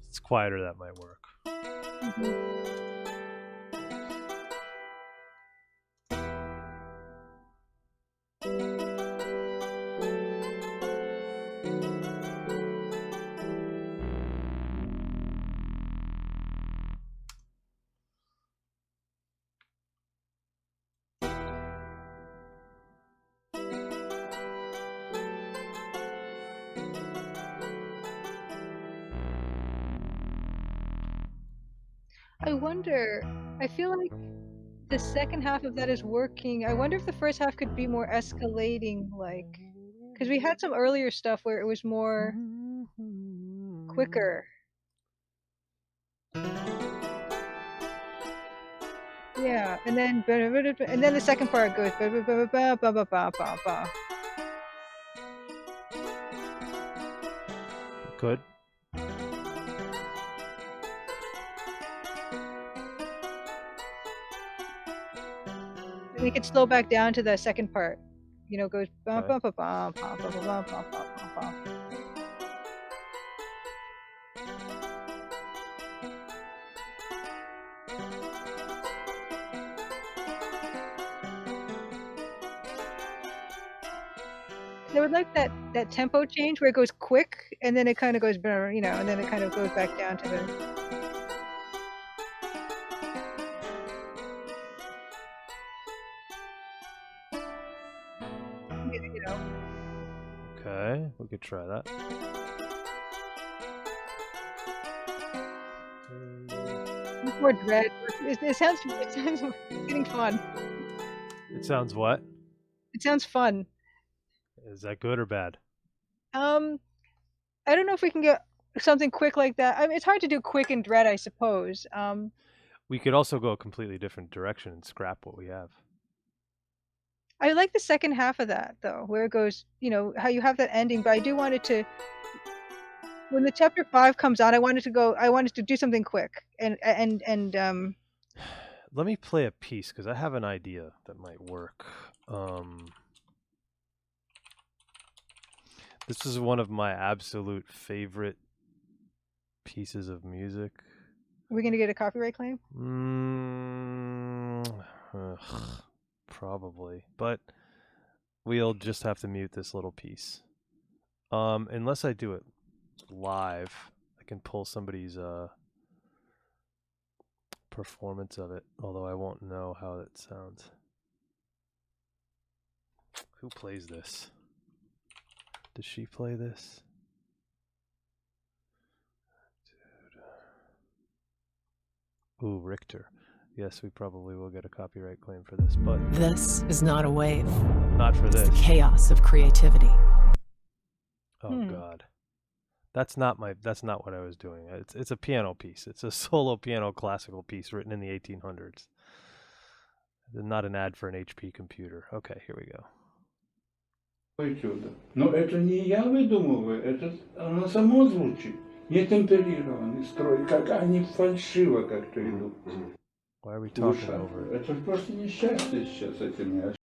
Speaker 1: It's quieter, that might work.
Speaker 2: I wonder, I feel like the second half of that is working. I wonder if the first half could be more escalating, like, because we had some earlier stuff where it was more quicker. Yeah, and then the second part goes ba ba ba ba ba ba ba ba ba.
Speaker 1: Good.
Speaker 2: We could slow back down to the second part. You know, goes ba
Speaker 1: Okay.
Speaker 2: ba ba ba ba ba ba ba ba ba ba. I would like that tempo change where it goes quick and then it kind of goes, you know, and then it kind of goes back down to the. You know.
Speaker 1: Okay, we could try that.
Speaker 2: More dread. It sounds getting fun.
Speaker 1: It sounds what?
Speaker 2: It sounds fun.
Speaker 1: Is that good or bad?
Speaker 2: I don't know if we can get something quick like that. I mean, it's hard to do quick and dread, I suppose.
Speaker 1: We could also go a completely different direction and scrap what we have.
Speaker 2: I like the second half of that though, where it goes, you know, how you have that ending, but I do want it to, when the chapter 5 comes on, I wanted to do something quick and
Speaker 1: Let me play a piece because I have an idea that might work. This is one of my absolute favorite pieces of music.
Speaker 2: We're gonna get a copyright claim?
Speaker 1: Probably, but we'll just have to mute this little piece. Unless I do it live, I can pull somebody's performance of it, although I won't know how it sounds. Who plays this? Does she play this? Dude. Ooh, Richter. Yes, we probably will get a copyright claim for this, but
Speaker 3: This is not a wave.
Speaker 1: not for this.
Speaker 3: It's the chaos of creativity.
Speaker 1: Oh
Speaker 2: Hmm.
Speaker 1: God. That's not what I was doing. It's a piano piece. It's a solo piano classical piece written in the 1800s. Not an ad for an HP computer. Okay, here we go.
Speaker 3: Чудо. Но это не я выдумываю, это оно само звучит. Не темперированный строй, как они фальшиво как-то идут.
Speaker 1: Why are we talking
Speaker 3: Душа.
Speaker 1: over it?
Speaker 3: Это просто несчастье сейчас этими.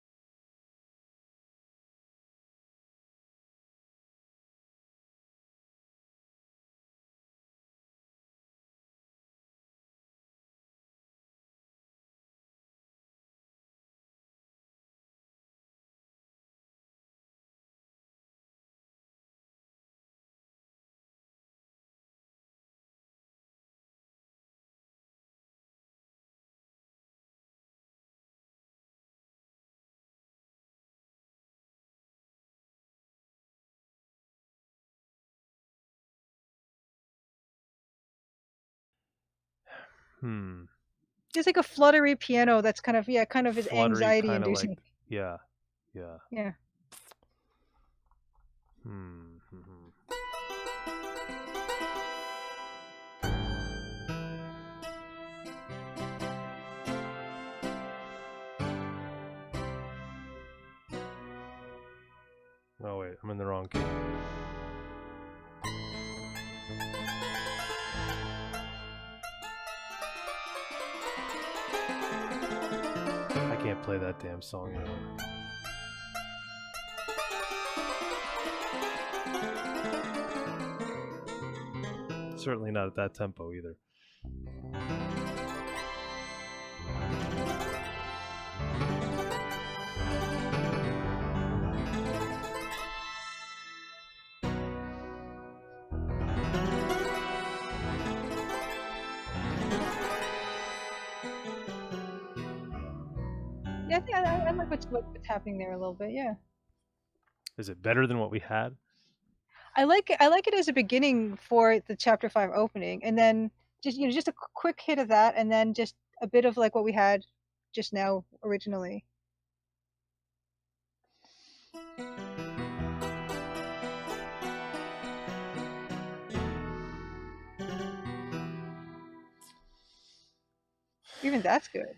Speaker 1: Hmm.
Speaker 2: It's like a fluttery piano that's kind of is
Speaker 1: Fluttery,
Speaker 2: anxiety
Speaker 1: kind of like,
Speaker 2: inducing.
Speaker 1: yeah, yeah.
Speaker 2: Yeah.
Speaker 1: Hmm. Oh wait, I'm in the wrong key. I can't play that damn song anymore. Certainly not at that tempo either.
Speaker 2: Yeah, I think I like what's happening there a little bit. Yeah.
Speaker 1: Is it better than what we had?
Speaker 2: I like it as a beginning for the chapter 5 opening, and then just a quick hit of that, and then just a bit of like what we had just now originally. Even that's good.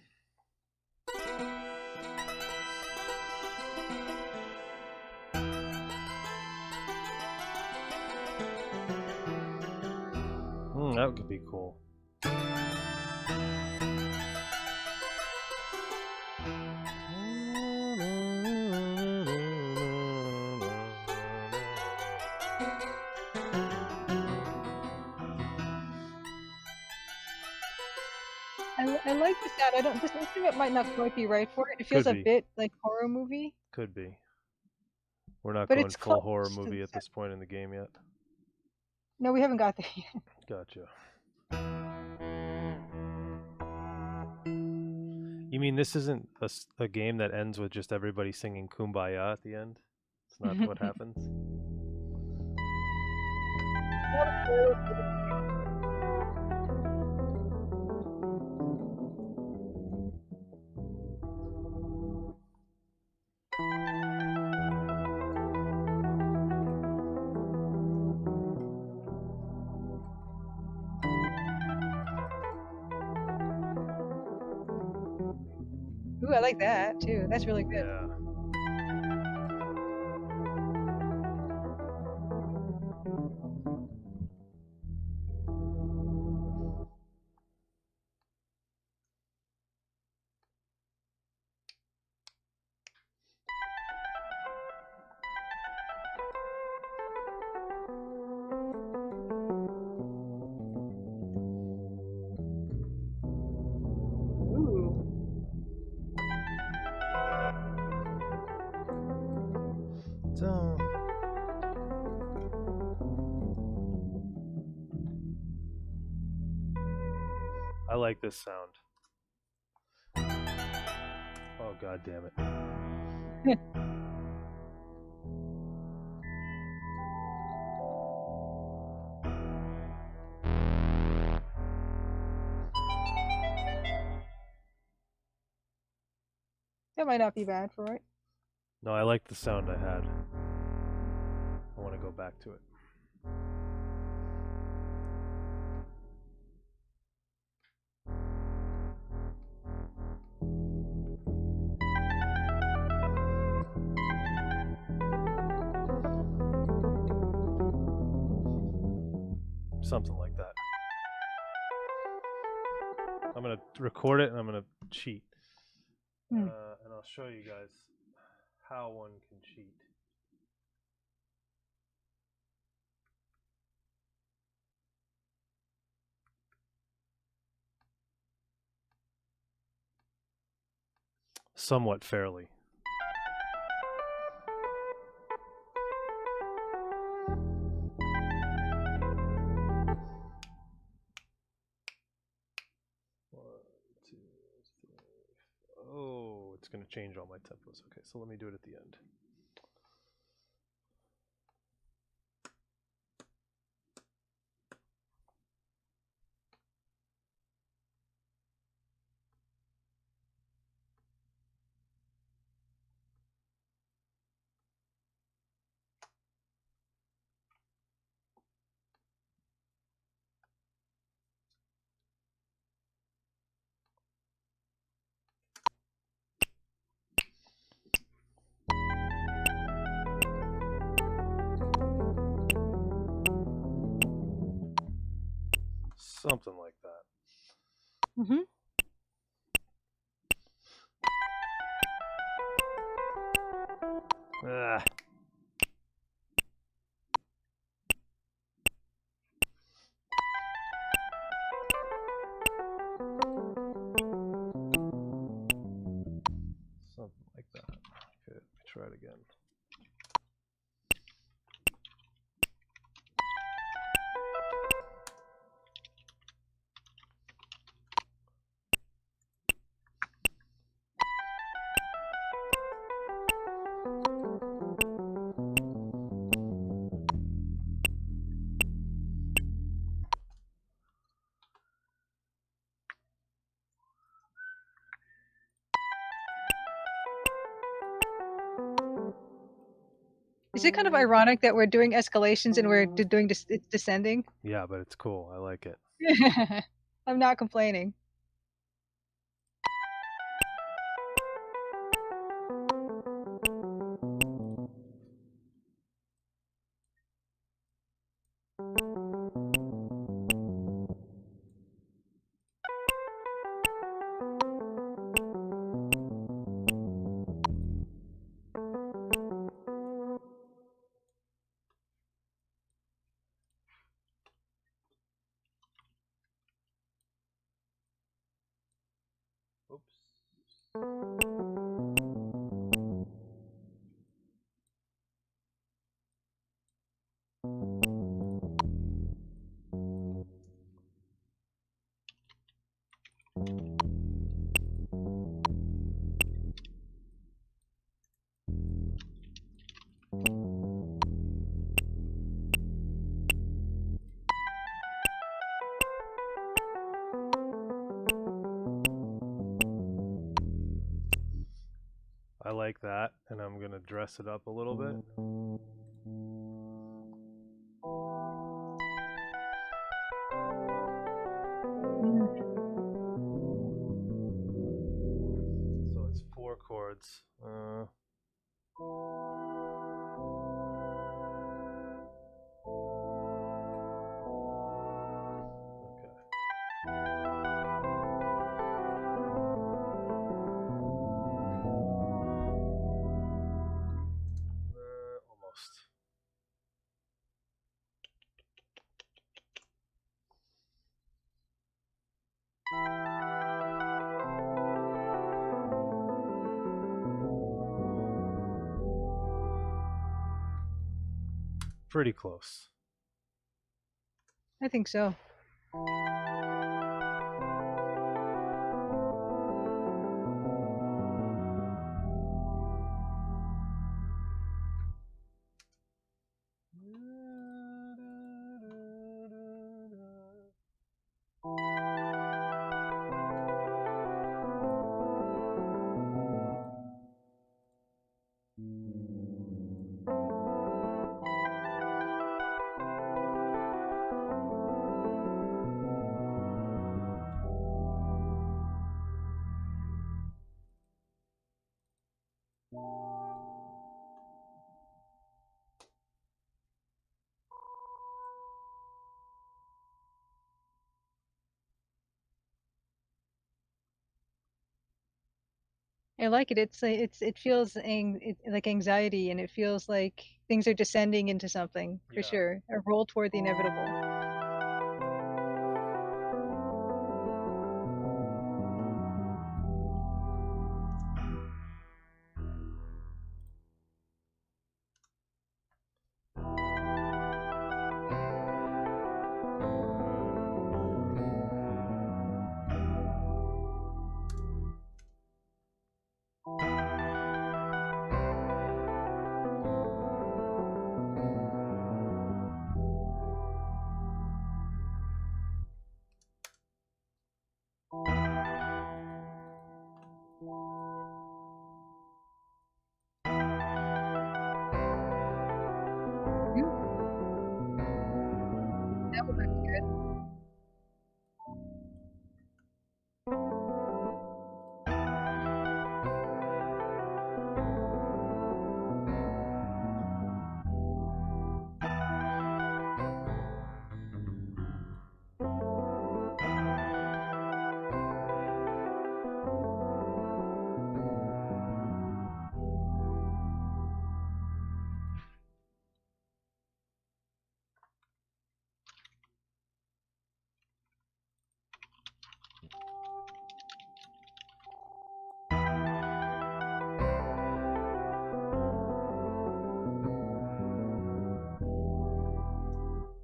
Speaker 1: That could be cool.
Speaker 2: I like the sound. I don't. This instrument might not quite be right for it. It feels
Speaker 1: Could
Speaker 2: a
Speaker 1: be.
Speaker 2: bit like horror movie,
Speaker 1: Could be. We're not
Speaker 2: but
Speaker 1: going
Speaker 2: it's
Speaker 1: full
Speaker 2: close
Speaker 1: horror
Speaker 2: to
Speaker 1: movie
Speaker 2: the
Speaker 1: at this point in the game yet.
Speaker 2: No, we haven't got there yet.
Speaker 1: Gotcha. You mean this isn't a game that ends with just everybody singing Kumbaya at the end? It's not what happens?
Speaker 2: Ooh, I like that too. That's really good.
Speaker 1: Yeah.
Speaker 2: Ooh.
Speaker 1: So, I like this sound. Oh god damn it.
Speaker 2: That might not be bad for it.
Speaker 1: No, I like the sound I had. I want to go go back to it. Something like that. I'm going to record it and I'm going to cheat. And I'll show you guys how one can cheat. Somewhat fairly. Oh, it's going to change all my tempos. Okay, so let me do it at the end. Something like that.
Speaker 2: Mm-hmm.
Speaker 1: Ah. Something like that. Okay, let me try it again.
Speaker 2: Is it kind of ironic that we're doing escalations and we're doing it's descending?
Speaker 1: Yeah, but it's cool. I like it.
Speaker 2: I'm not complaining.
Speaker 1: Oops. I like that, and I'm going to dress it up a little bit. So it's 4 chords. Almost. Pretty close.
Speaker 2: I think so. I like it. It feels like anxiety, and it feels like things are descending into something for
Speaker 1: Yeah.
Speaker 2: sure. A roll toward the inevitable. Mm, that one might be good.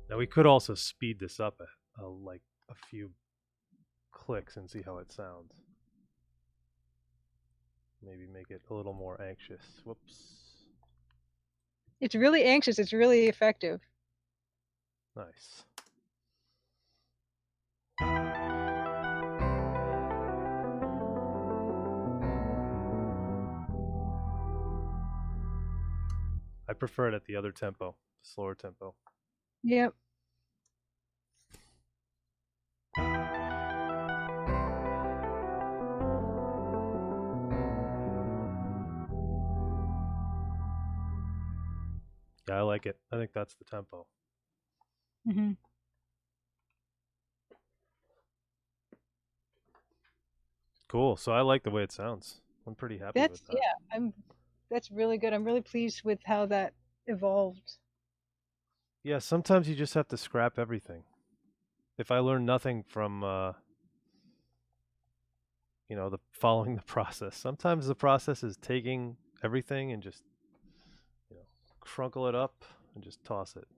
Speaker 1: Now we could also speed this up like a few clicks and see how it sounds. Maybe make it a little more anxious. Whoops.
Speaker 2: It's really anxious. It's really effective.
Speaker 1: Nice. I prefer it at the other tempo, the slower tempo.
Speaker 2: Yep.
Speaker 1: Yeah, I like it. I think that's the tempo.
Speaker 2: Hmm.
Speaker 1: Cool. So I like the way it sounds. I'm pretty happy with that.
Speaker 2: That's really good. I'm really pleased with how that evolved.
Speaker 1: Yeah, sometimes you just have to scrap everything. If I learn nothing from the following the process, sometimes the process is taking everything and just you know crunkle it up and just toss it. You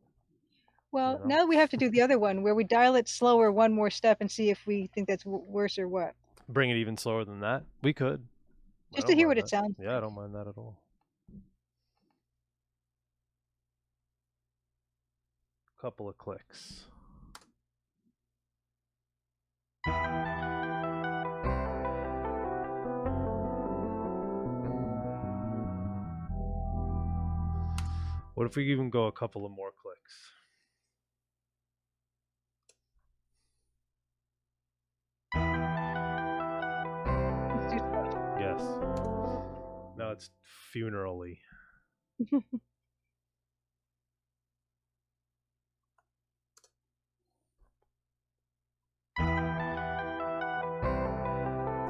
Speaker 2: Well,
Speaker 1: know,
Speaker 2: now we have to do the other one where we dial it slower one more step and see if we think that's worse or what.
Speaker 1: bring it even slower than that. We could. I
Speaker 2: Just to
Speaker 1: don't
Speaker 2: hear
Speaker 1: mind
Speaker 2: what it
Speaker 1: that.
Speaker 2: sounds
Speaker 1: Yeah, I
Speaker 2: like.
Speaker 1: don't mind that at all. Couple of clicks. What if we even go a couple of more clicks?
Speaker 2: It's too soft.
Speaker 1: Yes. Now it's funerally.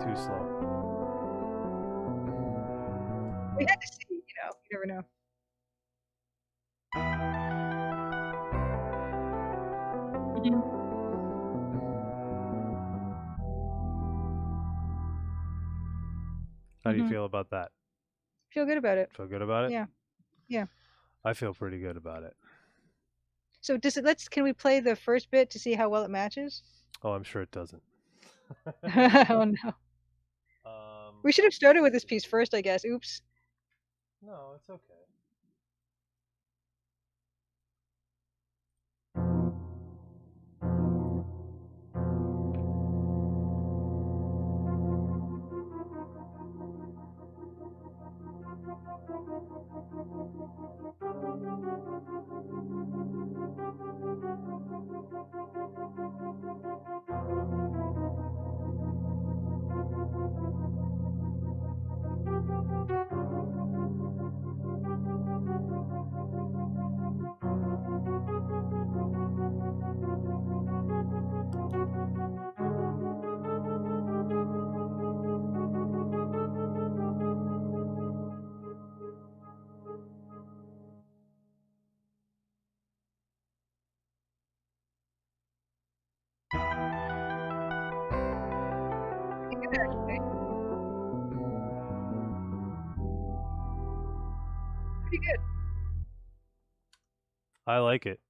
Speaker 1: Too slow.
Speaker 2: We had to see, you never know. Mhm.
Speaker 1: How do you
Speaker 2: Mhm.
Speaker 1: feel about that?
Speaker 2: Feel good about it.
Speaker 1: Feel good about it?
Speaker 2: Yeah. Yeah.
Speaker 1: I feel pretty good about it.
Speaker 2: So can we play the first bit to see how well it matches?
Speaker 1: Oh, I'm sure it doesn't.
Speaker 2: Oh no.
Speaker 1: um,
Speaker 2: We should have started with this piece first, I guess. Oops.
Speaker 1: no, it's okay.
Speaker 2: be good.
Speaker 1: I like it.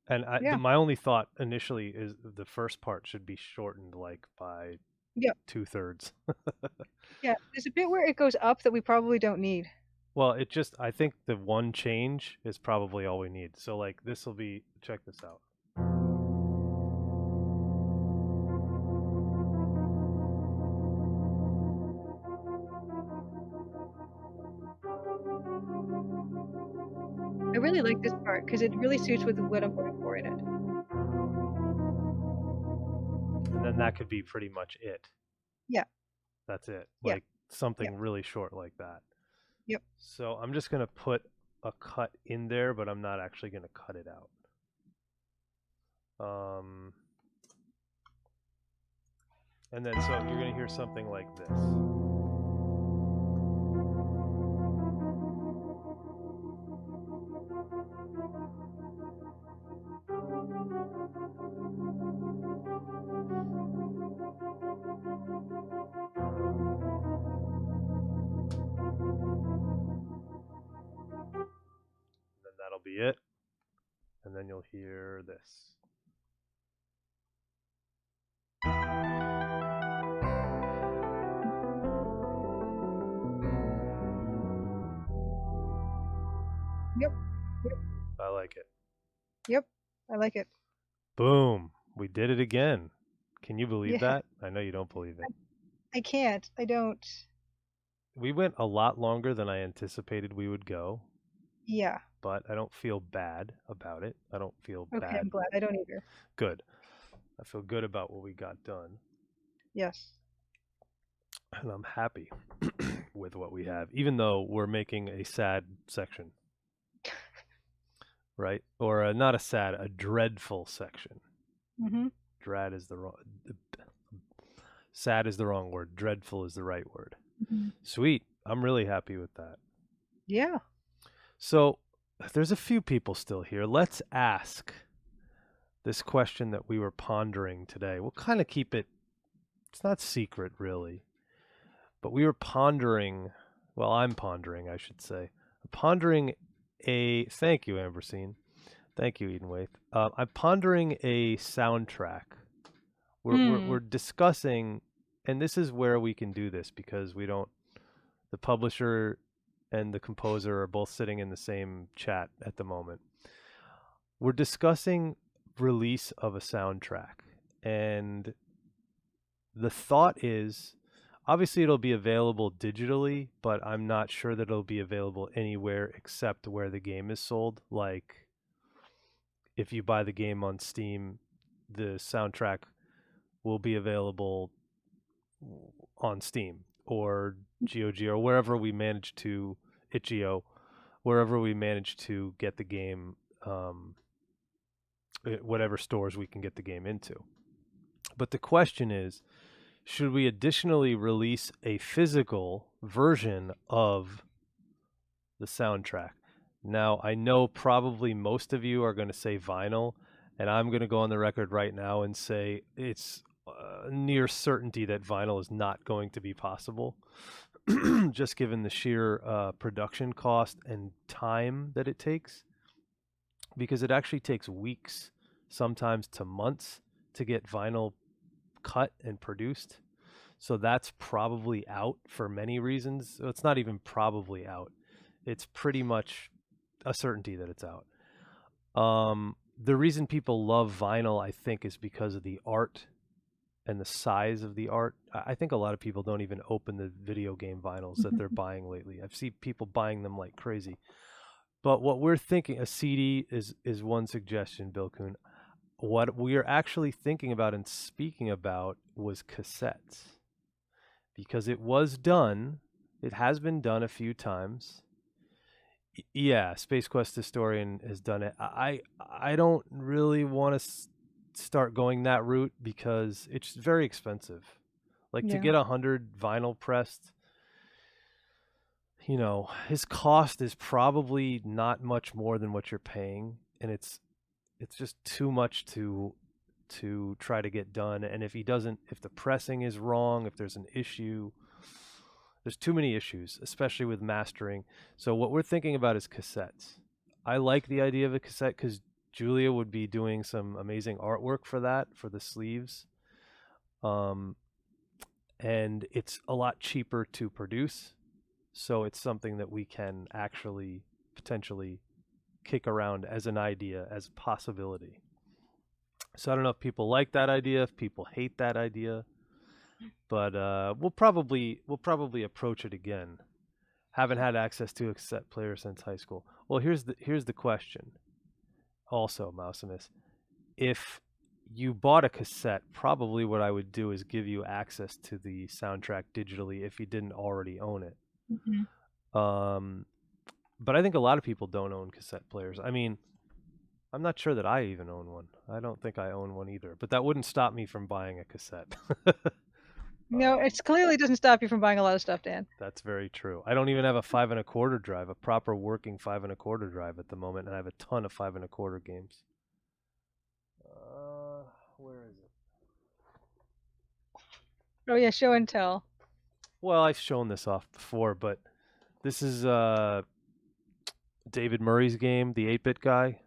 Speaker 1: And
Speaker 2: Yeah.
Speaker 1: my only thought initially is the first part should be shortened like by
Speaker 2: Yeah.
Speaker 1: 2/3.
Speaker 2: Yeah. There's a bit where it goes up that we probably don't need.
Speaker 1: Well, I think the one change is probably all we need. So like this will be, check this out.
Speaker 2: I really like this part because it really suits with what I'm going for in it.
Speaker 1: And then that could be pretty much it.
Speaker 2: Yeah.
Speaker 1: That's it.
Speaker 2: Yeah.
Speaker 1: Like something
Speaker 2: Yeah.
Speaker 1: really short like that.
Speaker 2: Yep.
Speaker 1: So I'm just going to put a cut in there, but I'm not actually going to cut it out. And then so you're going to hear something like this. Then that'll be it. And then you'll hear this.
Speaker 2: Yep.
Speaker 1: I like it.
Speaker 2: Yep. I like it.
Speaker 1: Boom. We did it again. Can you believe
Speaker 2: Yeah.
Speaker 1: that? I know you don't believe it.
Speaker 2: I can't. I don't.
Speaker 1: We went a lot longer than I anticipated we would go,
Speaker 2: Yeah.
Speaker 1: but I don't feel bad about it. I don't feel
Speaker 2: Okay.
Speaker 1: bad.
Speaker 2: I'm glad. I don't either.
Speaker 1: Good. I feel good about what we got done.
Speaker 2: Yes.
Speaker 1: And I'm happy with what we have, even though we're making a sad section. Right? Or not a sad, a dreadful section.
Speaker 2: Mm-hmm.
Speaker 1: Dread is the wrong. Sad is the wrong word. Dreadful is the right word.
Speaker 2: Mm-hmm.
Speaker 1: Sweet. I'm really happy with that.
Speaker 2: Yeah.
Speaker 1: So there's a few people still here. Let's ask this question that we were pondering today. We'll kind of keep it, it's not secret really, but we were pondering, well, I'm pondering, I should say. Pondering thank you, Ambersine. Thank you, Eden Waith. I'm pondering a soundtrack. We're discussing, and this is where we can do this because the publisher and the composer are both sitting in the same chat at the moment. We're discussing release of a soundtrack, and the thought is, obviously it'll be available digitally, but I'm not sure that it'll be available anywhere except where the game is sold. Like if you buy the game on Steam, the soundtrack will be available on Steam or GOG or wherever we manage to, itch.io, wherever we manage to get the game, whatever stores we can get the game into. But the question is, should we additionally release a physical version of the soundtrack? Now, I know probably most of you are going to say vinyl, and I'm going to go on the record right now and say it's near certainty that vinyl is not going to be possible, just given the sheer production cost and time that it takes, because it actually takes weeks, sometimes to months, to get vinyl cut and produced. So that's probably out for many reasons. It's not even probably out. It's pretty much a certainty that it's out. The reason people love vinyl, I think, is because of the art and the size of the art. I think a lot of people don't even open the video game vinyls that they're buying lately. I've seen people buying them like crazy. But what we're thinking, a CD is one suggestion, Bill Kuhn. What we are actually thinking about and speaking about was cassettes. Because it was done, it has been done a few times. Yeah, Space Quest Historian has done it. I don't really want to start going that route because it's very expensive. Like to get 100 vinyl pressed, his cost is probably not much more than what you're paying, and it's just too much to try to get done. And if the pressing is wrong, if there's an issue, There's too many issues, especially with mastering. So what we're thinking about is cassettes. I like the idea of a cassette because Julia would be doing some amazing artwork for that, for the sleeves. Um, and it's a lot cheaper to produce. So it's something that we can actually potentially kick around as an idea, as a possibility. So I don't know if people like that idea, if people hate that idea, but we'll probably approach it again. Haven't had access to a cassette player since high school. Well, here's the question. Also, Mousinus, if you bought a cassette, probably what I would do is give you access to the soundtrack digitally if you didn't already own it. Um, but I think a lot of people don't own cassette players. I mean, I'm not sure that I even own one. I don't think I own one either. But that wouldn't stop me from buying a cassette.
Speaker 2: No, it clearly doesn't stop you from buying a lot of stuff, Dan.
Speaker 1: That's very true. I don't even have a 5 1/4 drive, a proper working 5 1/4 drive at the moment, and I have a ton of 5 1/4 games. Where is it?
Speaker 2: Oh yeah, show and tell.
Speaker 1: Well, I've shown this off before, but this is David Murray's game, the 8-bit guy.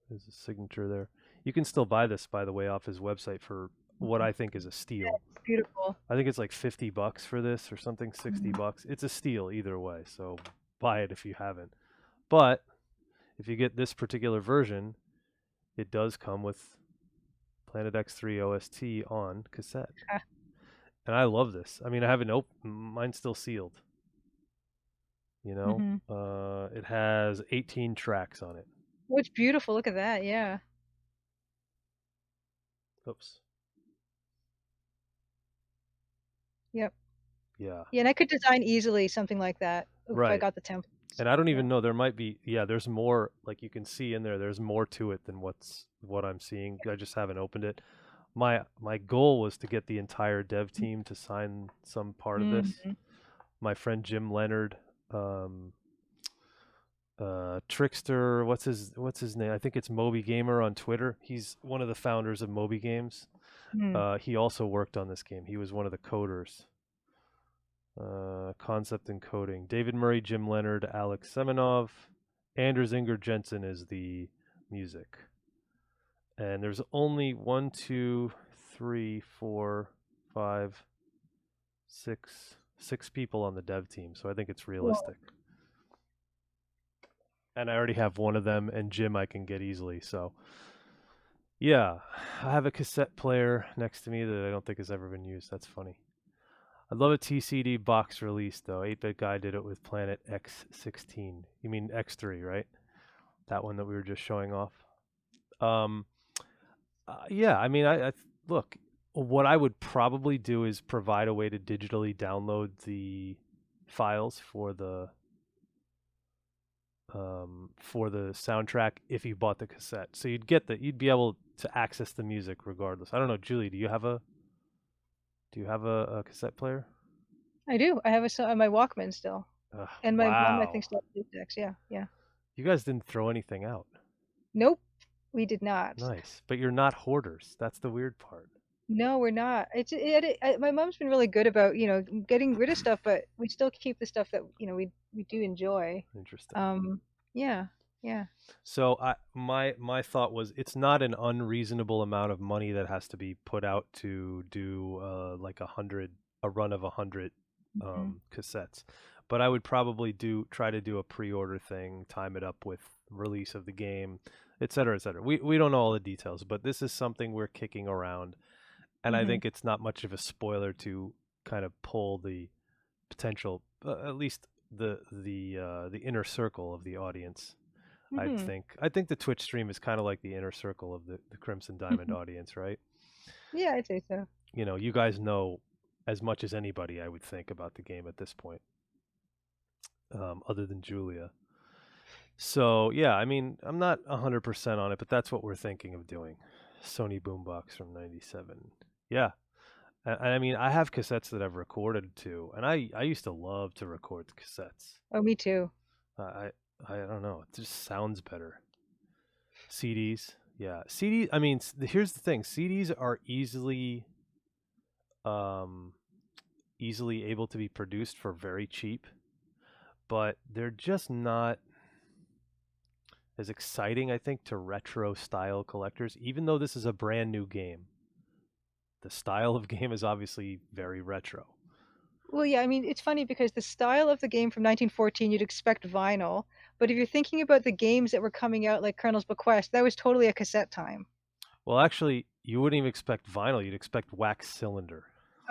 Speaker 1: There's a signature there. You can still buy this, by the way, off his website for what I think is a steal.
Speaker 2: It's beautiful.
Speaker 1: I think it's like $50 for this or something, $60. It's a steal either way, so buy it if you haven't. But if you get this particular version, it does come with Planet X3 OST on cassette. And I love this. I mean, I haven't opened, mine's still sealed. You know, it has 18 tracks on it.
Speaker 2: Oh, it's beautiful. Look at that. Yeah.
Speaker 1: Oops.
Speaker 2: Yep.
Speaker 1: Yeah.
Speaker 2: Yeah, and I could design easily something like that if I
Speaker 1: Right.
Speaker 2: got the template.
Speaker 1: And I don't even know, there might be, there's more, like you can see in there, there's more to it than what I'm seeing. I just haven't opened it. My goal was to get the entire dev team to sign some part of this. My friend Jim Leonard, Trickster, what's his name? I think it's Moby Gamer on Twitter. He's one of the founders of Moby Games. He also worked on this game. He was one of the coders. Concept and coding. David Murray, Jim Leonard, Alex Semenov, Anders Inger Jensen is the music. And there's only 1, 2, 3, 4, 5, 6 people on the dev team, so I think it's realistic. Whoa. And I already have one of them, and Jim I can get easily, so yeah. I have a cassette player next to me that I don't think has ever been used. That's funny. I'd love a TCD box release, though. 8-bit guy did it with Planet X16. You mean X3, right? That one that we were just showing off. Yeah, I mean, I look, what I would probably do is provide a way to digitally download the files for the soundtrack if you bought the cassette. So you'd be able to access the music regardless. I don't know, Julie, do you have a cassette player?
Speaker 2: I do. I have my Walkman still. And my mom, I think, still has decks. Yeah.
Speaker 1: You guys didn't throw anything out.
Speaker 2: Nope, we did not.
Speaker 1: Nice, but you're not hoarders. That's the weird part.
Speaker 2: No, we're not. My mom's been really good about getting rid of stuff, but we still keep the stuff that we do enjoy.
Speaker 1: Interesting.
Speaker 2: Yeah.
Speaker 1: So my thought was, it's not an unreasonable amount of money that has to be put out to do like a run of 100 cassettes, but I would probably try to do a pre-order thing, time it up with release of the game, et cetera, et cetera. We don't know all the details, but this is something we're kicking around, and I think it's not much of a spoiler to kind of pull the potential, at least the inner circle of the audience. I think the Twitch stream is kind of like the inner circle of the Crimson Diamond audience, right?
Speaker 2: Yeah, I'd say so.
Speaker 1: You guys know as much as anybody, I would think, about the game at this point, other than Julia. So yeah, I mean, I'm not 100% on it, but that's what we're thinking of doing. Sony boombox from '97. Yeah, I mean, I have cassettes that I've recorded to, and I used to love to record the cassettes.
Speaker 2: Oh, me too.
Speaker 1: I don't know. It just sounds better. CDs. Yeah. CDs. I mean, here's the thing. CDs are easily easily able to be produced for very cheap, but they're just not as exciting, I think, to retro style collectors, even though this is a brand new game. The style of game is obviously very retro.
Speaker 2: Well, yeah, I mean, it's funny because the style of the game from 1914, you'd expect vinyl, but if you're thinking about the games that were coming out, like Colonel's Bequest, that was totally a cassette time.
Speaker 1: Well, actually, you wouldn't even expect vinyl, you'd expect wax cylinder.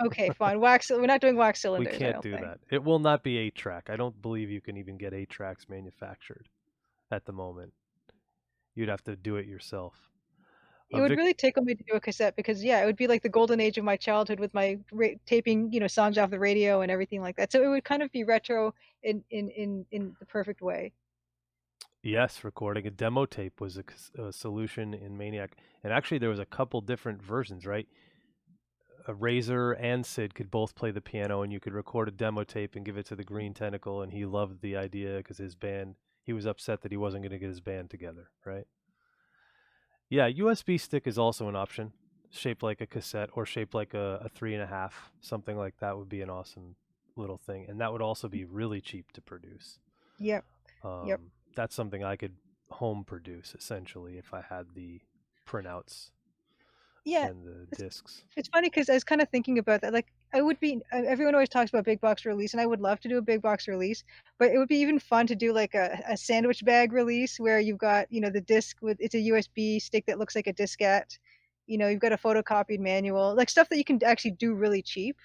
Speaker 2: Okay, fine. Wax. We're not doing wax
Speaker 1: We
Speaker 2: cylinders, I
Speaker 1: can't
Speaker 2: don't
Speaker 1: do
Speaker 2: think.
Speaker 1: that. It will not be 8-track. I don't believe you can even get 8-tracks manufactured at the moment. You'd have to do it yourself.
Speaker 2: It would really tickle me to do a cassette because, yeah, it would be like the golden age of my childhood with my taping, songs off the radio and everything like that. So it would kind of be retro in the perfect way.
Speaker 1: Yes, recording a demo tape was a solution in Maniac. And actually, there was a couple different versions, right? Razor and Sid could both play the piano, and you could record a demo tape and give it to the Green Tentacle, and he loved the idea because he was upset that he wasn't going to get his band together, right? Yeah, USB stick is also an option, shaped like a cassette or shaped like a 3.5, something like that would be an awesome little thing, and that would also be really cheap to produce.
Speaker 2: Yep. Yep.
Speaker 1: That's something I could home produce essentially if I had the printouts
Speaker 2: Yeah.
Speaker 1: and the discs.
Speaker 2: It's funny because I was kind of thinking about that. Like, I would be, everyone always talks about big box release, and I would love to do a big box release, but it would be even fun to do like a sandwich bag release where you've got, the disc with it's a USB stick that looks like a diskette. You've got a photocopied manual, like stuff that you can actually do really cheap,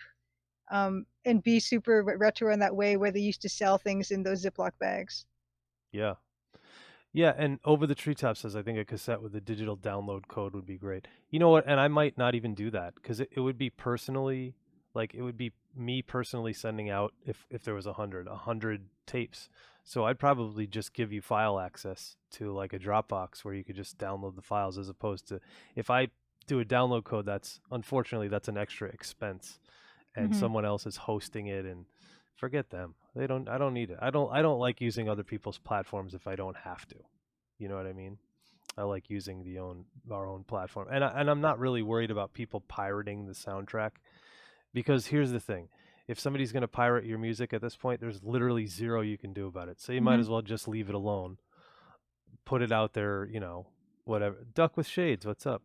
Speaker 2: and be super retro in that way where they used to sell things in those Ziploc bags.
Speaker 1: Yeah. Yeah, and Over the Treetop says, I think a cassette with a digital download code would be great. You know what? And I might not even do that because it would be personally, like, it would be me personally sending out, if there was 100 tapes. So I'd probably just give you file access to like a Dropbox where you could just download the files as opposed to if I do a download code, unfortunately, that's an extra expense and
Speaker 2: Hmm.
Speaker 1: someone else is hosting it and forget them. I don't need it. I don't like using other people's platforms if I don't have to. You know what I mean? I like using our own platform. And I'm not really worried about people pirating the soundtrack because here's the thing. If somebody's going to pirate your music at this point, there's literally zero you can do about it. So you might
Speaker 2: Hmm.
Speaker 1: as well just leave it alone. Put it out there, whatever. Duck with shades, what's up?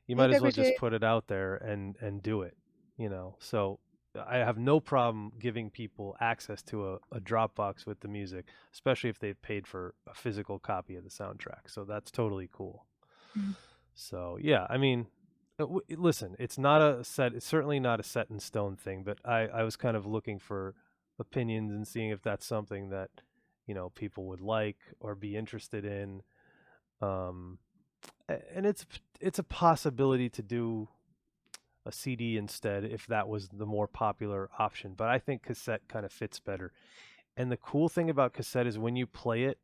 Speaker 1: You
Speaker 2: Hey,
Speaker 1: might as
Speaker 2: Doug
Speaker 1: well
Speaker 2: Rocher.
Speaker 1: just put it out there and do it. So I have no problem giving people access to a Dropbox with the music, especially if they've paid for a physical copy of the soundtrack. So that's totally cool.
Speaker 2: Mhm.
Speaker 1: So yeah, I mean, listen, it's certainly not a set in stone thing, but I was kind of looking for opinions and seeing if that's something that people would like or be interested in. Um, and it's a possibility to do a CD instead if that was the more popular option. But I think cassette kind of fits better. And the cool thing about cassette is when you play it,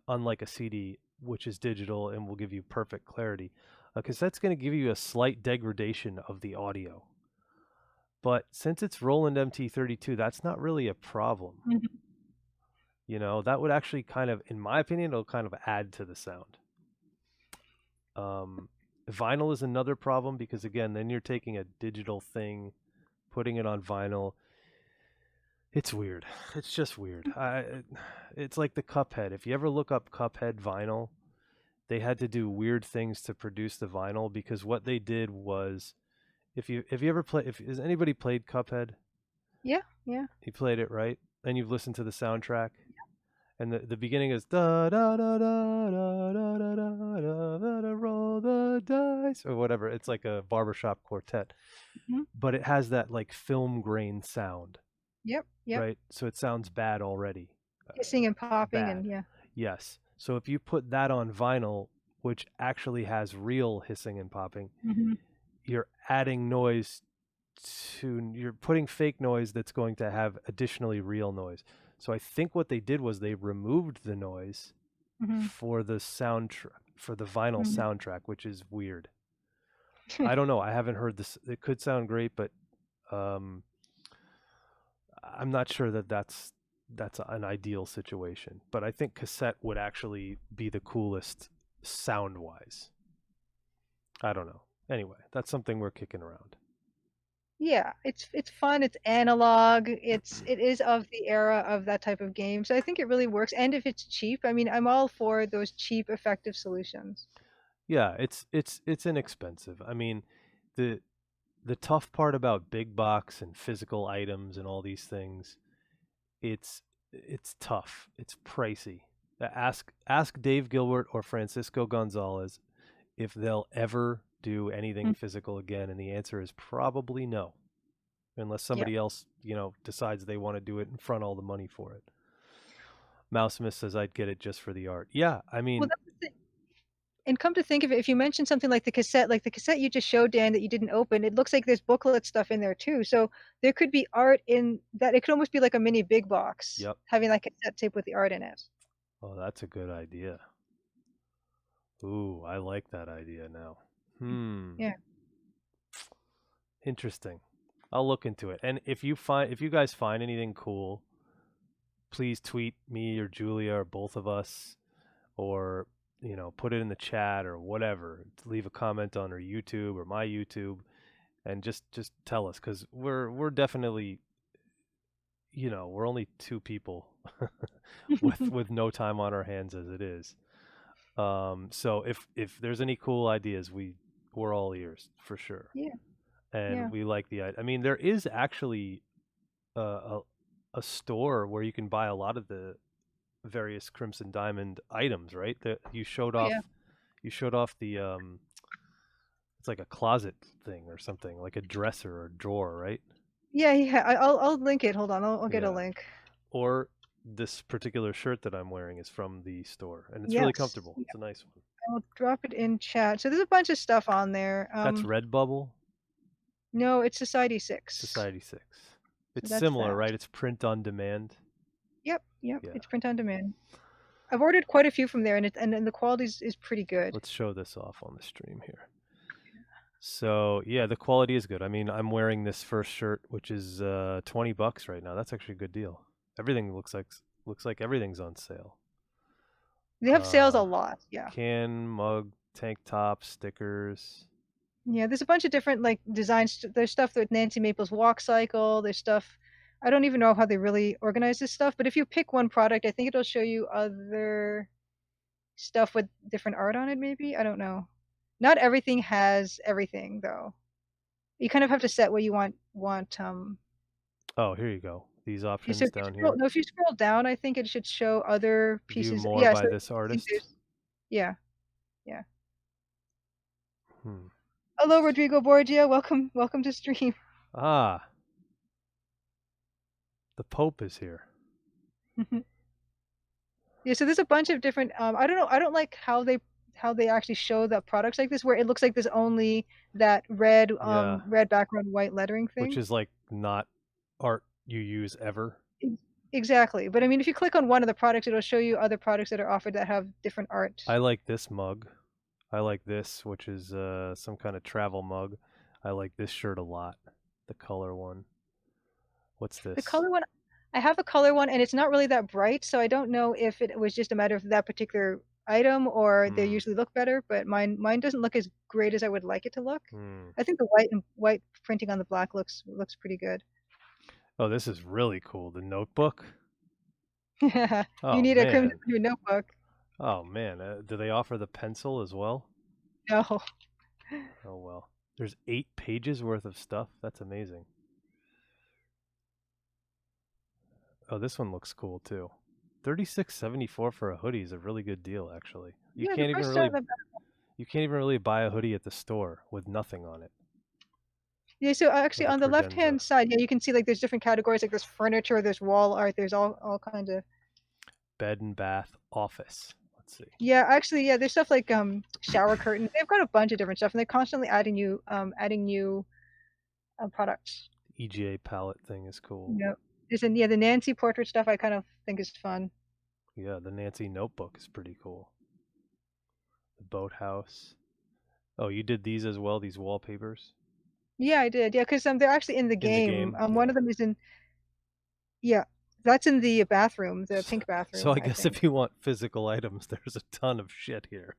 Speaker 1: unlike a CD, which is digital and will give you perfect clarity, a cassette's going to give you a slight degradation of the audio. But since it's Roland MT32, that's not really a problem.
Speaker 2: Mhm.
Speaker 1: That would actually kind of, in my opinion, it'll kind of add to the sound. Vinyl is another problem because again, then you're taking a digital thing, putting it on vinyl. It's weird. It's just weird. It's like the Cuphead. If you ever look up Cuphead vinyl, they had to do weird things to produce the vinyl because what they did was, if you ever play, if has anybody played Cuphead?
Speaker 2: Yeah, yeah.
Speaker 1: You played it, right? And you've listened to the soundtrack. And the beginning is da da da da da da da da da da roll the dice or whatever. It's like a barbershop quartet,
Speaker 2: Mhm.
Speaker 1: but it has that like film grain sound,
Speaker 2: Yep, yep.
Speaker 1: right? So it sounds bad already.
Speaker 2: Hissing and popping and
Speaker 1: Bad.
Speaker 2: yeah.
Speaker 1: Yes. So if you put that on vinyl, which actually has real hissing and popping,
Speaker 2: Hmm.
Speaker 1: you're adding noise you're putting fake noise that's going to have additionally real noise. So I think what they did was they removed the noise
Speaker 2: Hmm.
Speaker 1: for the for the vinyl
Speaker 2: Hmm.
Speaker 1: soundtrack, which is weird. I don't know. I haven't heard this. It could sound great, but um, I'm not sure that that's an ideal situation. But I think cassette would actually be the coolest sound wise. I don't know. Anyway, that's something we're kicking around.
Speaker 2: Yeah, it's fun, it's analog, it is of the era of that type of game. So I think it really works. And if it's cheap, I mean, I'm all for those cheap, effective solutions.
Speaker 1: Yeah, it's inexpensive. I mean, the the tough part about big box and physical items and all these things, it's it's tough. It's pricey. Ask Dave Gilbert or Francisco Gonzalez if they'll ever do anything
Speaker 2: Mm,
Speaker 1: physical again, and the answer is probably no, unless
Speaker 2: yeah.
Speaker 1: somebody else, decides they want to do it and front all the money for it. Mouse Smith says I'd get it just for the art. Yeah, I
Speaker 2: Well,
Speaker 1: mean,
Speaker 2: that's the thing. And come to think of it, if you mention something like the cassette you just showed, Dan, that you didn't open, it looks like there's booklet stuff in there too. So there could be art in that. It could almost be like a mini big box,
Speaker 1: yep.
Speaker 2: having that cassette tape with the art in it.
Speaker 1: Oh, that's a good idea. Ooh, I like that idea now. Hmm.
Speaker 2: Yeah.
Speaker 1: Interesting. I'll look into it. And if you guys find anything cool, please tweet me or Julia or both of us, or put it in the chat or whatever. Leave a comment on our YouTube or my YouTube, and just tell us, because we're definitely, we're only two people with no time on our hands as it is. So if there's any cool ideas, we're all ears for sure.
Speaker 2: Yeah.
Speaker 1: And
Speaker 2: Yeah.
Speaker 1: we like I mean, there is actually a, a a store where you can buy a lot of the various Crimson Diamond items, right? That
Speaker 2: Oh yeah.
Speaker 1: you showed off the it's like a closet thing or something, like a dresser or drawer, right?
Speaker 2: Yeah. Yeah. I'll link it. Hold on. I'll get a
Speaker 1: Yeah.
Speaker 2: link.
Speaker 1: Or this particular shirt that I'm wearing is from the store, and it's really
Speaker 2: Yes.
Speaker 1: comfortable.
Speaker 2: Yeah.
Speaker 1: It's a nice one.
Speaker 2: I'll drop it in chat. So there's a bunch of stuff on there.
Speaker 1: That's Redbubble,
Speaker 2: No, it's Society 6.
Speaker 1: Society 6.
Speaker 2: So
Speaker 1: It's
Speaker 2: that's
Speaker 1: similar,
Speaker 2: that.
Speaker 1: right? It's print on demand.
Speaker 2: Yep. Yep.
Speaker 1: Yeah.
Speaker 2: It's print on demand. I've ordered quite a few from there, and the quality is pretty good.
Speaker 1: Let's show this off on the stream here. So yeah, the quality is good. I mean, I'm wearing this first shirt, which is $20 right now. That's actually a good deal. Everything looks like everything's on sale.
Speaker 2: They have sales a lot. Yeah.
Speaker 1: Can, mug, tank top, stickers.
Speaker 2: Yeah. There's a bunch of different like designs. There's stuff with Nancy Maples walk cycle. There's stuff. I don't even know how they really organize this stuff, but if you pick one product, I think it'll show you other stuff with different art on it. Maybe I don't know. Not everything has everything though. You kind of have to set what you want.
Speaker 1: Oh, here you go. These
Speaker 2: So
Speaker 1: options
Speaker 2: if you
Speaker 1: down
Speaker 2: scroll,
Speaker 1: here.
Speaker 2: no, if you scroll down, I think it should show other
Speaker 1: View
Speaker 2: pieces.
Speaker 1: more
Speaker 2: Yeah,
Speaker 1: by
Speaker 2: so
Speaker 1: this
Speaker 2: I think
Speaker 1: artist.
Speaker 2: there's, yeah, yeah.
Speaker 1: Hmm.
Speaker 2: Hello, Rodrigo Borgia. Welcome to stream.
Speaker 1: Ah, the Pope is here.
Speaker 2: Yeah, so there's a bunch of different. I don't know. I don't like how they actually show the products like this, where it looks like there's only that
Speaker 1: Yeah,
Speaker 2: red background, white lettering
Speaker 1: which
Speaker 2: thing.
Speaker 1: is like not art you use ever.
Speaker 2: Ex- Exactly. But I mean, if you click on one of the products, it'll show you other products that are offered that have different art.
Speaker 1: I like this mug. I like this, which is some kind of travel mug. I like this shirt a lot. The color one. What's
Speaker 2: The
Speaker 1: this?
Speaker 2: color one, I have a color one, and it's not really that bright, so I don't know if it was just a matter of that particular item or they
Speaker 1: Hmm.
Speaker 2: usually look better. But mine doesn't look as great as I would like it to look.
Speaker 1: Hmm.
Speaker 2: I think the white printing on the black looks pretty good.
Speaker 1: Oh, this is really cool. The notebook.
Speaker 2: You
Speaker 1: Oh
Speaker 2: need a criminal
Speaker 1: man.
Speaker 2: notebook.
Speaker 1: Oh man. Do they offer the pencil as well?
Speaker 2: No.
Speaker 1: Oh well. There's 8 pages worth of stuff. That's amazing. Oh, this one looks cool too. 36.74 for a hoodie is a really good deal, actually. You
Speaker 2: Yeah, the
Speaker 1: can't even
Speaker 2: prices
Speaker 1: really
Speaker 2: aren't that
Speaker 1: you can't even really buy a hoodie at the store with nothing on it,
Speaker 2: Yeah, so actually
Speaker 1: like a
Speaker 2: on the left
Speaker 1: credenza.
Speaker 2: hand side, yeah, you can see like there's different categories, like there's furniture, there's wall art, there's all kinds of.
Speaker 1: Bed and bath, office. Let's see.
Speaker 2: Yeah, actually, yeah, there's stuff like shower curtains. They've got a bunch of different stuff, and they're constantly adding new products.
Speaker 1: EGA palette thing is cool.
Speaker 2: Yeah, yeah, the Nancy portrait stuff I kind of think is fun.
Speaker 1: Yeah, the Nancy notebook is pretty cool. The boathouse. Oh, you did these as well, these wallpapers?
Speaker 2: Yeah, I did. Yeah, because they're actually in the
Speaker 1: In the
Speaker 2: game.
Speaker 1: game?
Speaker 2: One
Speaker 1: Yeah.
Speaker 2: of them is in. Yeah, That's in the bathroom, the
Speaker 1: So,
Speaker 2: pink
Speaker 1: so
Speaker 2: bathroom,
Speaker 1: I
Speaker 2: I
Speaker 1: guess
Speaker 2: think.
Speaker 1: if you want physical items, there's a ton of shit here.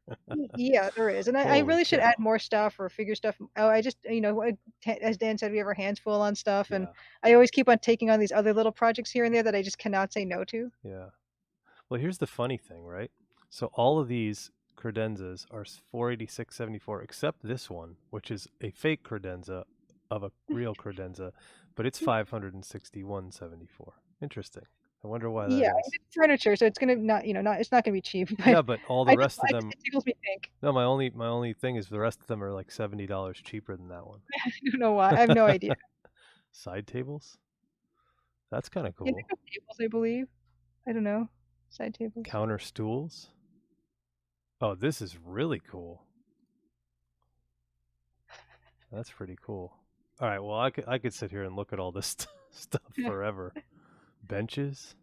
Speaker 2: Yeah, there is, and I
Speaker 1: Holy
Speaker 2: really should add
Speaker 1: cow.
Speaker 2: more stuff or figure stuff. Oh, I just, as Dan said, we have our hands full on stuff, and
Speaker 1: Yeah,
Speaker 2: I always keep on taking on these other little projects here and there that I just cannot say no to.
Speaker 1: yeah. Well, here's the funny thing, right? So all of these credenzas are 486.74, except this one, which is a fake credenza of a real credenza, but it's 561.74. Interesting. I wonder why that
Speaker 2: Yeah,
Speaker 1: is.
Speaker 2: it's furniture, so it's gonna not, it's not gonna be cheap, but
Speaker 1: Yeah, but all the rest of them.
Speaker 2: it tickles me pink.
Speaker 1: No, my only thing is the rest of them are like $70 cheaper than that one.
Speaker 2: I don't know why. I have no idea.
Speaker 1: Side tables? That's kind of
Speaker 2: Yeah, they
Speaker 1: cool.
Speaker 2: have tables, I believe. I don't know. Side tables.
Speaker 1: Counter stools? Oh, this is really cool. That's pretty cool. All right, well, I could sit here and look at all this stuff
Speaker 2: Yeah.
Speaker 1: forever. Benches?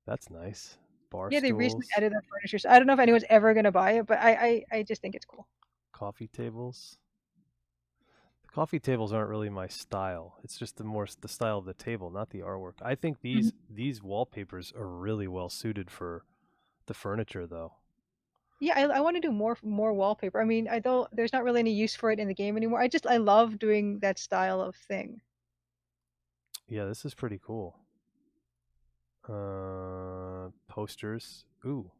Speaker 1: That's nice. Bar
Speaker 2: Yeah, they recently
Speaker 1: stools,
Speaker 2: added that furniture, so I don't know if anyone's ever gonna buy it, but I just think it's cool.
Speaker 1: coffee tables. The coffee tables aren't really my style. It's just the style of the table, not the artwork. I think
Speaker 2: Mhm.
Speaker 1: these wallpapers are really well suited for the furniture, though.
Speaker 2: Yeah, I want to do more wallpaper. I mean, I don't. There's not really any use for it in the game anymore. I love doing that style of thing.
Speaker 1: Yeah, this is pretty cool. Posters. Ooh.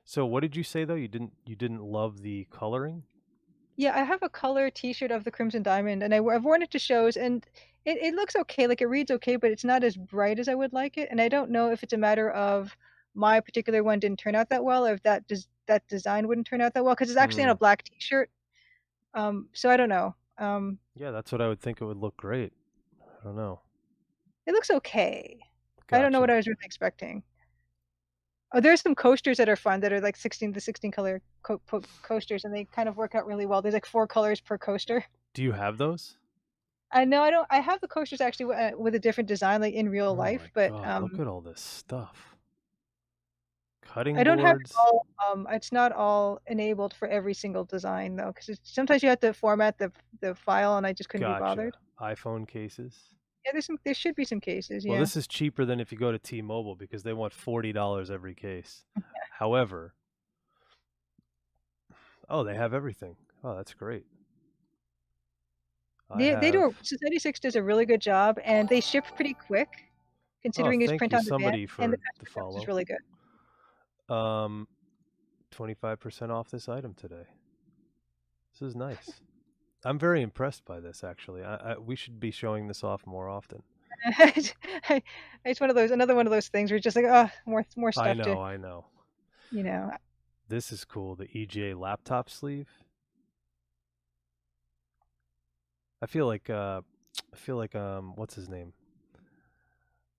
Speaker 1: So what did you say though? You didn't love the coloring?
Speaker 2: Yeah, I have a color T-shirt of the Crimson Diamond, and I've worn it to shows, and it looks okay. Like it reads okay, but it's not as bright as I would like it. And I don't know if it's a matter of my particular one didn't turn out that well, or if that design wouldn't turn out that well, because it's actually on
Speaker 1: Hmm.
Speaker 2: a black T-shirt. So I don't know.
Speaker 1: Yeah, that's what I would think it would look great. I don't know.
Speaker 2: It looks okay. I don't know what
Speaker 1: Gotcha.
Speaker 2: I was really expecting. Oh, there's some coasters that are fun that are like 16 color coasters, and they kind of work out really well. There's like 4 colors per coaster.
Speaker 1: Do you have those?
Speaker 2: I know I don't. I have the coasters actually with a different design, like in real
Speaker 1: Oh
Speaker 2: life,
Speaker 1: my
Speaker 2: but
Speaker 1: God, look at all this stuff.
Speaker 2: I
Speaker 1: Cutting
Speaker 2: don't have it
Speaker 1: boards.
Speaker 2: all. It's not all enabled for every single design though, because sometimes you have to format the file, and I just couldn't be
Speaker 1: Gotcha.
Speaker 2: bothered.
Speaker 1: iPhone cases.
Speaker 2: Yeah, there should be some cases.
Speaker 1: Well,
Speaker 2: Yeah.
Speaker 1: this is cheaper than if you go to T-Mobile because they want $40 every case. However, oh, they have everything. Oh, that's great. I
Speaker 2: They
Speaker 1: have.
Speaker 2: do. Society 6 does a really good job, and they ship pretty quick,
Speaker 1: Oh,
Speaker 2: considering it's
Speaker 1: thank
Speaker 2: print
Speaker 1: you
Speaker 2: on demand,
Speaker 1: somebody
Speaker 2: and the
Speaker 1: for the
Speaker 2: customer service is
Speaker 1: follow.
Speaker 2: really good.
Speaker 1: Um, 25% off this item today. This is nice. I'm very impressed by this actually. We should be showing this off more often.
Speaker 2: It's another one of those things where it's just like, oh, more
Speaker 1: I
Speaker 2: stuff to,
Speaker 1: know, I know.
Speaker 2: you know.
Speaker 1: This is cool. The EJ laptop sleeve. I feel like what's his name?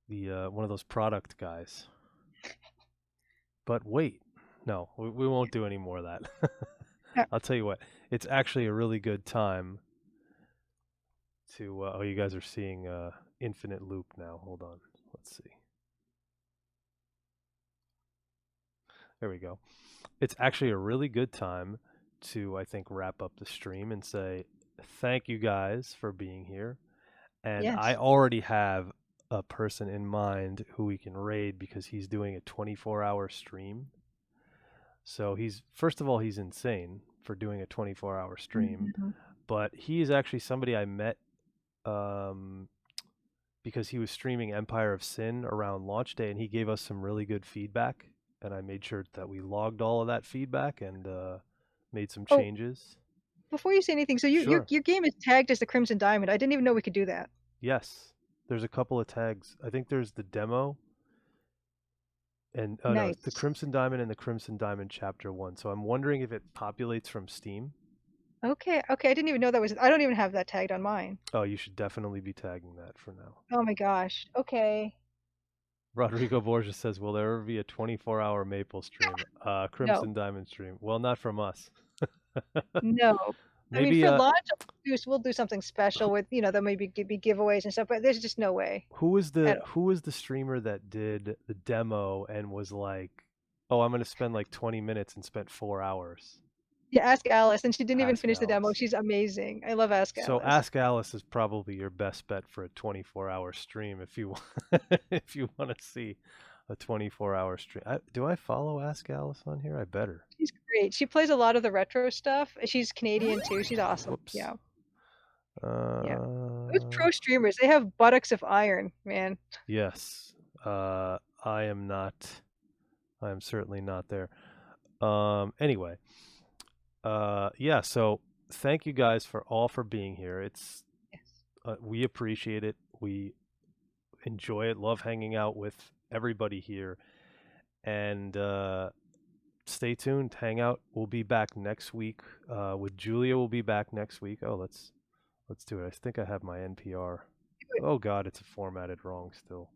Speaker 1: The one of those product guys. But wait, no, we won't do any more of that.
Speaker 2: Yeah.
Speaker 1: I'll tell you what. It's actually a really good time to. Oh, you guys are seeing infinite loop now. Hold on. Let's see. There we go. It's actually a really good time to, I think, wrap up the stream and say thank you guys for being here. And I
Speaker 2: Yes.
Speaker 1: already have a person in mind who we can raid because he's doing a 24-hour stream. So he's, first of all, he's insane for doing a 24-hour stream,
Speaker 2: Mhm.
Speaker 1: but he is actually somebody I met um, because he was streaming Empire of Sin around launch day, and he gave us some really good feedback. And I made sure that we logged all of that feedback and made some
Speaker 2: Oh,
Speaker 1: changes.
Speaker 2: before you say anything, so
Speaker 1: Sure.
Speaker 2: your game is tagged as the Crimson Diamond. I didn't even know we could do that.
Speaker 1: Yes. There's a couple of tags. I think there's the demo and oh no, it's the
Speaker 2: Nice.
Speaker 1: Crimson Diamond and the Crimson Diamond Chapter 1. So I'm wondering if it populates from Steam.
Speaker 2: Okay, okay. I didn't even know that was. I don't even have that tagged on mine.
Speaker 1: Oh, you should definitely be tagging that for now.
Speaker 2: Oh my gosh. Okay.
Speaker 1: Rodrigo Borges says, "Will there ever be a 24-hour Maple stream?
Speaker 2: No,
Speaker 1: Crimson Diamond stream? Well, not from us.
Speaker 2: no. I mean,
Speaker 1: Maybe
Speaker 2: for launch, we'll do something special with, there maybe be giveaways and stuff, but there's just no way at all.
Speaker 1: who was the streamer that did the demo and was like, "Oh, I'm going to spend like 20 minutes and spent 4 hours."
Speaker 2: Yeah, Ask Alice, and she didn't even
Speaker 1: Ask
Speaker 2: finish the demo.
Speaker 1: Alice.
Speaker 2: She's amazing. I love Ask
Speaker 1: So
Speaker 2: Alice.
Speaker 1: Ask Alice is probably your best bet for a 24-hour stream if you if you want to see a 24-hour stream. Do I follow Ask Alice on here? I better.
Speaker 2: She's great. She plays a lot of the retro stuff. She's Canadian too. She's awesome.
Speaker 1: Whoops.
Speaker 2: Yeah. Yeah.
Speaker 1: Uh,
Speaker 2: Those pro streamers, they have buttocks of iron, man.
Speaker 1: yes. I am not. I am certainly not there. Anyway. Yeah. So thank you guys for being here. It's
Speaker 2: Yes.
Speaker 1: we appreciate it. We enjoy it. Love hanging out with everybody here. And stay tuned. Hang out. We'll be back next week. With Julia, we'll be back next week. Oh, let's do it. I think I have my NPR. Oh God, it's formatted wrong still.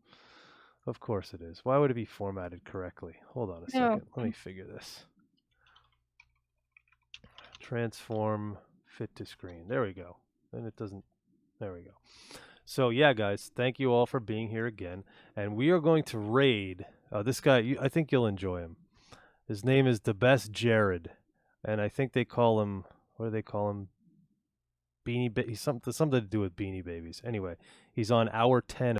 Speaker 1: Of course it is. Why would it be formatted correctly? Hold on a second. Let me figure this. Transform fit to screen. There we go. Then it doesn't. There we go. So yeah, guys, thank you all for being here again. And we are going to raid this guy. I think you'll enjoy him. His name is the best Jared, and I think they call him. What do they call him? He's something to do with Beanie Babies. Anyway, he's on hour 10.